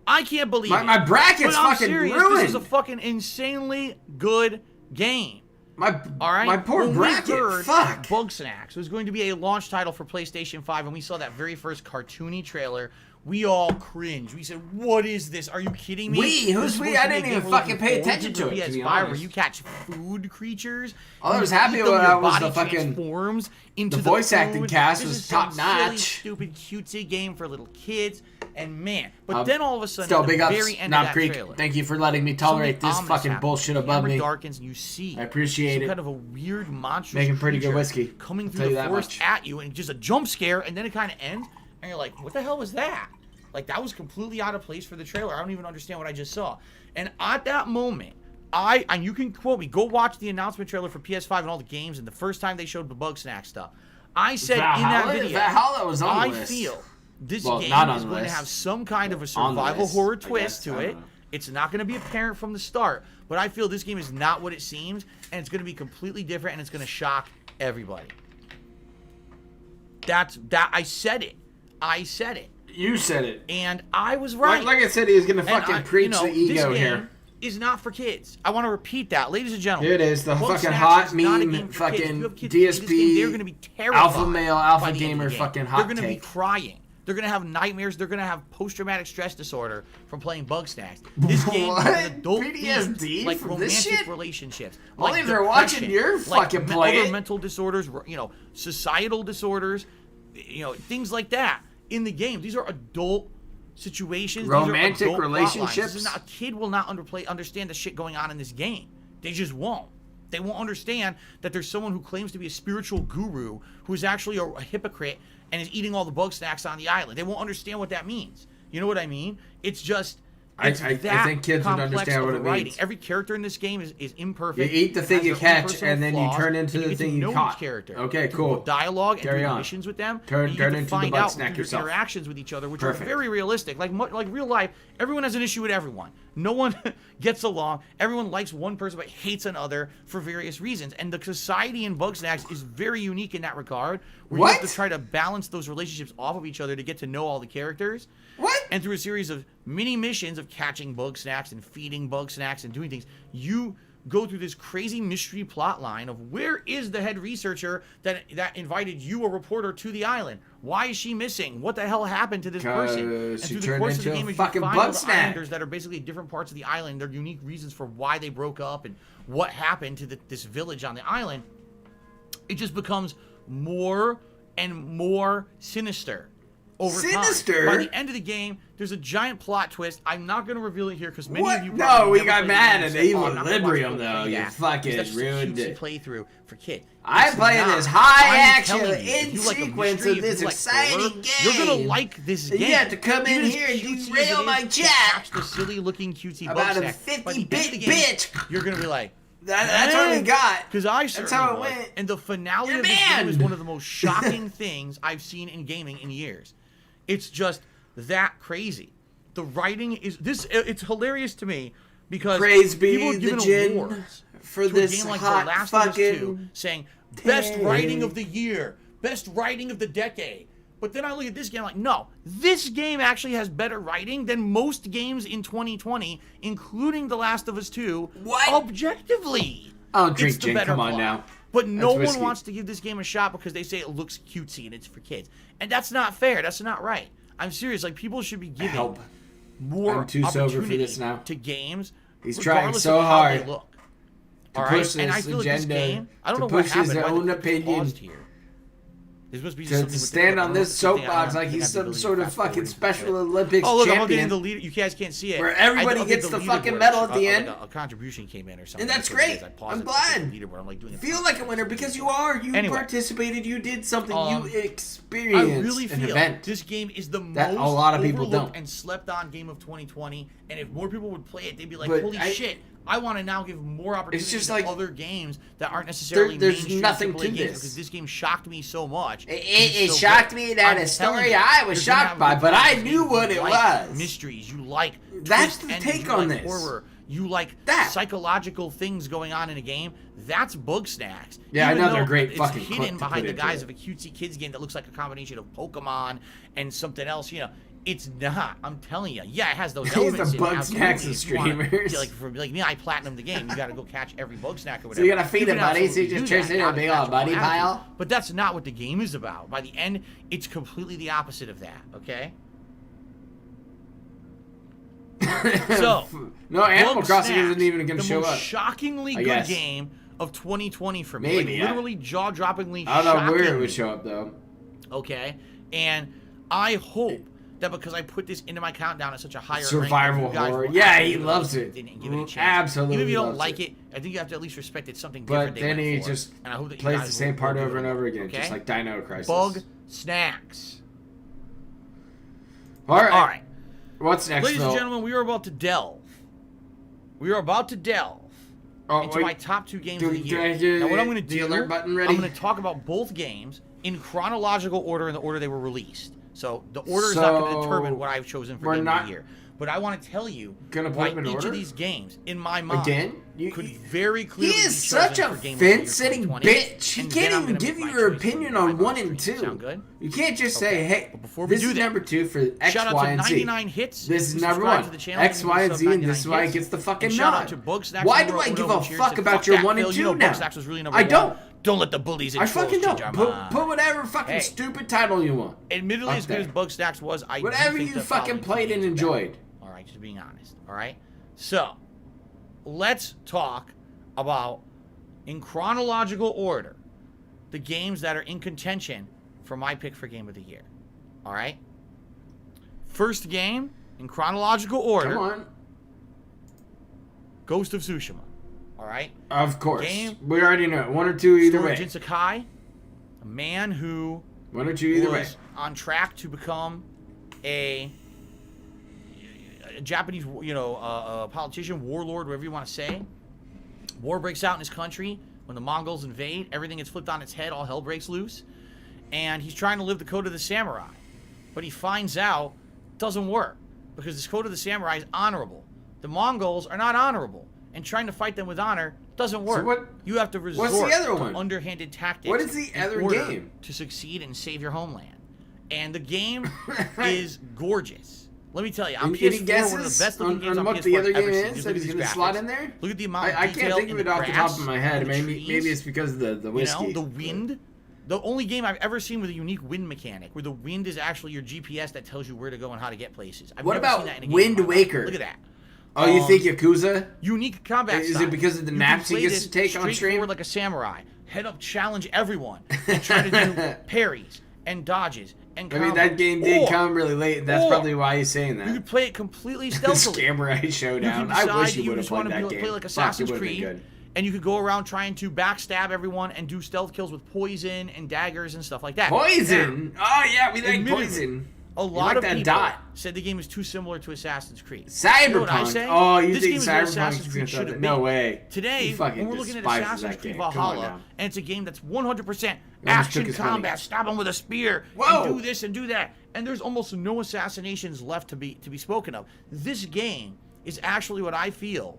I can't believe it. My bracket's fucking ruined. This is a fucking insanely good game. My poor bracket. Fuck. Bug Snacks was going to be a launch title for PlayStation 5, and we saw that very first cartoony trailer. We all cringed. We said, "What is this? Are you kidding me?" Who's we? I didn't even fucking pay attention to it. To be honest, where you catch food creatures. All I was happy about was the fucking transforms into the voice acting cast was top notch. Stupid cutesy game for little kids, and man. But then all of a sudden, still at big the ups, very end Knob of that Creek. trailer, Thank you for letting me tolerate this fucking bullshit above me. Darkens, you see. I appreciate it. Kind of a weird monstrous making pretty good whiskey coming through the forest at you, and just a jump scare, and then it kind of ends, and you're like, "What the hell was that?" Like, that was completely out of place for the trailer. I don't even understand what I just saw. And at that moment, and you can quote me, go watch the announcement trailer for PS5 and all the games, and the first time they showed the Bug Snack stuff. I said in that video, I feel this game is going to have some kind of a survival horror twist to it. It's not going to be apparent from the start, but I feel this game is not what it seems, and it's going to be completely different, and it's going to shock everybody. I said it. You said it. And I was right. Like I said, he was going to fucking preach the ego this here. Game is not for kids. I want to repeat that. Ladies and gentlemen. Here it is. The fucking hot meme, fucking DSP, they're going to be terrified. Alpha male, alpha gamer, fucking hot take. They're going to be crying. They're going to have nightmares. They're going to have post-traumatic stress disorder from playing Bug Snacks. This game is an adult PTSD like from romantic relationships. Only if they're watching your fucking play. Other mental disorders, societal disorders, things like that. In the game, these are adult situations. Romantic these are adult relationships. A kid will not understand the shit going on in this game. They just won't. They won't understand that there's someone who claims to be a spiritual guru who is actually a hypocrite and is eating all the Bug Snacks on the island. They won't understand what that means. You know what I mean? It's just. I think kids would understand what it means. Every character in this game is imperfect. You eat the thing you catch, and then you turn into the thing you caught. Character. Okay, cool. Dialogue and do missions with them. Turn into the Bug Snack yourself. Interactions with each other, which are very realistic. Like real life, everyone has an issue with everyone. No one gets along. Everyone likes one person but hates another for various reasons. And the society in Bug Snacks is very unique in that regard. Where you have to try to balance those relationships off of each other to get to know all the characters. And through a series of mini missions of catching Bug Snacks and feeding Bug Snacks and doing things, you go through this crazy mystery plot line of where is the head researcher that invited you, a reporter, to the island? Why is she missing? What the hell happened to this person? And she through the turned course of the into game, a as you fucking find all bug the snack. islanders that are basically different parts of the island, their unique reasons for why they broke up and what happened to this village on the island, it just becomes more and more sinister. Over Sinister? time. By the end of the game, there's a giant plot twist. I'm not going to reveal it here because many What? of you No, we never got played mad the at game, Evil I'm not gonna watch Librium, people though. play You that, fucking because that's just a ruined cutesy it. playthrough for kids. I It's play not. this high I'm action telling you, if in you like a sequence mystery, of if you this like exciting horror, game. You're gonna like this game. You have to come in Even as here and cutesy as derail it my is to chat catch the silly-looking cutesy about a bug snack. By the end of the 50-bit game, bitch. You're gonna be like, That's what we got. because I That's certainly how it was. went. And the finale You're of this game is banned. one of the most shocking things I've seen in gaming in years. It's just that crazy. The writing is this. It's hilarious to me because Praise be people have given the Jinn awards for to this a game like hot The Last of Us 2, fucking saying best day. writing of the year, best writing of the decade. But then I look at this game like, no, this game actually has better writing than most games in 2020, including The Last of Us 2. What? Objectively. I'll drink It's the gin. better Come on plot. now. But no That's one whiskey. wants to give this game a shot because they say it looks cutesy and it's for kids. And that's not fair. That's not right. I'm serious. Like, people should be giving Help. more I'm too sober for opportunity this now. to games. He's trying regardless so of how they hard look. to All push right? And I this feel like this agenda, game, I don't to know what push his happened. Why own the opinion, paused here. This must be to something with the- stand I on don't know this if it's something- I soapbox don't like think he's I have the some ability sort to of fast forward fucking into Special it. Olympics Oh, look, I'm champion. updating the leader. You guys can't see it. Where everybody I updated gets the fucking leaderboard. medal at the Like end. a contribution came in or something. And that's what it is. great. I paused I'm it, I glad. did the leaderboard. I'm like doing Feel like a winner because you are. You Anyway. participated. You did something. Um, You experienced I really an feel event. this game is the That most a lot of people overlooked don't. and slept on game of 2020. And if more people would play it, they'd be like, But "Holy shit! I want to now give more opportunities just to like- other games that aren't necessarily there's mainstream nothing AAA to games." this. Because this game shocked me so much. It It's so shocked good. me that I'm a story telling you, I was you're gonna shocked have by, good but I games. knew what You it like was. Mysteries. You like That's twist the endings, take you on like this. horror. You like That. psychological things going on in a game. That's bug snacks. Yeah, Even another though great it's fucking clip hidden to behind put the into guise it. of a cutesy kids game that looks like a combination of Pokemon and something else. You know, it's not. I'm telling you. Yeah, it has those He's elements. the in it, bug snacks absolutely. of If you wanna- streamers. Like for like me, I platinum the game. You got to go catch every bug snack or So whatever. you gotta feed can it, buddy, so you absolutely just do turns that. it into a Gotta big catch old them buddy all pile? after. But that's not what the game is about. By the end, it's completely the opposite of that. Okay. So, no, Animal Bug Crossing Snacks, isn't even gonna the show most up. shockingly I good guess. game of 2020 for me. Maybe, Like, yeah. literally jaw-droppingly I don't know shocking where it me. would show up though. Okay, and I hope that because I put this into my countdown at such a higher Survival rank, that you guys horror. will Yeah, actually he give it loves a- it. and give it a chance. Absolutely Even if you don't loves like it. it, I think you have to at least respect it's something But different. they then went he for. just And I hope that you plays guys the same will part do over it, and over again, okay? just like Dino Crisis. Bug snacks. All right. All right, What's next, ladies Phil? and gentlemen, we are about to delve. We are about to delve into wait. my top two games Do- of the do I year. get Now, what I'm going to the do, alert button I'm ready? going to talk about both games in chronological order in the order they were released. So the order is not going to determine what I've chosen for we're game not of the year. But I want to tell you gonna put why them in each order? of these games, in my mind, Again? could very He clearly is be such chosen a for game of the year fence-sitting 2020, bitch. He and can't then I'm even gonna give make you my your choice opinion for on my 1 stream. and 2. Sound good? You can't just Okay. say, hey, But before we this do is that, number 2 for X, Shout out Y, to and 99 Z. hits. This is who number subscribe 1. to the channel, X, and Y, who and sub Z, and this is 99 why it hits. gets the fucking And shout out nod. to Bug Snacks Why number do I give uno, a cheers, fuck and about your that, 1 and Phil. 2 You know now? Bug Snacks was really number I one. don't. Don't let the bullies and I fucking trolls don't. change our Put mind. whatever fucking Hey. stupid title you want. Admittedly, up as good there. as Bug Snacks was, I do Whatever think you the fucking following played two and games are better. enjoyed. All right, just being honest. All right, so let's talk about, in chronological order, the games that are in contention for my pick for game of the year. All right. First game in chronological order. Come on. Ghost of Tsushima. All right. Of course. Game. We already know. 1 or 2 either Story way. of Jin Sakai, a man who 1 or 2 either way. was on track to become a Japanese, a politician, warlord, whatever you want to say. War breaks out in his country when the Mongols invade. Everything gets flipped on its head. All hell breaks loose. And he's trying to live the code of the samurai. But he finds out it doesn't work because this code of the samurai is honorable. The Mongols are not honorable. And trying to fight them with honor doesn't work. what- You have to resort what's the other to one? underhanded tactics. What is the in other order game? to succeed and save your homeland. And the game is gorgeous. Let me tell you, on Any PS4, guesses one of the best looking games on what PS4 the other I've ever game seen. is Just that look at he's these going to slot graphics. in there? Look at the amount of I detail can't think in of it the off the top grass of my head. and the Maybe trees. it's because of the whiskey. You know, the wind. The only game I've ever seen with a unique wind mechanic, where the wind is actually your GPS that tells you where to go and how to get places. I've What never about seen that in a game Wind in my life. Waker? Look at that. Oh, you think Yakuza? Unique combat Is style. it because of the You naps can he play gets this to take on stream? straightforward like a samurai. Head up, challenge everyone, and try to do parries and dodges and I mean, combos. that game did Or come really late. And that's or probably why he's saying You that. could play it completely stealthily. Samurai You Showdown. can I decide wish that you would have just want played to that game. play like Fuck, it Assassin's would've been Creed, good. and you could go around trying to backstab everyone and do stealth kills with poison and daggers and stuff like that. Poison. Oh yeah, we like Admittedly, poison. A You lot like of that people dot. said the game is too similar to Assassin's Creed. Cyberpunk. You know what I say? Oh, you This think game is what Cyberpunk Assassin's is Creed gonna should throw have that? No been. way. Today, He fucking when we're looking at despises Assassin's that Creed game. Come on Valhalla, now. and it's a game that's 100% He almost took action his money. combat, stab them with a spear, Whoa. and do this and do that, and there's almost no assassinations left to be spoken of. This game is actually what I feel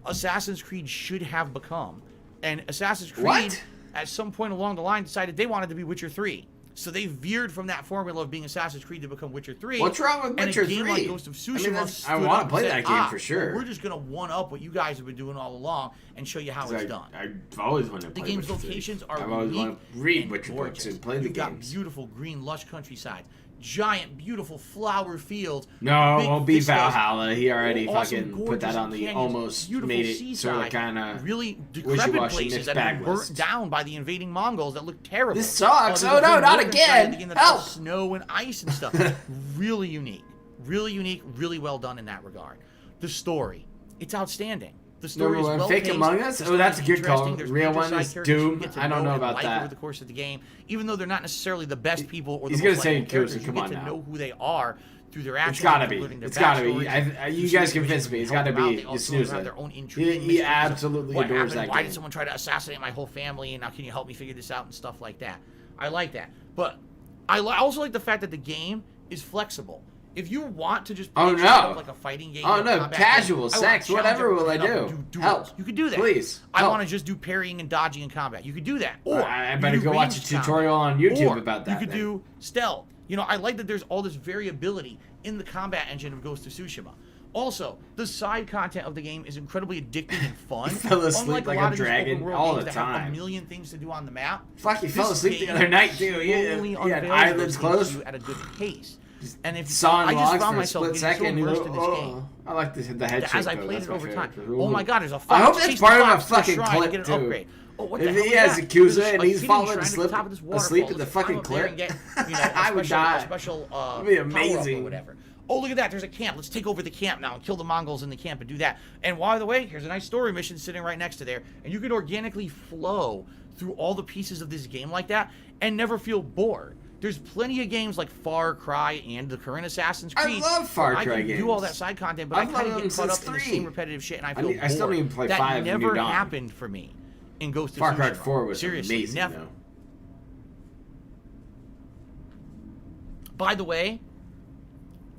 Assassin's Creed should have become, and Assassin's Creed, What? at some point along the line, decided they wanted to be Witcher 3. So they veered from that formula of being Assassin's Creed to become Witcher 3. What's wrong with Witcher And a game 3? like Ghost of Tsushima I stood want up to play and that said, game for well, sure. we're just going to one-up what you guys have been doing all along and show you how it's done. I've always wanted to The play game's Witcher 3. locations are I've always unique wanted to read and Witcher gorgeous. books and play the You've got games. beautiful green, lush countryside, giant, beautiful flower fields. No, big it won't be vistas, Valhalla. He already awesome, fucking put gorgeous that on the canyons, almost beautiful made it seaside, sort of kind of really decrepit wishy-washy places mixed that have been bag burnt list. down by the invading Mongols that look terrible. This sucks. There's Oh, a no, whole not northern side again. of the game that's all Help. snow and ice and stuff. Really unique, really well done in that regard. The story, it's outstanding. The story is Number one, well Fake paced. Among Us? The Oh, story that's is a good call. interesting. There's Real major one side is characters you Doom. get to I don't know and about like that. over the course of the game, even though they're not necessarily the best people or the He's most gonna say likable characters. Yakuza, You come get on to now. know who they are through their actions. It's gotta be. including their It's gotta be. backstories, You through guys the convinced me. It's situations gotta they help be. out. They You also snooze have it. their own intrigue He and mysteries of absolutely what adores happened, that why game. did someone try to assassinate my whole family, and now can you help me figure this out and stuff like that. I like that. But I also like the fact that the game is flexible. If you want to just play Oh, straight up no. like a fighting game, Oh, or a no, combat casual, game, I wanna sex, challenge whatever will I everyone up do? and duels. Help. You could do that. Please, I help. want to just do parrying and dodging in combat. You could do that. Or I you better do go watch a ranged combat. tutorial on YouTube Or about that You could then. do stealth. You know, I like that there's all this variability in the combat engine of Ghost of Tsushima. Also, the side content of the game is incredibly addicting and fun. Fell asleep Unlike like a lot a of these dragon open world all games the that have time. a million things to do on the map. Fuck, you fell This asleep the game other night too. slowly You had unveils eyelids those things to closed. you at a good pace. And if Sawing I just logs found for a myself split getting so second. immersed in this Oh, game I like the head shape as I though. played That's it my over favorite. time. Oh my God, there's a fox. I hope that's Chase the part of a fox to the fucking shrine to clip get an too. upgrade. Oh, what the If hell he is has that? Yakuza There's and a he's hidden falling shrine at the asleep, top of this asleep waterfall. at the Let's climb fucking up there and cliff, get, you know, a I would special- die. a special That'd be power-up amazing. or whatever. Oh, look at that. There's a camp. Let's take over the camp now and kill the Mongols in the camp and do that. And by the way, here's a nice story mission sitting right next to there. And you can organically flow through all the pieces of this game like that and never feel bored. There's plenty of games like Far Cry and the current Assassin's I Creed. love Far where Cry I can games. do all that side content, but I've I kind loved of get them caught up since in the 3. same repetitive shit, and I feel I still bored. need to play that 5 never New Dawn. happened for me in Ghost of Far Cry Tsushima. 4 was Seriously, amazing never. though. By the way,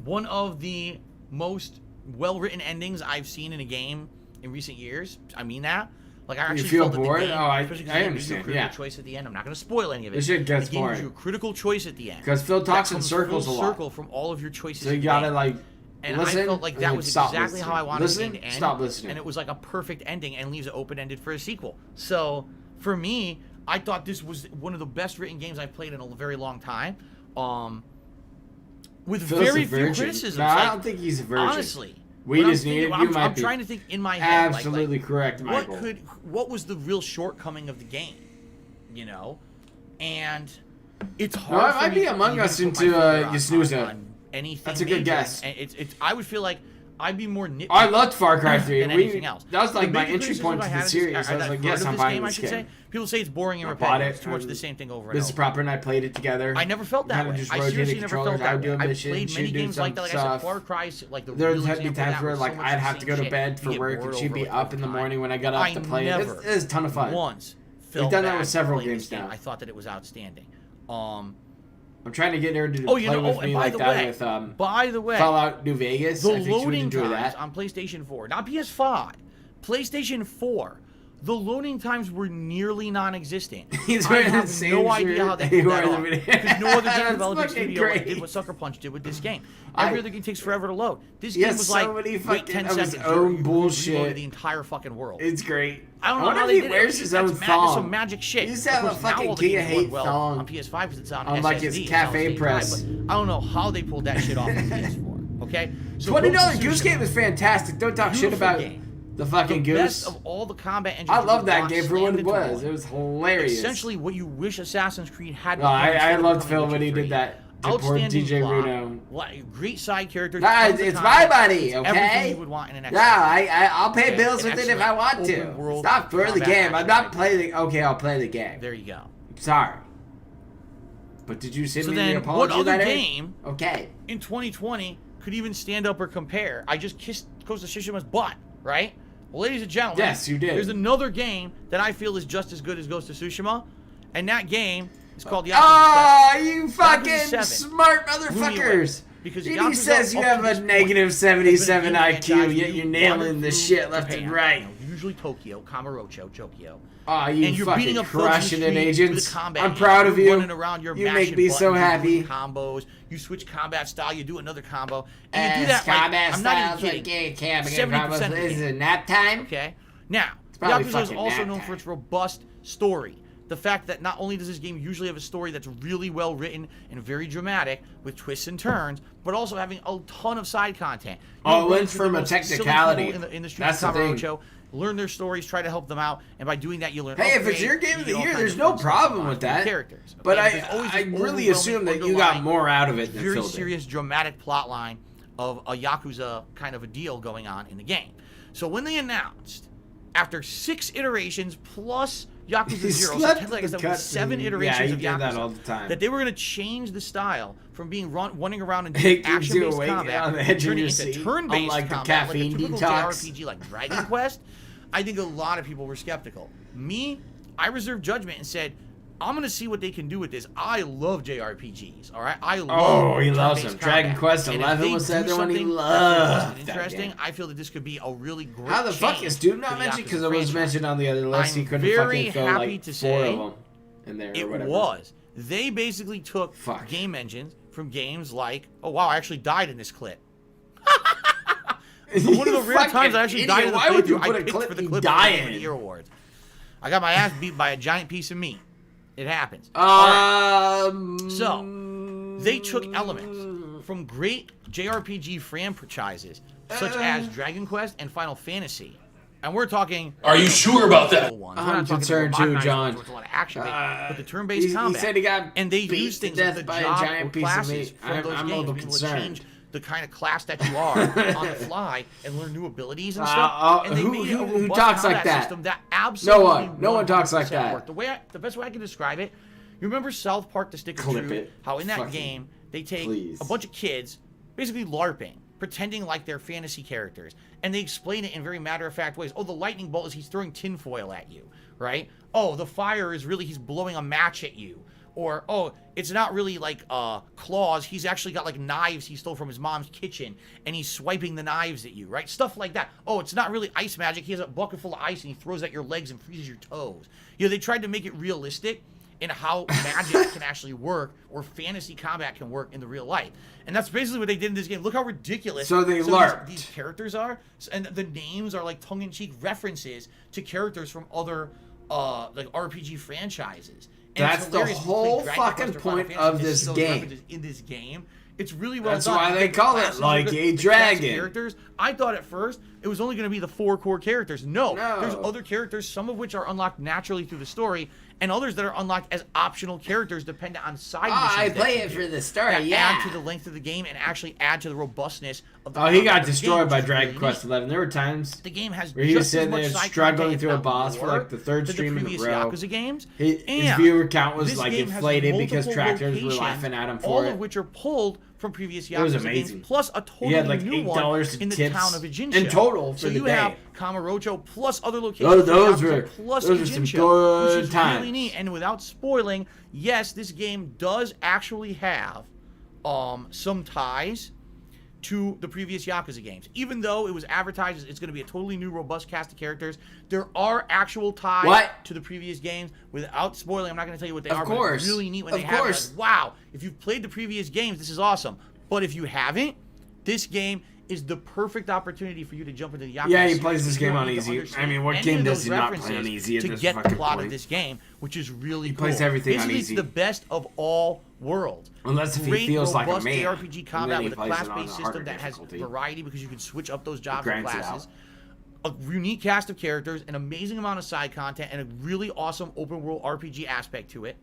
one of the most well-written endings I've seen in a game in recent years. I mean that. Like I actually feel felt that the bored? game, Oh, especially 'cause I the game gives you a understand, critical yeah. choice at the end. I'm not going to spoil any of it. This shit gets the game gives boring. you a critical choice at the end. Because Phil talks that in comes circles full a lot. circle from all of your choices. So you in the gotta game. like And listen. I felt like and that then was stop exactly listening. how I wanted Listen, the game to end. stop listening. And it was like a perfect ending and leaves it open-ended for a sequel. So for me, I thought this was one of the best written games I've played in a very long time. With Phil's very a few virgin. criticisms. No, I don't think he's a virgin. Honestly. We when I'm just needed- thinking- you might I'm be. trying to think in my head. Absolutely correct, what Michael. what was the real shortcoming of the game? You know? And it's hard No, it for might me be to Among even Us put my into, finger Yakuza. on anything That's a good major. guess. And it's I would feel like I'd be more nitpicky I loved Far Cry 3. than anything else. That was like The my major entry criticism point I to had the of series. this- I was I've like, heard yes, of I'm this buying game, I this should game. say. People say it's boring and I bought repetitive. it. It's too much the same thing over and Mr. over. Proper and I played it together. I never felt that Kinda way. just I rotated seriously never controllers. felt that I would do way. a I've mission, played many she'd do games like that. some Like I said, stuff. Far Cry, like the There'd real have to be example of times that where was like so much I'd the have to same go to shit. bed You for get work bored and she'd over be it up in the over time. morning when I got up I to play. never It's a ton of fun. Once felt done that bad with several playing games this game. now. I thought that it was outstanding. I'm trying to get her to Oh, you play know, with oh, me and by like the that way, with by the way, Fallout New Vegas. the I think she would loading enjoy times that. on PlayStation 4, not PS5, PlayStation 4, the loading times were nearly non-existent. He's I wearing the have same no idea shirt how they he pulled wore that in the off. video. Because no other game That's development fucking studio great. did what Sucker Punch did with this game. I- Every other game takes forever to load. This He game has was so like, many wait fucking 10 of his seconds. own you bullshit. reloaded the entire fucking world. It's great. I don't know wonder how if they he did wears it. his That's own That's thong. some magic shit. He used to have Of a course, now fucking all the Kia games hate work well thong on PS5 because it's on on, like, his SSD, cafe solid-state press. drive, but I don't know how they pulled that shit off on PS4. Okay, so $20 Ghost of Goose Tsushima, Game is fantastic. Don't talk shit beautiful about game. the fucking the goose. best of all the combat engines. I you love could that want game for what slammed it into was. one. It was hilarious. Essentially, what you wish Assassin's Creed had. No, I instead of loved becoming Phil when he Witcher did 3. that. To poor Outstanding DJ plot, Runo. Great side characters. Nah, tons of it's content, my money, it's everything okay? you would want in an Yeah, I'll pay Okay, bills an with it if I excellent want to. open world Stop for the combat game. I'm action not type. playing the. Okay, I'll play the game. There you go. Sorry. But did you send So me the then, apology what other letter? game Okay. in 2020 could even stand up or compare? I just kissed Ghost of Tsushima's butt, right? Well, ladies and gentlemen, Yes, you did. There's another game that I feel is just as good as Ghost of Tsushima, and that game is called Yakuza Oh, 7. you fucking Yakuza 7 smart blew me motherfuckers. away, because He Yakuza says you up have to a this point negative has been a 77 game IQ, franchise yet you you're nailing wandered the through shit left Japan, and right. you know, usually Tokyo, Kamurocho, Tokyo. Oh, you And you're beating fucking up thugs crushing in it, the street agents. with combat. I'm proud of You're you. running around, you're You mashing make me so buttons, you're doing happy. combos. You switch combat style, you do another combo. And you do that combat like, I'm not styles even like kidding. can't 70% of the Is game. it nap time? Okay. Now, probably Yakuza is fucking also nap known time. for its robust story. The fact that not only does this game usually have a story that's really well written and very dramatic with twists and turns, but also having a ton of side content. Oh, run learns through the from a most silly technicality. people in the streets That's of the thing. Kamurocho, learn their stories, try to help them out, and by doing that, you learn. Hey, if it's okay, your game you of the get all year, kinds there's of no fun stuff problem about with the that. characters. But Okay? There's always I this really assume that you got overwhelming, more out of it than very Phil did. serious, dramatic plot line of a Yakuza kind of a deal going on in the game. So when they announced, after 6 iterations plus Yakuza He 0, so slept technically, like I the said, with 7 cutscene. iterations Yeah, he of did Yakuza, that all the time. that they were going to change the style from being running around and It doing keeps you action-based awake combat, on the edge of turning your into seat, turn-based unlike the combat, caffeine like a typical detox. JRPG like Dragon Quest. I think a lot of people were skeptical. Me, I reserved judgment and said, I'm going to see what they can do with this. I love JRPGs, all right? I love Oh, he loves turn-based them. Dragon combat. Quest And if 11 they was do the other one he something that's loved. robust and that interesting, game. I feel that this could be a really great How the fuck change is Doom to not the mentioned? Yakuza Because it was franchise. mentioned on the other list. He I'm couldn't very fucking fill happy like to 4 say of them in there or It whatever. was. They basically took Fuck. game engines from games like, oh wow, I actually died in this clip. One of the rare times I actually died in the Why would you playthrough, put I a picked clip for the you clip die of the Game of the in? Year Awards. I got my ass beat by a giant piece of meat. It happens. So, they took elements from great JRPG franchises such as Dragon Quest and Final Fantasy. And we're talking... Are you sure about that? Ones. I'm We're not talking concerned the too, modernized John. ones where it's a lot of action, but the turn-based He combat. said he got and they beat use to things death like the by a job giant or piece of classes meat. from I'm those a games little to be able to concerned. change the kind of class that you are on the fly and learn new abilities and stuff. And they made it a who robust talks like combat that? system that absolutely No one talks like 100% that. worked. The best way I can describe it, you remember South Park: The Stick of Clip Truth? it. How in that Fucking game they take please. a bunch of kids, basically LARPing, pretending like they're fantasy characters, and they explain it in very matter-of-fact ways. Oh, the lightning bolt is he's throwing tinfoil at you, right? Oh, the fire is really he's blowing a match at you. Or, oh, it's not really like claws. He's actually got like knives he stole from his mom's kitchen, and he's swiping the knives at you, right? Stuff like that. Oh, it's not really ice magic. He has a bucket full of ice, and he throws at your legs and freezes your toes. You know, they tried to make it realistic in how magic can actually work, or fantasy combat can work in the real life. And that's basically what they did in this game. Look how ridiculous So they some of LARPed. these characters are. And the names are like tongue-in-cheek references to characters from other like RPG franchises. And That's it's the hilarious. If you play whole Dragon fucking Quest or Final point Fantasy, of to this see those game. references in this game. It's really well That's done. why they The call it classes are like good. a The cast dragon. Characters. I thought at first it was only going to be the 4 core characters. No, No. there's other characters, some of which are unlocked naturally through the story, and others that are unlocked as optional characters dependent on side missions. I that play you it do for the story, that yeah. add to the length of the game and actually add to the robustness of the Oh, he combat got of the destroyed game, by which is Dragon really Quest neat. 11. There were times The game has where he was just as sitting much there side struggling content, through a if not boss for more, like the third than stream in a previous row. Yakuza games. His And viewer count was this like game has inflated because multiple trackers were locations, laughing at him all for of it. which are pulled from previous Yakuza was games, amazing. plus a totally He had like new $8 one to in the tips town of Ijincho. in total for so the you day. have Kamurocho plus other locations. Oh, those from Yakuza were- plus those were some Ijincho, good which is times. really neat. And without spoiling, yes, this game does actually have some ties to the previous Yakuza games. Even though it was advertised as it's going to be a totally new, robust cast of characters, there are actual ties to the previous games. Without spoiling, I'm not going to tell you what they are, but it's really neat when they have it. Like, wow, if you've played the previous games, this is awesome. But if you haven't, this game is the perfect opportunity for you to jump into the Yakuza. Yeah, he plays this game on easy. I mean, what game does he not play on easy at this fucking point? To get the plot of this game, which is really cool. He plays everything Basically, on easy. It's the best of all worlds. Unless if he feels like a man. Great, RPG combat with a class-based system that has variety because you can switch up those jobs and classes. A unique cast of characters, an amazing amount of side content, and a really awesome open-world RPG aspect to it.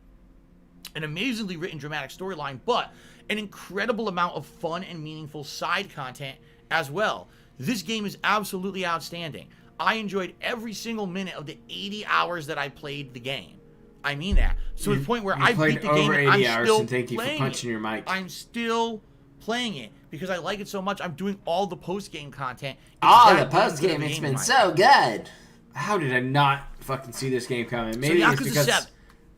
An amazingly written dramatic storyline, but an incredible amount of fun and meaningful side content as well. This game is absolutely outstanding. I enjoyed every single minute of the 80 hours that I played the game. I mean that. So to the point where I beat the game and I'm still playing it. I'm still playing it because I like it so much. I'm doing all the post-game content. The post-game, it's been so good. How did I not fucking see this game coming? Maybe so it's because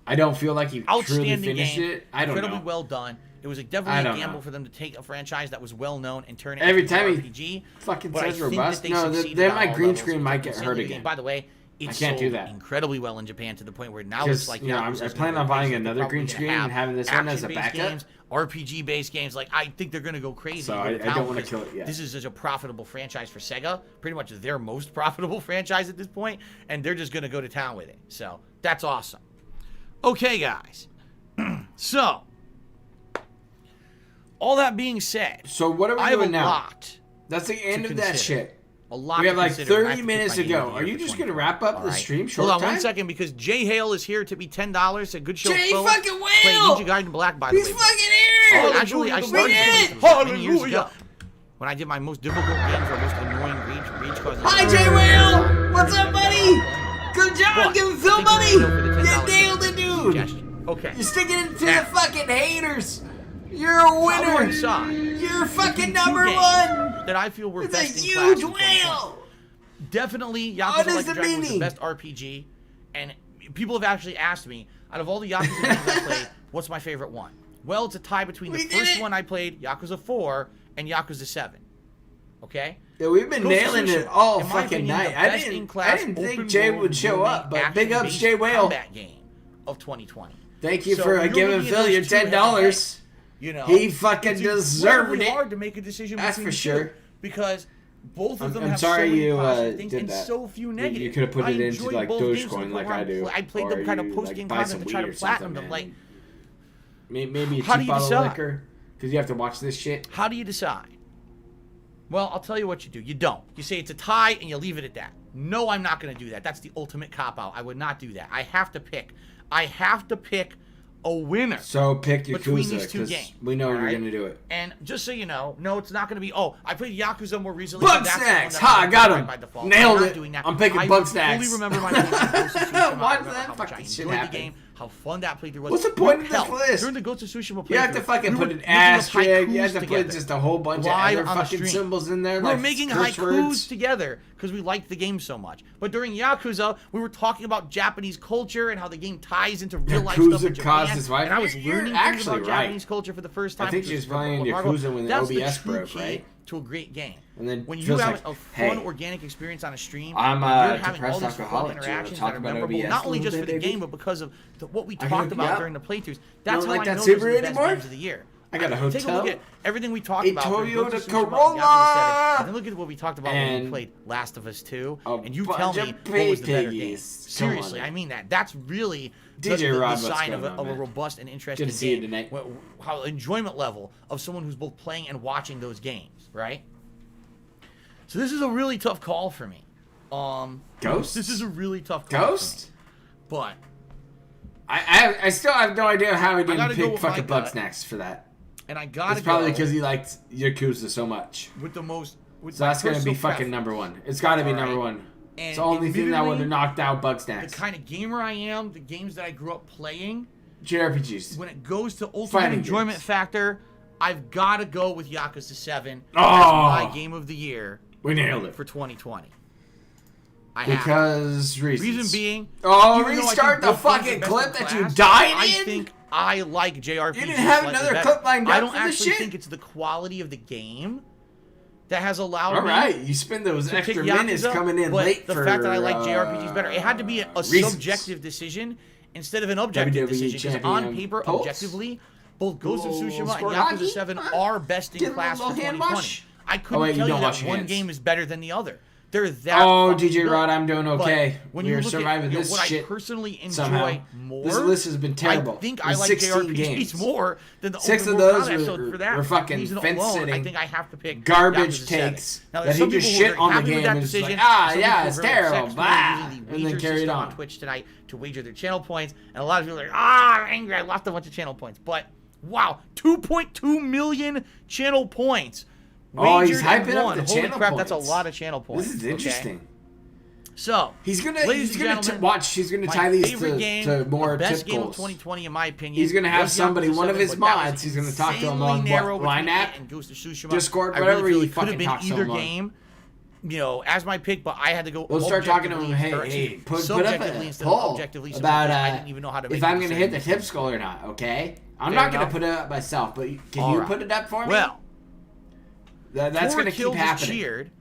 I don't feel like you truly finished it. I don't know. Incredibly well done. It was definitely a gamble for them to take a franchise that was well known and turn it every into time an RPG. He fucking says robust. No, then my green screen might get hurt again. By the way, it sold incredibly well in Japan to the point where now it's like I plan on buying another green screen and having this one as a backup. RPG-based games, like I think they're gonna go crazy. So I don't want to kill it yet. This is such a profitable franchise for Sega, pretty much their most profitable franchise at this point, and they're just gonna go to town with it. So that's awesome. Okay, guys. So. All that being said, so what are we doing now? That's the end of that shit. We have like 30 minutes to go. Are you just going to wrap up the stream short time? Hold on 1 second, because Jay Hale is here to be $10. A good show. Jay fucking Whale! Playing Ninja Gaiden Black, by the way. He's fucking here! Oh, actually, I started many years ago when I did my most difficult games or most annoying rage causes. Hi, Jay Whale! What's up, buddy? Good job, give him Phil money! You nailed it, dude! Okay. You're sticking it to the fucking haters! You're a winner! You're fucking number one! That I feel were best in class. It's a huge whale! Definitely, Yakuza Like the Dragon was the best RPG. And people have actually asked me, out of all the Yakuza games I played, what's my favorite one? Well, it's a tie between the first one I played, Yakuza 4, and Yakuza 7. Okay? Yeah, we've been nailing it all fucking night. I didn't think Jay would show up, but big ups Jay Whale. Game of 2020. Thank you for giving Phil your $10. You know, he fucking deserved it. It's hard to make a decision That's between for sure. Because both of them I'm have sorry so many you positive things did and that. so few negatives. You could have put it into like Dogecoin like I do. I played them kind of post-game content to try to platinum them. Like, maybe a cheap bottle of liquor because you have to watch this shit. How do you decide? Well, I'll tell you what you do. You don't. You say it's a tie and you leave it at that. No, I'm not going to do that. That's the ultimate cop-out. I would not do that. I have to pick. I have to pick a winner. So pick Yakuza because we know you're going to do it. And just so you know, no, it's not going to be, I played Yakuza more recently. Bug Snacks! Ha, I got him. Nailed it. I'm picking Bug Snacks. I fully remember my Why does that fucking shit happen? How fun that playthrough was. What's the point of this list? During the Ghost of Tsushima playthrough, you have to fucking put an asterisk. You have to put just a whole bunch of other fucking symbols in there. We're making haikus together because we liked the game so much. But during Yakuza, we were talking about Japanese culture and how the game ties into real life stuff in Japan. And I was learning things about Japanese culture for the first time. I think she was playing Yakuza when the OBS broke, right? To a great game. And then when you have a fun, organic experience on a stream, I'm you're having all these fun interactions that are memorable, not only just for the game, but because of what we talked about during the playthroughs. That's how I know those are the best games of the year. I got a hotel. Take a look at everything we talked about. Toyota Corolla. And then look at what we talked about when we played Last of Us 2. And you tell me what was the better game. Seriously, I mean that. That's really the sign of a robust and interesting game. Good to see you tonight. How enjoyment level of someone who's both playing and watching those games, right? So this is a really tough call for me. Ghost? This is a really tough call Ghost? for me. But I still have no idea how he didn't pick fucking Bug Snacks for that. And I gotta It's probably because he liked Yakuza so much. With the most... So that's going to be fucking number one. It's got to be number one. It's the only thing that would have knocked out Bug Snacks. The kind of gamer I am, the games that I grew up playing... JRPGs. When it goes to ultimate enjoyment factor, I've got to go with Yakuza 7 as my game of the year. We nailed it. For 2020. Because reasons. Reason being... restart the fucking clip that you died in? I think I like JRPGs. You didn't have another clip lined up I don't for this actually shit? think it's the quality of the game that has allowed All me. right, you spend those extra minutes coming in late the for fact that I like JRPGs better, it had to be a reasons. subjective decision instead of an objective decision. Because on paper, objectively, both Ghost of Tsushima and Yakuza 7 are best in class for 2020. I couldn't tell you that one game is better than the other. They're that. Oh, DJ Rod, I'm doing okay. When we you are look surviving at this what shit I personally enjoy somehow. more, This list has been terrible. I think I like 16 JRPGs games. more than the 6 open of world those content. So for that were fucking reason fence-sitting, alone, I think I have to pick garbage Yakuza takes 7. Now, that he some just people who shit are on the happy with game that and is decision. like, ah, Some yeah, people it's are very terrible, upset. blah, Using the and then wager carried system on. Twitch tonight to wager their channel points, and a lot of people are like, I'm angry, I lost a bunch of channel points. But wow, 2.2 million channel points. Oh, he's wagered hyping and up won. the Holy channel crap, that's a points. lot of channel points. This is interesting. Okay? So he's gonna ladies and gentlemen, watch. He's gonna tie these to more the best tip game of goals. 2020 in my opinion. He's gonna have was somebody, Yakuza one of 7, his but that was mods. He's gonna talk to him insanely on narrow what, Line between app, it and Ghost of Tsushima. Discord, I whatever really he feel like fucking it could have talks been to either him on. game, you know, as my pick, but I had to go. We'll start talking to him. Put up subjectively a instead of poll objectively. about I didn't even know how to make if I'm a gonna hit the decision. tip goal or not. Okay, I'm Fair not gonna enough. put it up myself, but can All you right. put it up for me? Well, that's gonna keep happening. Cheered.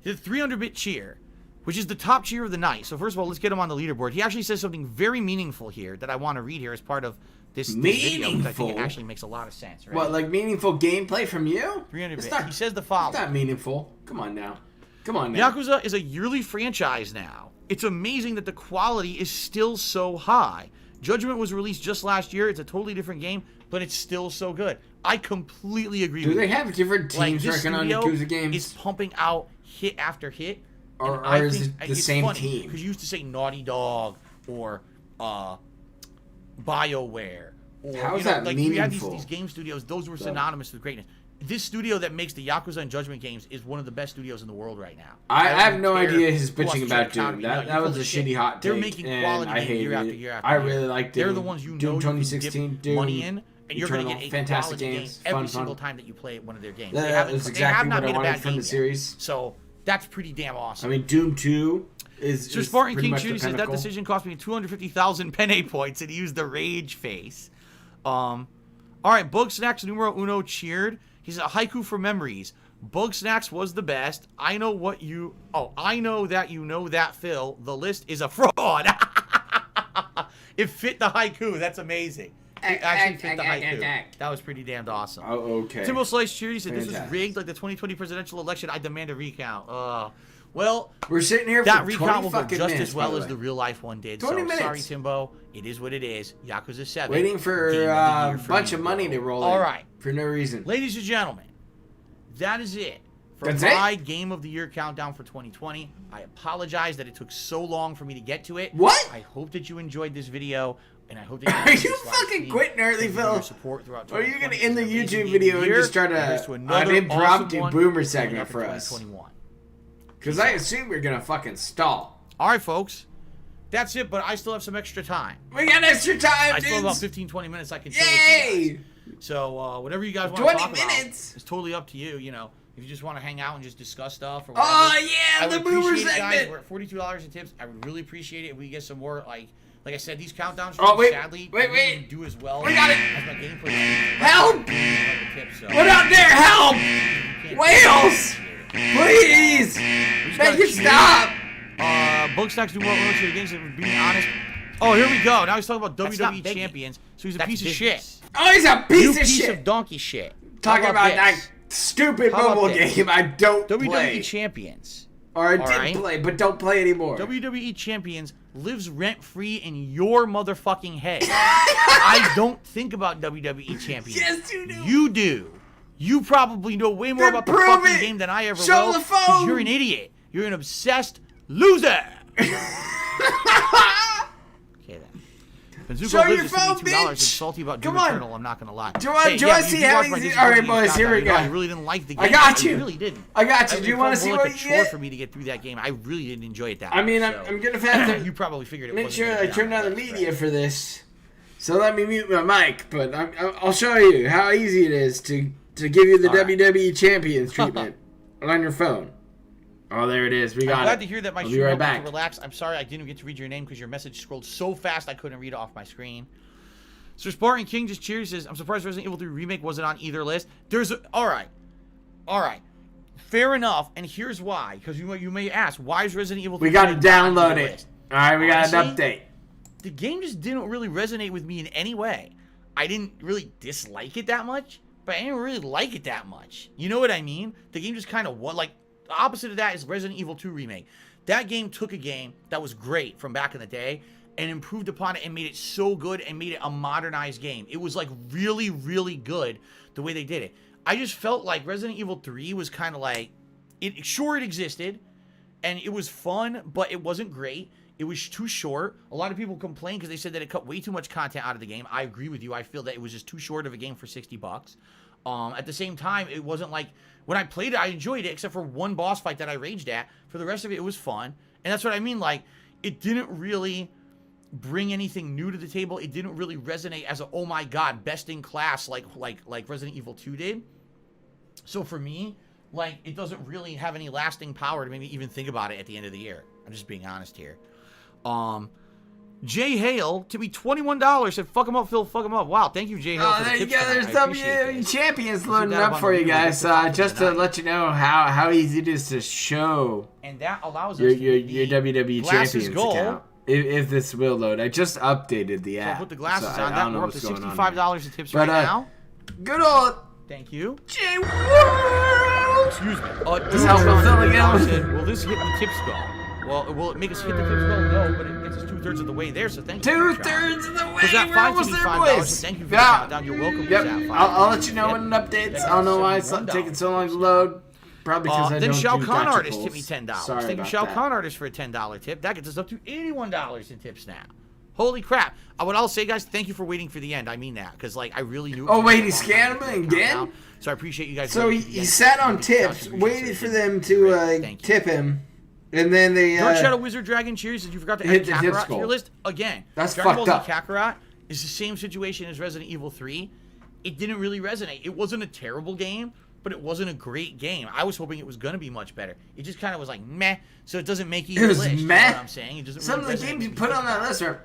He did 300-bit cheer, which is the top cheer of the night. So first of all, let's get him on the leaderboard. He actually says something very meaningful here that I want to read here as part of this video, which I think actually makes a lot of sense. Right? What, like meaningful gameplay from you? 300-bit. He says the following. It's not meaningful. Come on now. Come on now. Yakuza is a yearly franchise now. It's amazing that the quality is still so high. Judgment was released just last year. It's a totally different game, but it's still so good. I completely agree with you. Do they have different teams working on Yakuza games? Is pumping out hit after hit. Or is it the same team? Because you used to say Naughty Dog or BioWare. Or, how is that like meaningful? We had these game studios. Those were synonymous with greatness. This studio that makes the Yakuza and Judgment games is one of the best studios in the world right now. I have no idea his bitching about Doom. That was a shitty hot take. They're making quality games year after year after I year. really liked Doom. They're the ones you Doom know 2016, you can dip Doom, money in, and you're going to Eternal, get a fantastic quality games, game every fun. single time that you play one of their games. That was exactly what I wanted from the series. So that's pretty damn awesome. I mean, Doom 2 is So Spartan pretty King much the Shooty says that pinnacle. decision cost me 250,000 penne points, and he used the rage face. All right, Bug Snacks numero uno cheered. He said, haiku for memories. Bug Snacks was the best. I know that you know that, Phil. The list is a fraud. It fit the haiku. That's amazing. It actually fit the haiku. That was pretty damned awesome. Oh, okay. Timbo Slice cheered. He said, this is Fantastic. rigged like the 2020 presidential election. I demand a recount. Well, we're sitting here that for recount 20 will go fucking just minutes, as well by as the real life one did. 20 So minutes. sorry, Timbo. It is what it is. Yakuza 7. Waiting for Game of the a Year for bunch you, of money bro. to roll All in. right. For no reason. Ladies and gentlemen, that is it for That's my it? Game of the Year countdown for 2020. I apologize that it took so long for me to get to it. What? I hope that you enjoyed this video, and I hope that Are enjoyed you this live fucking stream. quitting early, Thank you for Phil? your support throughout Or are you going 2020. to end the It's an amazing YouTube game video of the and year. just start Here's to an another impromptu awesome one boomer coming segment up in for us? 2021. Because I assume we're going to fucking stall. All right, folks. That's it, but I still have some extra time. We got extra time, I still have about dudes. 15-20 minutes I can chill with you Yay! guys. So whatever you guys want to 20 talk minutes? about, it's totally up to you. You know, if you just want to hang out and just discuss stuff or whatever. Oh, yeah, I the would boomer appreciate it, guys. segment. We're at $42 in tips. I would really appreciate it if we get some more, like I said, these countdowns. Oh, wait, sadly, wait. didn't do as well. We got it. As my gameplay. Help! Tips, so. What out there? Help! Can't- Wales! Please! just Make gotta it stop! Bugstacks do more to against it, being honest. Oh, here we go. Now he's talking about That's not WWE business. champions. So he's a That's piece business. of shit. Oh, he's a piece You of piece shit! of donkey shit. Talking How about this? that stupid How about mobile this? game I don't WWE play. champions. Or I All did right. play, but don't play anymore. WWE champions lives rent free in your motherfucking head. I don't think about WWE champions. Yes, you do. You do. You probably know way more Then about the prove fucking it. game than I ever Show will. the 'cause phone. You're an idiot. You're an obsessed loser. Okay then. Benzuko Show your lives for phone, $52 bitch. and salty about Come Doom on. Eternal. I'm not gonna lie. Do I see how easy? All right, boys, here we go. I really didn't like the game. I got you. I really didn't. I got you. It Do you want to felt see more what like a you chore get? for me to get through that game. I really didn't enjoy it that I mean, much. I'm gonna have to You probably figured it make wasn't sure gonna I be turn that on the much, media right? for this. So let me mute my mic, but I'll show you how easy it is to give you the All right. WWE Champions treatment on your phone. Oh, there it is. We got I'm it. glad to hear that my I'll stream be right helped you back. to relax. I'm sorry I didn't get to read your name because your message scrolled so fast I couldn't read it off my screen. So Spartan King just cheers says, I'm surprised Resident Evil 3 Remake wasn't on either list. All right. fair enough, and here's why. Because you may ask, why is Resident Evil 3 We got to download it. All right, we got an update. The game just didn't really resonate with me in any way. I didn't really dislike it that much, but I didn't really like it that much. You know what I mean? The game just kind of like the opposite of that is Resident Evil 2 Remake. That game took a game that was great from back in the day and improved upon it and made it so good and made it a modernized game. It was like really, really good the way they did it. I just felt like Resident Evil 3 was kind of like, it existed and it was fun, but it wasn't great. It was too short. A lot of people complained because they said that it cut way too much content out of the game. I agree with you. I feel that it was just too short of a game for $60. At the same time, it wasn't like, when I played it, I enjoyed it, except for one boss fight that I raged at. For the rest of it, it was fun. And that's what I mean. Like, it didn't really bring anything new to the table. It didn't really resonate as a, oh my god, best in class like Resident Evil 2 did. So for me, like, it doesn't really have any lasting power to make me even think about it at the end of the year. I'm just being honest here. Jay Hale to be $21 said, "Fuck him up, Phil. Fuck him up." Wow, thank you, Jay Hale. Oh, there you go. There's W champions loading up for you guys. Just to let you know how easy it is to show. And that allows us your WWE champions account. If this will load, I just updated the app. So put the glasses on. That we're up to $65 in tips right now. Good old. Thank you. Jay World. Excuse me. This helps again. Will this hit the tips goal? Well, will it make us hit the tips goal? No, but it gets us 2/3 of the way there, so thank you. 2/3 of the way. Was that $5 to be $5? So thank you for the countdown. You're welcome. Yep. I'll let you know when it updates. I don't know why it's taking so long to load. Probably because I don't do Then Shao Kahn gotcha Artist pulls. tipped me $10. Sorry Thank you, about Shao that. Kahn Artist, for a $10 tip. That gets us up to $81 in tips now. Holy crap. What I'll say, guys, thank you for waiting for the end. I mean that, because, like, I really knew... Oh, wait, he scanned him again? So I appreciate you guys... So he sat on tips, waited for them to tip him, and then they... Dark Shadow Wizard Dragon Cheers, did you forgot to add Kakarot to your list? Again, that's Dragon fucked Ball up. Z Kakarot is the same situation as Resident Evil 3. It didn't really resonate. It wasn't a terrible game, but it wasn't a great game. I was hoping it was going to be much better. It just kind of was like, meh, so it doesn't make your list. Meh? You know what I'm saying? It doesn't Some really of the games you put on that list are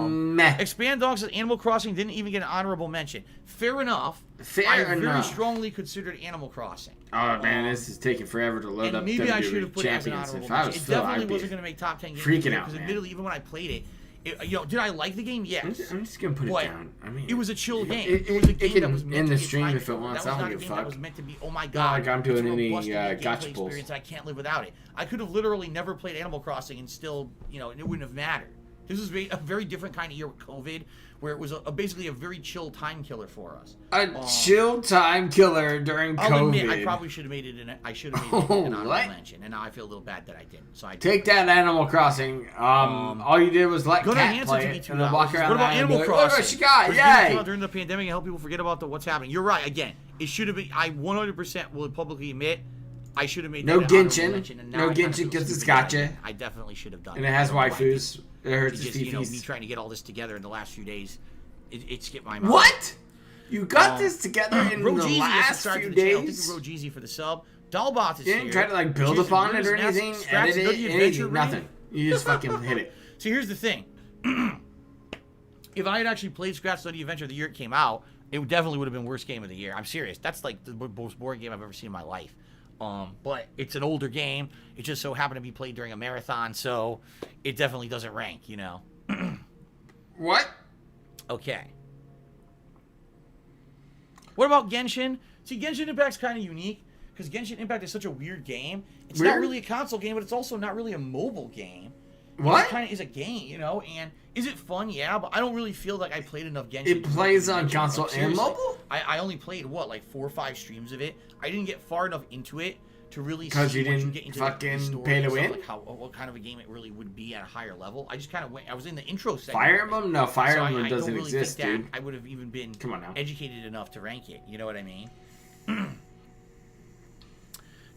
meh. Expand Dogs says Animal Crossing didn't even get an honorable mention. Fair enough. I very strongly considered Animal Crossing. Oh, man, this is taking forever to load up maybe I should have WWE put it as an champions. honorable If I was mention. It Phil, definitely I'd be wasn't going to make top 10 games. freaking out, because man. admittedly, even when I played it, did I like the game? Yes. I'm just gonna put it down. I mean, it was a chill game. It was a game that was meant in to the be stream a if it wants. That I was don't not a give a game fuck. that was meant to be, oh my god. Like I'm doing any gameplay gotcha pulls. experience. I can't live without it. I could have literally never played Animal Crossing and still, it wouldn't have mattered. This is a very different kind of year with COVID, where it was basically a very chill time killer for us. A chill time killer during COVID. I'll admit, I probably should have made it an honorable mention, and now I feel a little bad that I didn't. So I take that, Animal Crossing. All you did was let Cat play it and then walk around. What about Animal Crossing? Look what she got! Yay! During the pandemic, and help people forget about what's happening. You're right. Again, it should have been. I 100% will publicly admit I should have made no that Genshin. mention, and No Genshin because it's gotcha. I definitely should have done. And it has waifus. It hurts his fifis. Me trying to get all this together in the last few days, it skipped my mind. What? You got this together in the last few days? Thank you, Rogeezy, for the sub. Dollbot is you here. didn't try to build upon it or anything, edit it, anything, nothing. You just fucking hit it. So here's the thing. If I had actually played Scratch Study Adventure the year it came out, it definitely would have been worst game of the year. I'm serious. That's like the most boring game I've ever seen in my life. But it's an older game. It just so happened to be played during a marathon, so it definitely doesn't rank, What? Okay. What about Genshin? See, Genshin Impact's kind of unique, because Genshin Impact is such a weird game. It's not really a console game, but it's also not really a mobile game. What? It kind of is a game, and is it fun? Yeah, but I don't really feel like I played enough Genshin. It plays on console and mobile? I only played, 4 or 5 streams of it. I didn't get far enough into it to really see because you didn't get into fucking the story pay to and win? stuff, like what kind of a game it really would be at a higher level. I just kind of went. I was in the intro segment. Fire Emblem? No, Fire Emblem doesn't really exist, think dude. I would have even been educated enough to rank it. You know what I mean?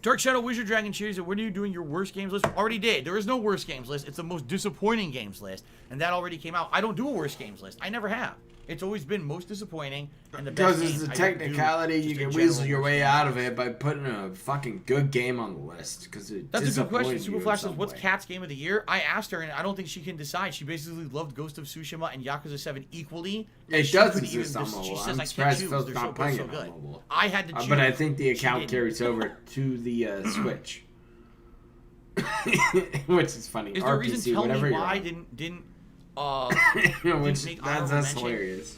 Dark Shadow Wizard Dragon Cheers, when are you doing your worst games list? Already did. There is no worst games list. It's the most disappointing games list, and that already came out. I don't do a worst games list. I never have. It's always been most disappointing and the best. Because it's a technicality, you can weasel your way out of it by putting a fucking good game on the list. Because that's a good question. Super Flash says, "What's Kat's game of the year?" I asked her, and I don't think she can decide. She basically loved Ghost of Tsushima and Yakuza 7 equally. It does exist on mobile. She says, I'm "I surprised can't Phil's choose. not They're playing so it good." on mobile. I had to choose, but I think the account carries over to the Switch, which is funny. Is there a reason? Tell me why I didn't. That's hilarious.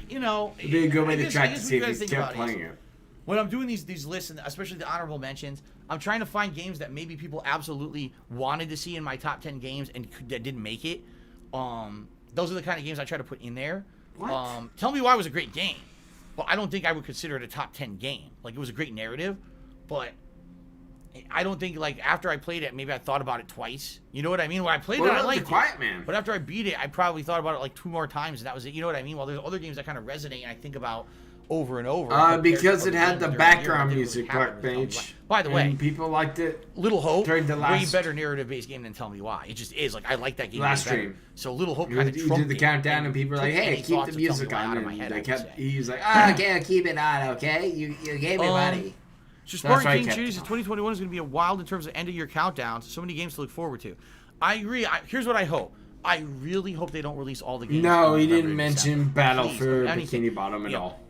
You know, it'd be a good way to track to see if he's kept playing it. When I'm doing these lists, and especially the honorable mentions, I'm trying to find games that maybe people absolutely wanted to see in my top 10 games and that didn't make it. Those are the kind of games I try to put in there. What? Tell Me Why was a great game, but I don't think I would consider it a top 10 game. Like, it was a great narrative, but I don't think, like, after I played it, maybe I thought about it twice. You know what I mean? When I played it, I liked it. Quiet Man. But after I beat it, I probably thought about it like 2 more times, and that was it. You know what I mean? Well, there's other games that kind of resonate and I think about over and over. Because it had the background music page. By the way, people liked it. Little Hope, way better narrative-based game than Tell Me Why. It just is. Like, I like that game. Last stream. So Little Hope kind of you did the countdown, and people were like, "Hey, keep the music on." He was like, "Okay, I'll keep it on. Okay, you gave me money." So Spartan King Series 2021 is going to be a wild in terms of end-of-year countdowns. So many games to look forward to. I agree. Here's what I hope. I really hope they don't release all the games. No, he didn't mention Battle for Bikini Bottom at all.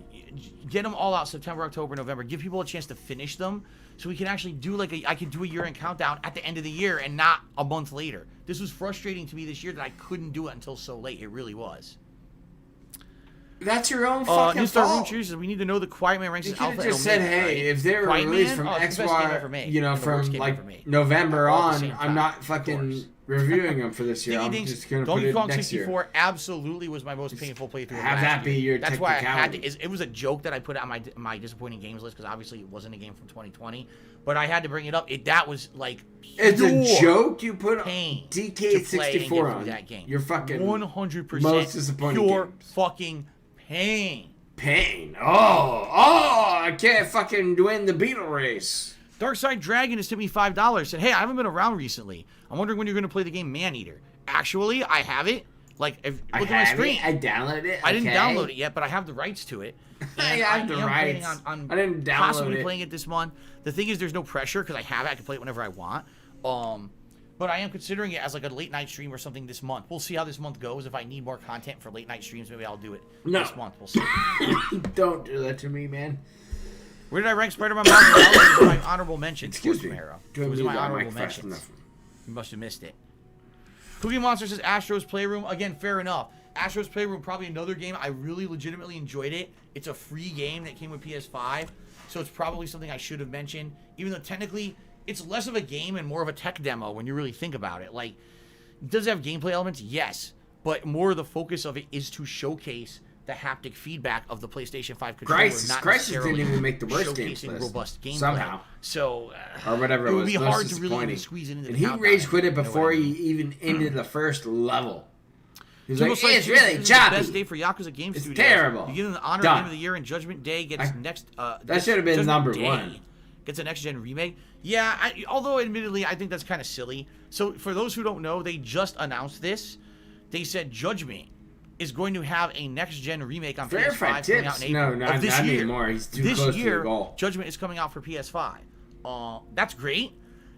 Get them all out September, October, November. Give people a chance to finish them, so we can actually do I could do a year-end countdown at the end of the year and not a month later. This was frustrating to me this year that I couldn't do it until so late. It really was. That's your own fucking fault. We need to know the Quiet Man ranks as alpha. You just said, hey, if they were released from XY, from like November on, I'm not fucking reviewing them for this year. I'm just gonna put it next year. Donkey Kong 64 absolutely was my most painful playthrough. Have that be your technicality. That's why I had to. It was a joke that I put on my disappointing games list because obviously it wasn't a game from 2020, but I had to bring it up. That was like it's a joke you put DK64 on that game. You're fucking 100% most disappointing. Pure fucking pain. I can't fucking win the Beetle race. Darkside Dragon has tipped me $5. Said, hey, I haven't been around recently. I'm wondering when you're going to play the game Maneater. Actually, I have it. Like, look at my screen. I downloaded it. I didn't download it yet, but I have the rights to it. I have the rights. I didn't download possibly playing it this month. The thing is, there's no pressure because I have it. I can play it whenever I want. But I am considering it as like a late night stream or something this month. We'll see how this month goes. If I need more content for late night streams, maybe I'll do it this month. We'll see. Don't do that to me, man. Where did I rank Spider-Man Miles Morales? My honorable mention. Excuse me. It was in my honorable mentions. You must have missed it. Cookie Monster says Astro's Playroom. Again, fair enough. Astro's Playroom, probably another game. I really legitimately enjoyed it. It's a free game that came with PS5, so it's probably something I should have mentioned, even though technically it's less of a game and more of a tech demo when you really think about it. Like, does it have gameplay elements? Yes, but more of the focus of it is to showcase the haptic feedback of the PlayStation 5 controller. Crisis didn't even make the worst games list. Robust gameplay. Somehow. So, or whatever it would be hard to really squeeze it into and the he rage quit it before he even ended the first level. He's like, it's really choppy. Best day for Yakuza Game Studios. It's terrible. You give them the honor Game of the Year, and Judgment Day gets next. That should have been number one. Gets a next-gen remake. Yeah, although admittedly, I think that's kind of silly. So for those who don't know, they just announced this. They said Judgment is going to have a next-gen remake on PS5 coming out in April not this year. Anymore. He's too close to the goal. Judgment is coming out for PS5. That's great.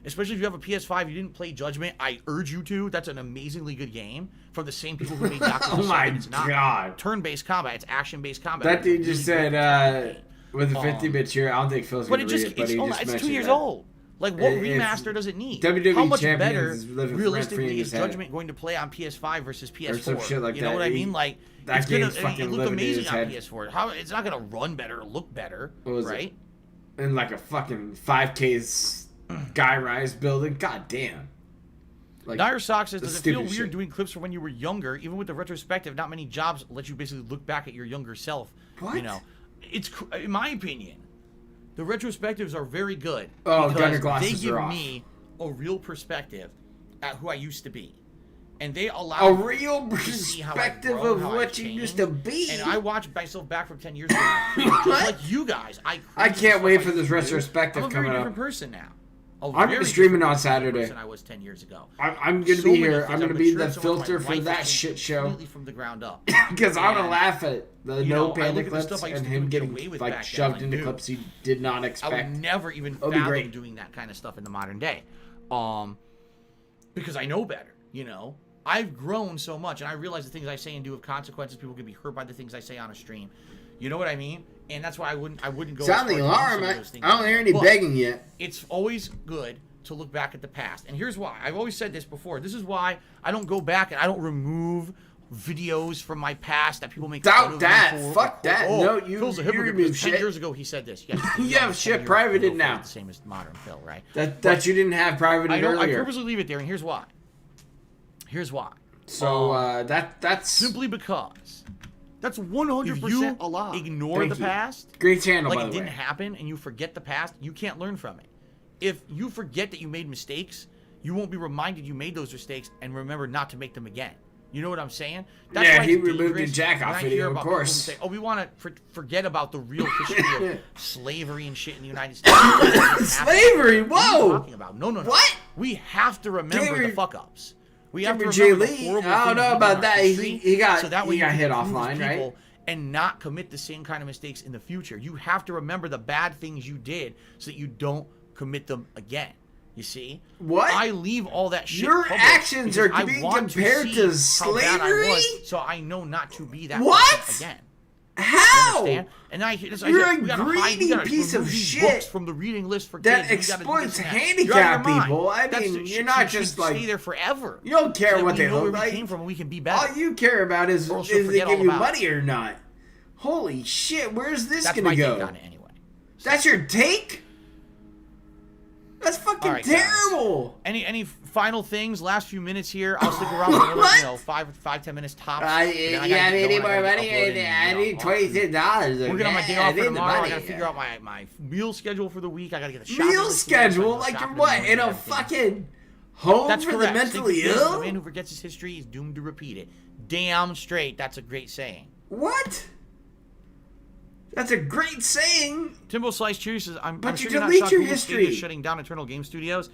Especially if you have a PS5, you didn't play Judgment, I urge you to. That's an amazingly good game from the same people who made Yakuza 7. Oh my it's not god. Turn-based combat. It's action-based combat. That dude just said, with a 50-bit share, I don't think Phil's going to read it, but he just mentioned it's 2 years old. Like, what remaster does it need? WWE How much Champions better, realistically, is Judgment going to play on PS5 versus PS4? Or some shit like you know what I mean? Like, that game's fucking it looked amazing on PS4. It's not going to run better or look better, right? In like a fucking 5K Guy Rise building? God damn. Like, Dire Sock says, does it feel weird doing clips from when you were younger? Even with the retrospective, not many jobs let you basically look back at your younger self. What? You know, it's, in my opinion, the retrospectives are very good. Oh, Gunner glasses are off. They give me a real perspective at who I used to be. And they allow a real perspective of what you used to be. And I watched myself back from 10 years ago. Just like you guys. I can't wait for this retrospective coming up. I'm a very different person now. I'm gonna be streaming on Saturday. Than I was 10 years ago. I'm gonna be here. I'm gonna be the filter for that shit show. Completely from the ground up. Because I want to laugh at the no panda clips and him getting like shoved into clips he did not expect. I would never even fathom doing that kind of stuff in the modern day, because I know better. You know, I've grown so much, and I realize the things I say and do have consequences. People can be hurt by the things I say on a stream. You know what I mean? And that's why I wouldn't go. Sound the alarm! I don't hear any begging yet. It's always good to look back at the past, and here's why. I've always said this before. This is why I don't go back and I don't remove videos from my past that people make. Doubt that. Fuck that. No, Phil's a hypocrite. remove shit. 10 years ago, he said this. Yes, you have shit privated now. The same as modern Phil, right? That you didn't have privated earlier. I purposely leave it there, and here's why. So that's simply because. That's 100% a lie. Ignore the past. Great channel, by the way. Like it didn't happen, and you forget the past. You can't learn from it. If you forget that you made mistakes, you won't be reminded you made those mistakes and remember not to make them again. You know what I'm saying? That's why he removed the jack-off video, of course. Say, oh, we want to forget about the real history of slavery and shit in the United States. Slavery? Whoa! What are you talking about? No. What? We have to remember the fuck-ups. We have to remember the horrible I don't know about that. He got so that way he got hit offline, right? And not commit the same kind of mistakes in the future. You have to remember the bad things you did so that you don't commit them again. You see? What? I leave all that shit. Your actions are being compared to slavery? So I know not to be that person again. How? And You're a greedy piece of shit from the reading list for that exploits handicapped people. I mean, you're not just like stay there forever. You don't care what they look like. Came from, and we can be better. All you care about is if they give you money or not. Holy shit! Where's this gonna go? That's my take on it anyway. That's your take? That's fucking terrible. Any final things? Last few minutes here. I'll stick around for another, 5-10 minutes tops. I need more money. I need $26. Working on my day off for tomorrow. I gotta figure out my meal schedule for the week. I gotta get the shopping. Meal schedule? Like you're what? In a fucking home for the mentally ill? The man who forgets his history is doomed to repeat it. Damn straight. That's a great saying. What? That's a great saying. Timbo Slice Cheers says, I'm but sure you you're delete not your shocked history. is shutting down Eternal Game Studios.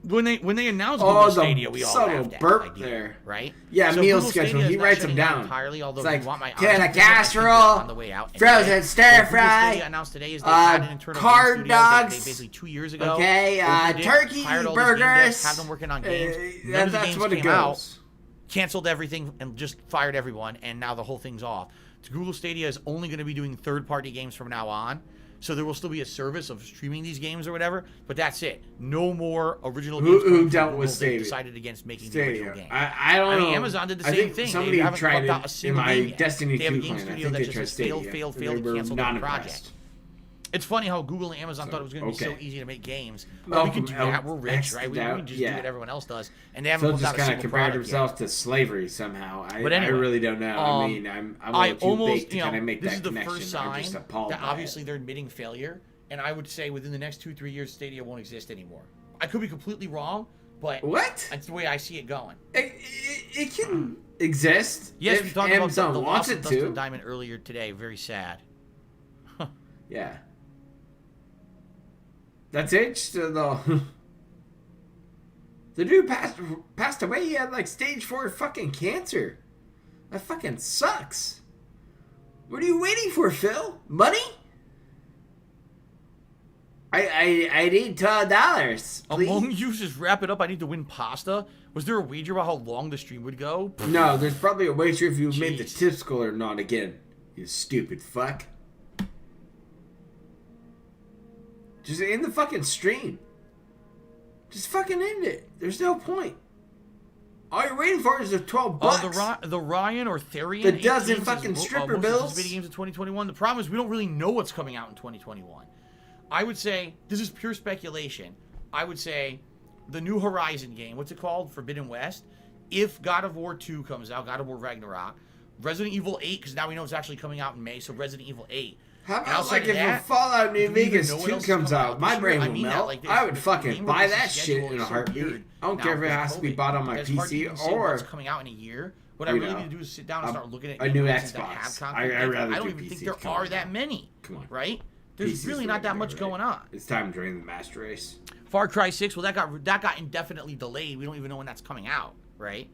When they announced Google Stadia, we all laughed at burp there, right? Yeah, so meal Google schedule. Stadia He writes them down entirely. Although it's like, we want my can a casserole, on the way out, frozen stir fry, announced today is they had an Internal card Game dogs, they basically 2 years ago. Okay, turkey burgers. Have them working on games. That's what it goes. Canceled everything and just fired everyone, and now the whole thing's off. Google Stadia is only going to be doing third-party games from now on, so there will still be a service of streaming these games or whatever, but that's it. No more original games. Who dealt with Stadia? They decided against making the original game. I don't know. I mean, Amazon did the same thing. Somebody tried it in my Destiny 2 game claim. studio that just failed, canceled the project. It's funny how Google and Amazon thought it was going to be so easy to make games. Well, we can do that. We're rich, right? We can just do what everyone else does. And they haven't just kind of compared themselves to slavery somehow. But anyway, I really don't know. I mean, I'm a little too big to kind of make that connection. This is the first sign that obviously they're admitting failure. And I would say within the next 2-3 years, Stadia won't exist anymore. I could be completely wrong, but that's the way I see it going. It can exist. Yes, we talked about the loss of Dustin Diamond earlier today. Very sad. Yeah. That's it. The dude passed away. He had like stage 4 fucking cancer. That fucking sucks. What are you waiting for, Phil? Money? I need $12. Among you, just wrap it up. I need to win pasta. Was there a wager about how long the stream would go? No, there's probably a wager if you made the tip school or not again. You stupid fuck. Just end the fucking stream. Just fucking end it. There's no point. All you're waiting for is the $12. The Ryan or Therian. The dozen fucking stripper bills. Video games in 2021. The problem is we don't really know what's coming out in 2021. I would say this is pure speculation. I would say the new Horizon game. What's it called? Forbidden West. If God of War 2 comes out, God of War Ragnarok, Resident Evil 8, because now we know it's actually coming out in May. So Resident Evil 8. How about like if Fallout New Vegas 2 comes out, my brain will melt. I would fucking buy that shit in a heartbeat. I don't care if it has to be bought on my PC or what's coming out in a year. What I really need to do is sit down and start looking at a new Xbox. I don't even think there are that many. Come on, right? There's pieces really right not that here, much right? going on. It's time during the master race. Far Cry 6, well, that got indefinitely delayed. We don't even know when that's coming out, right?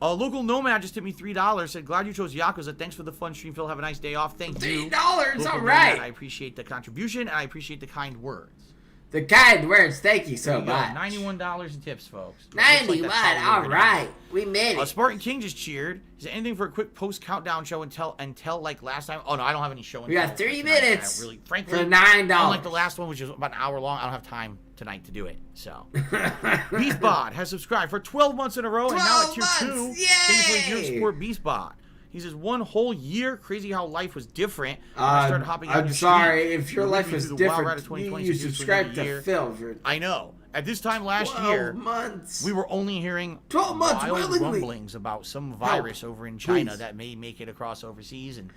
Local Nomad just tipped me $3. Said, glad you chose Yakuza. Thanks for the fun stream, Phil. Have a nice day off. Thank you. $3, Local all right. Nomad, I appreciate the contribution, and I appreciate the kind words. The kind words, thank you so much. $91 in tips, folks. 91, all right. We made it. Spartan King just cheered. Is there anything for a quick post-countdown show and tell like last time? Oh, no, I don't have any show and We got 3 minutes really, frankly, for $9. Unlike the last one, which is about an hour long, I don't have time tonight to do it. So, Beastbot has subscribed for 12 months in a row, and now at tier 2. Yay! Thank you for your support, Beastbot. He says, one whole year, crazy how life was different. I started hopping on I'm your sorry, stream. if your life was different, you subscribed to Phil for I know. At this time last 12 year, months. we were only hearing 12 months, wild willingly. rumblings about some virus over in China Please. that may make it across overseas. And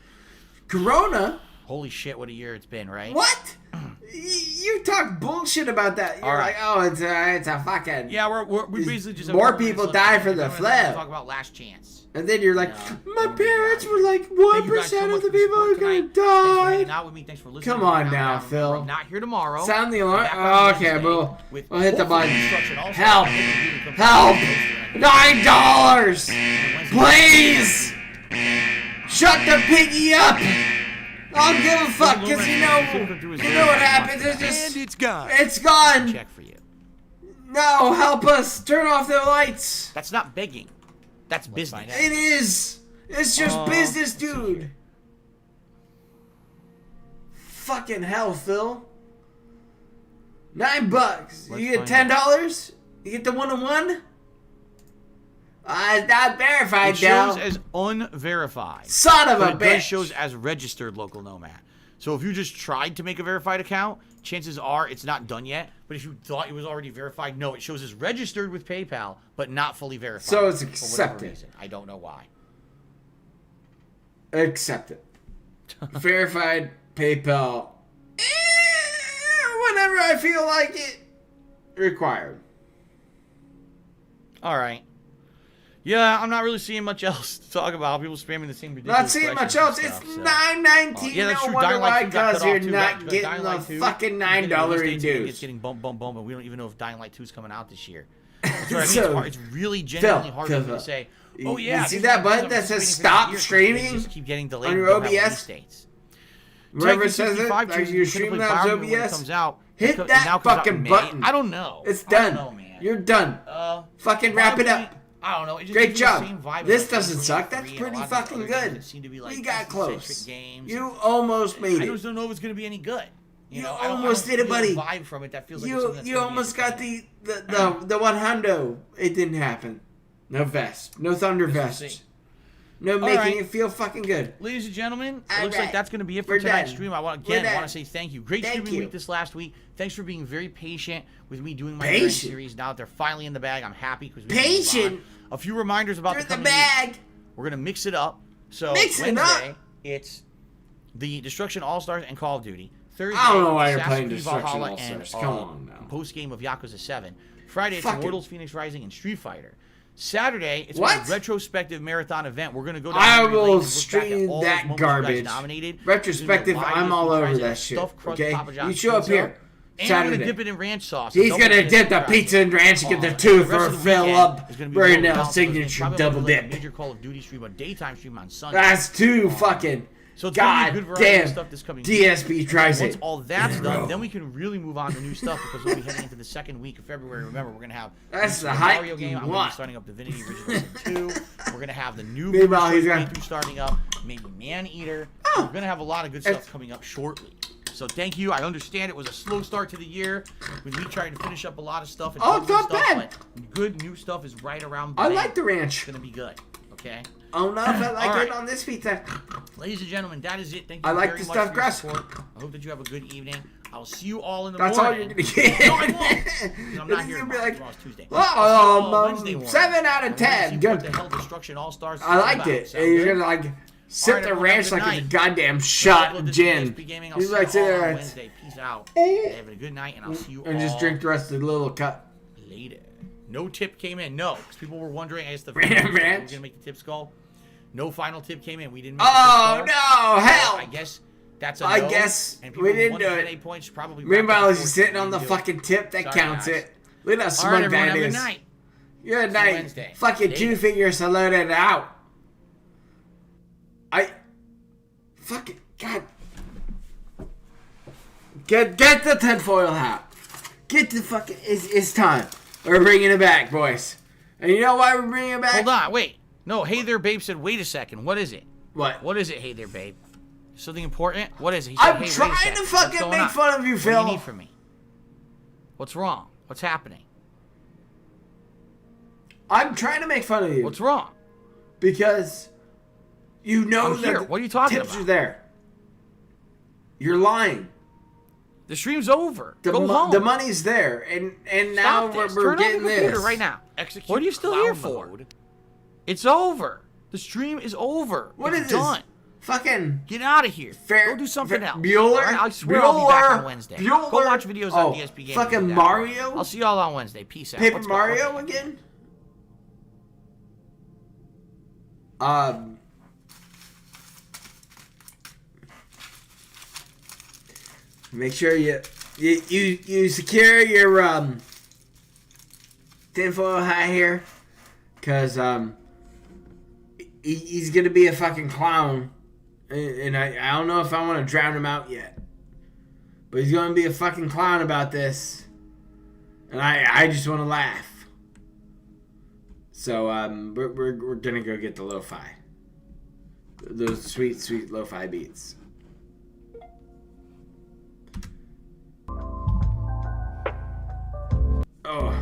Corona? holy shit, what a year it's been, right? What? You talk bullshit about that. You're All right. like, oh, it's a fucking... Yeah, we basically just have more 4 minutes people left. die for the We're gonna flip. Talk about Last Chance. And then you're like, my No, parents no, were like, Thank you guys 1% so of much the for people are support going to tonight. Thanks for hanging die. out with me. Thanks for listening. Come to on the now, countdown. Phil. I'm not here tomorrow. Sound the alarm. Back on Okay, Wednesday we'll with hit the hopefully button. instruction also. Help. Help. $9. Please. Shut the piggy up. I'll give a fuck, because you know what happens. It's just, And it's gone. it's gone. Check for you. No, help us. Turn off the lights. That's not begging. That's business. It is. It's just business, dude. Fucking hell, Phil. $9. Let's You get find $10? You get the 1-on-1? It's not verified It now. shows as unverified. Son of But a it bitch. does shows as registered local nomad. So if you just tried to make a verified account, chances are it's not done yet. But if you thought it was already verified, no, it shows as registered with PayPal, but not fully verified. So it's for whatever accepted. reason. I don't know why. Accept it. Verified PayPal. Whenever I feel like it. Required. All right. Yeah, I'm not really seeing much else to talk about. People spamming the same ridiculous Not seeing much questions else. and It's stuff, so. $9.19. Yeah, that's No true. wonder Dying why, Light 2 got because cut you're off too. not Dying getting the Light 2, fucking $9 It's reduced. getting bump, and we don't even know if Dying Light 2 is coming out this year. So, It's really genuinely hard for me to say. Oh yeah, you see this that is- button I'm that just says waiting for stop this year. streaming They just keep getting delayed on your and don't have OBS? release dates. Wherever it says it, 65 like chooses you're to streaming play on Bioware when it OBS, comes out. hit It now that comes out fucking in May. button. I don't know. It's I done. don't know, man. You're done. Fucking wrap it up. I don't know. It just Great gives me the job. same vibe This as, like, doesn't Resident suck. Evil That's 3 and a pretty lot of these fucking other games good. that seem to be, like, We got customer-centric close. games. You almost made I it. just don't know if it's going to be any good. You I don't almost did it, feel a buddy. vibe from it that feels like it's something that's You gonna be almost got entertaining. the 100. It didn't happen. No vest. No thunder vest. see. No making right. it feel fucking good. Ladies and gentlemen, it All looks right. like that's going to be it for We're tonight's done. stream. I want We're done. to say thank you. Great Thank streaming you. week this last week. Thanks for being very patient with me doing my Patient? Grand series. Now that they're finally in the bag, I'm happy because Patient? A few reminders about They're the in coming the bag. week. We're going to mix it up. So Mix it Wednesday, up. it's the Destruction All-Stars and Call of Duty. Thursday, I don't know why you're Assassin's playing Creed Destruction Valhalla All-Stars. and, Come on now. Post game of Yakuza 7. Friday, it's Fuck it. Immortals, Phoenix Rising, and Street Fighter. Saturday, it's What? a retrospective marathon event. We're going to go down I memory lane will and look back at stream all those that moments you guys garbage. nominated. Retrospective, We're gonna do I'm live all Disney over fries that and shit. stuffed crust Okay, Papa John's you show up pizza. here And I'm going to Saturday. dip it in ranch sauce. He's Double gonna dip dip the fries. pizza and ranch and get the The two rest for of a the fill weekend up. is gonna be Right really now, balanced because signature probably double gonna be like dip. a major Call of Duty stream, a daytime stream on Sunday. That's too fucking. So it's gonna be a God good variety of damn. stuff this coming week. DSP tries Once it. all that's done, then we can really move on to new stuff because we'll be heading into the second week of February. Remember, we're gonna have That's the the hype Mario game. you I'm gonna be want. starting up Divinity Original Sin 2. We're gonna have the new Meanwhile, he's got- playthrough starting up. Maybe Man Eater. We're gonna have a lot of good stuff coming up shortly. So thank you. I understand it was a slow start to the year with me trying to finish up a lot of stuff. And Oh, do it's not stuff, bad. but good new stuff is right around. I bang. like the ranch. It's gonna be good. Okay. I don't know if I like All right. it on this pizza. Ladies and gentlemen, that is it. Thank you I like very the much stuffed for your crust. support. I hope that you have a good evening. I'll see you all in the That's all morning. you're gonna get. No, I won't. 'Cause I'm not here You'll be tomorrow. like, Tomorrow's Tuesday. oh, I'll see you all Wednesday morning. 7 out of And we're gonna 10. see Good. What the hell Destruction All-Stars is I liked about. it. Sound And you're good? gonna like All sip right, the everyone, ranch have like a it's a good goddamn night. shot Upload of this gin. DSP Gaming. I'll He's see like you sitting all there on and- Wednesday. Peace out. Have a good night, and I'll see you and all just drink the rest of the little cup. later. No tip came in. No, because people were wondering. I guess the Ranch. we're gonna make the tips call. No final tip came in. We didn't make Oh the tips call. no! Hell! I guess That's a I no, guess and we didn't won do the it. 10 points probably. Meanwhile, he's sitting on the fucking tip that Sorry, counts guys. it. Look at how All right, smug everyone, that have a is. good night. Good See night. you Wednesday. Fucking Data. two fingers to let it out. Fucking God. Get the tinfoil hat. Get the fucking. It's time. We're bringing it back, boys. And you know why we're bringing it back? Hold on, wait. No, Hey There Babe said, wait a second. What is it? What? What is it, Hey There Babe? Something important? What is it? He said, I'm hey, trying wait a second. to What's fucking going make on? fun of you, Phil. What do you need from me? What's wrong? What's happening? I'm trying to make fun of you. What's wrong? Because you know I'm here. that What are you talking tips about? are there. You're lying. The stream's over. The, Go home. the money's there, and now Stop this. we're Turn off getting your computer this right now. Execute What are you still clown here for? mode. It's over. The stream is over. What it's is done. this? Fucking Get out of here. Go do something else. Bueller? All right? I swear I'll be back on Bueller? Wednesday. Bueller? Go watch videos on DSP Gaming. Fucking Yeah. Mario? I'll see y'all on Wednesday. Peace out. Paper Let's go. Mario Okay. again? Make sure you secure your tinfoil hat here, cause he's gonna be a fucking clown, and I don't know if I want to drown him out yet, but he's gonna be a fucking clown about this, and I just want to laugh. So we're gonna go get the lo-fi, those sweet lo-fi beats. Oh,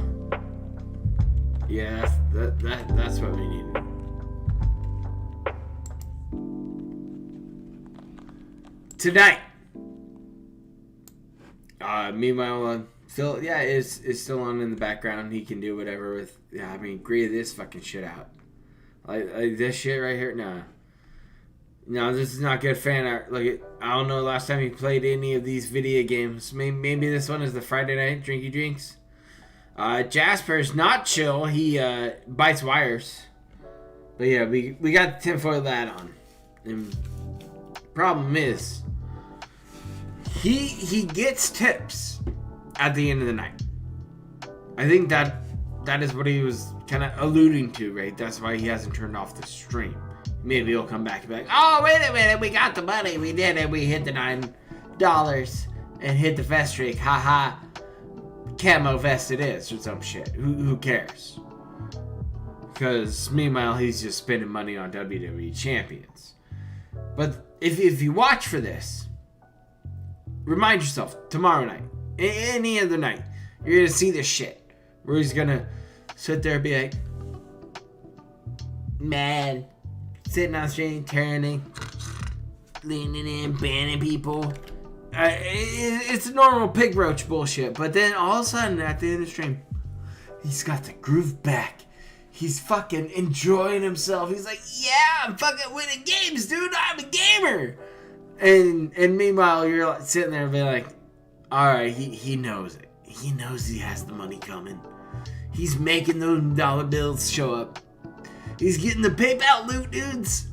yeah, that's what we need. Tonight. Meanwhile, Phil, is still on in the background. He can do whatever with. Yeah, I mean, agree this fucking shit out. Like this shit right here. No, this is not good fan art. Like, I don't know last time he played any of these video games. Maybe this one is the Friday night drinky drinks. Jasper's not chill. He bites wires. But yeah, we got the tinfoil hat on. And problem is, he gets tips at the end of the night. I think that is what he was kind of alluding to, right? That's why he hasn't turned off the stream. Maybe he'll come back and be like, oh, wait a minute, we got the money. We did it. We hit the $9 and hit the vest streak. Haha. Camo vest it is or some shit. Who cares? Because meanwhile, he's just spending money on WWE champions. But if you watch for this, remind yourself, tomorrow night, any other night, you're going to see this shit. Where he's going to sit there and be like, mad, sitting on the street, turning, leaning in, banning people. It's normal pig roach bullshit. But then all of a sudden, at the end of the stream, he's got the groove back. He's fucking enjoying himself. He's like, yeah, I'm fucking winning games, dude. I'm a gamer. And meanwhile, you're like sitting there and being like, all right, he knows it. He knows he has the money coming. He's making those dollar bills show up. He's getting the PayPal loot, dudes.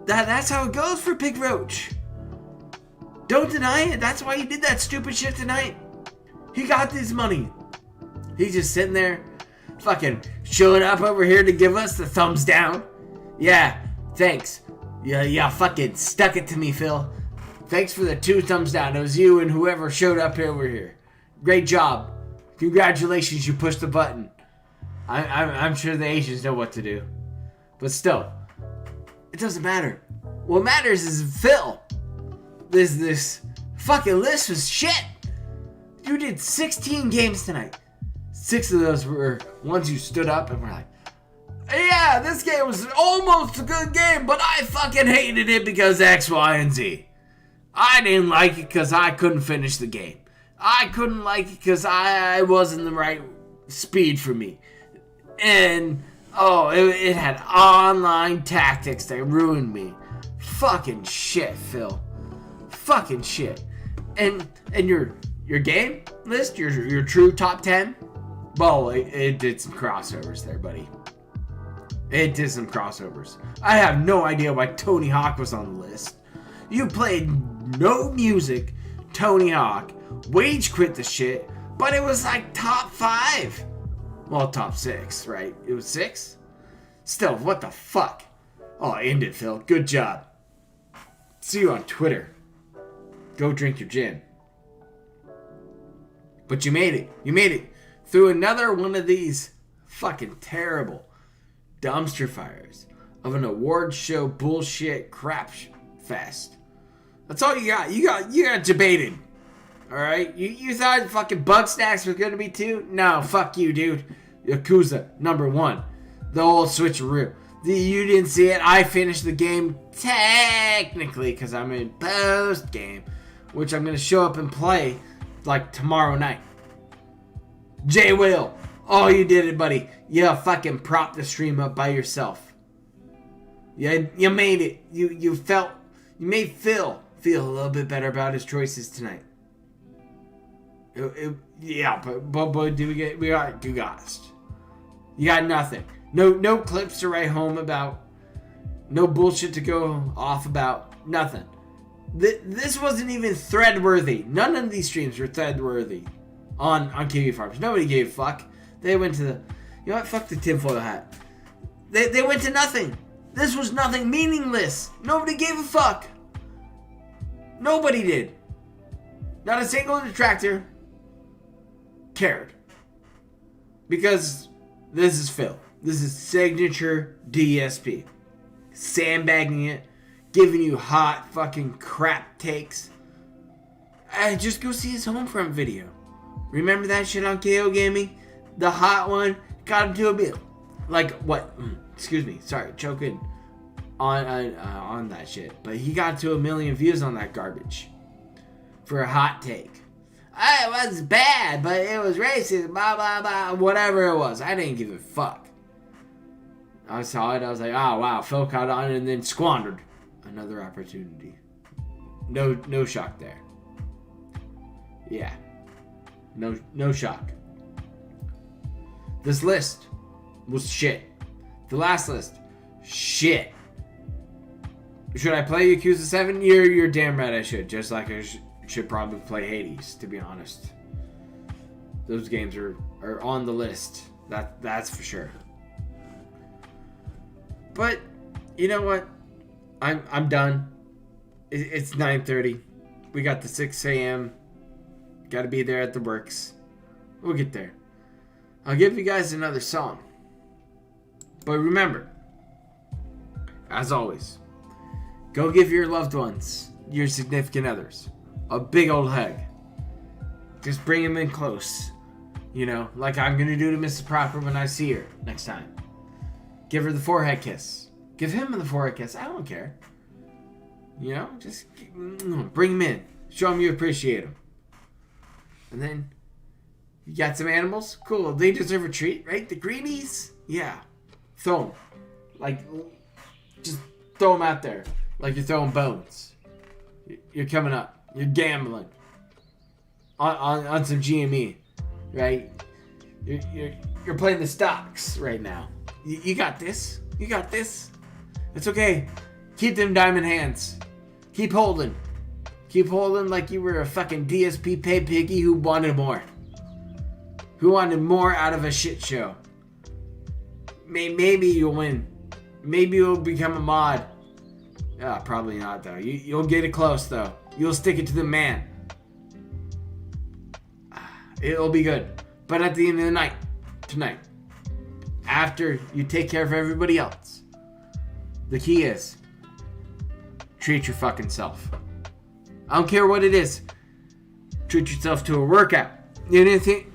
That's how it goes for Pig Roach. Don't deny it. That's why he did that stupid shit tonight. He got this money. He's just sitting there, fucking showing up over here to give us the thumbs down. Yeah, thanks. Yeah, fucking stuck it to me, Phil. Thanks for the 2 thumbs down. It was you and whoever showed up over here. Great job. Congratulations, you pushed the button. I'm sure the Asians know what to do. But still, it doesn't matter. What matters is Phil. This fucking list was shit. You did 16 games tonight. 6 of those were ones you stood up and were like, yeah, this game was almost a good game, but I fucking hated it because X, Y, and Z. I didn't like it because I couldn't finish the game. I couldn't like it because I wasn't the right speed for me. And, it had online tactics that ruined me. Fucking shit, Phil. Fucking shit. And your game list, your true top 10, well, it did some crossovers there, buddy. It did some crossovers. I have no idea why Tony Hawk was on the list. You played no music, Tony Hawk, Wage quit the shit, but it was like top 5. Well, top 6, right? It was 6? Still, what the fuck? Oh, end it, Phil. Good job. See you on Twitter. Go drink your gin. But you made it. You made it through another one of these fucking terrible dumpster fires of an award show bullshit crap fest. That's all you got. You got debated. Alright? You thought fucking Bugsnax was gonna be 2? No, fuck you, dude. Yakuza, number 1. The whole switcheroo. You didn't see it. I finished the game technically because I'm in post game, which I'm gonna show up and play like tomorrow night. J Will, oh, you did it, buddy. You fucking propped the stream up by yourself. You made it. You made Phil feel a little bit better about his choices tonight. Yeah, but we got Gugast. You got nothing. No clips to write home about. No bullshit to go off about. Nothing. This wasn't even thread-worthy. None of these streams were thread-worthy on Kiwi Farms. Nobody gave a fuck. They went to the... You know what? Fuck the tinfoil hat. They went to nothing. This was nothing, meaningless. Nobody gave a fuck. Nobody did. Not a single detractor cared. Because this is Phil. This is signature DSP. Sandbagging it. Giving you hot fucking crap takes. Just go see his Homefront video. Remember that shit on KO Gaming? The hot one got him to a bill. Like, what? Excuse me. Sorry, choking on that shit. But he got to 1 million views on that garbage. For a hot take. It was bad, but it was racist. Blah, blah, blah. Whatever it was. I didn't give a fuck. I saw it. I was like, oh, wow. Phil caught on and then squandered another opportunity. No shock there. Yeah. No shock. This list was shit. The last list, shit. Should I play Yakuza 7? You're damn right I should. Just like I should probably play Hades, to be honest. Those games are on the list. That's for sure. But you know what? I'm done. It's 9:30. We got the 6 a.m. Got to be there at the works. We'll get there. I'll give you guys another song. But remember, as always, go give your loved ones, your significant others, a big old hug. Just bring them in close. You know, like I'm going to do to Mrs. Proper when I see her next time. Give her the forehead kiss. Give him the forehead kiss. I don't care. You know, just bring him in. Show him you appreciate him. And then, you got some animals? Cool. They deserve a treat, right? The greenies? Yeah. Throw them. Like, just throw them out there. Like you're throwing bones. You're coming up. You're gambling. On some GME. Right? You're playing the stocks right now. You got this. You got this. It's okay. Keep them diamond hands. Keep holding. Keep holding like you were a fucking DSP pay piggy who wanted more. Who wanted more out of a shit show. Maybe you'll win. Maybe you'll become a mod. Probably not though. You'll get it close though. You'll stick it to the man. It'll be good. But at the end of the night, tonight, after you take care of everybody else, the key is treat your fucking self. I don't care what it is. Treat yourself to a workout. You didn't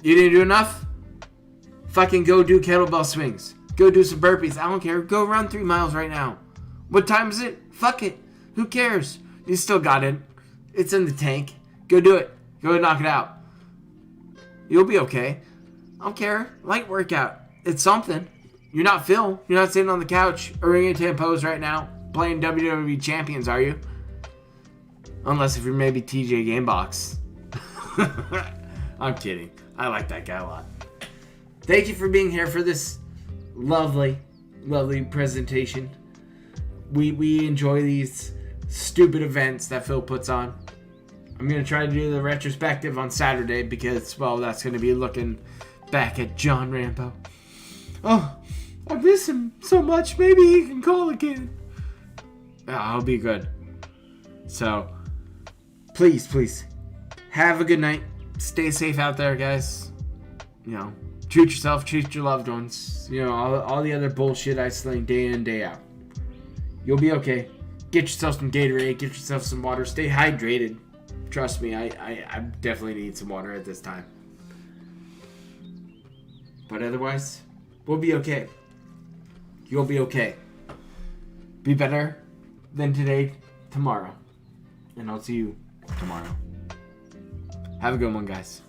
do enough? Fucking go do kettlebell swings. Go do some burpees. I don't care. Go run 3 miles right now. What time is it? Fuck it. Who cares? You still got it. It's in the tank. Go do it. Go knock it out. You'll be okay. I don't care. Light workout. It's something. You're not Phil. You're not sitting on the couch or in a pose right now playing WWE Champions, are you? Unless if you're maybe TJ Gamebox. I'm kidding. I like that guy a lot. Thank you for being here for this lovely, lovely presentation. We enjoy these stupid events that Phil puts on. I'm going to try to do the retrospective on Saturday because, well, that's going to be looking back at John Rambo. Oh, I miss him so much. Maybe he can call again. I'll be good. So, please, have a good night. Stay safe out there, guys. You know, treat yourself, treat your loved ones. You know, all the other bullshit I sling day in, day out. You'll be okay. Get yourself some Gatorade. Get yourself some water. Stay hydrated. Trust me, I definitely need some water at this time. But otherwise, we'll be okay. You'll be okay. Be better than today, tomorrow. And I'll see you tomorrow. Have a good one, guys.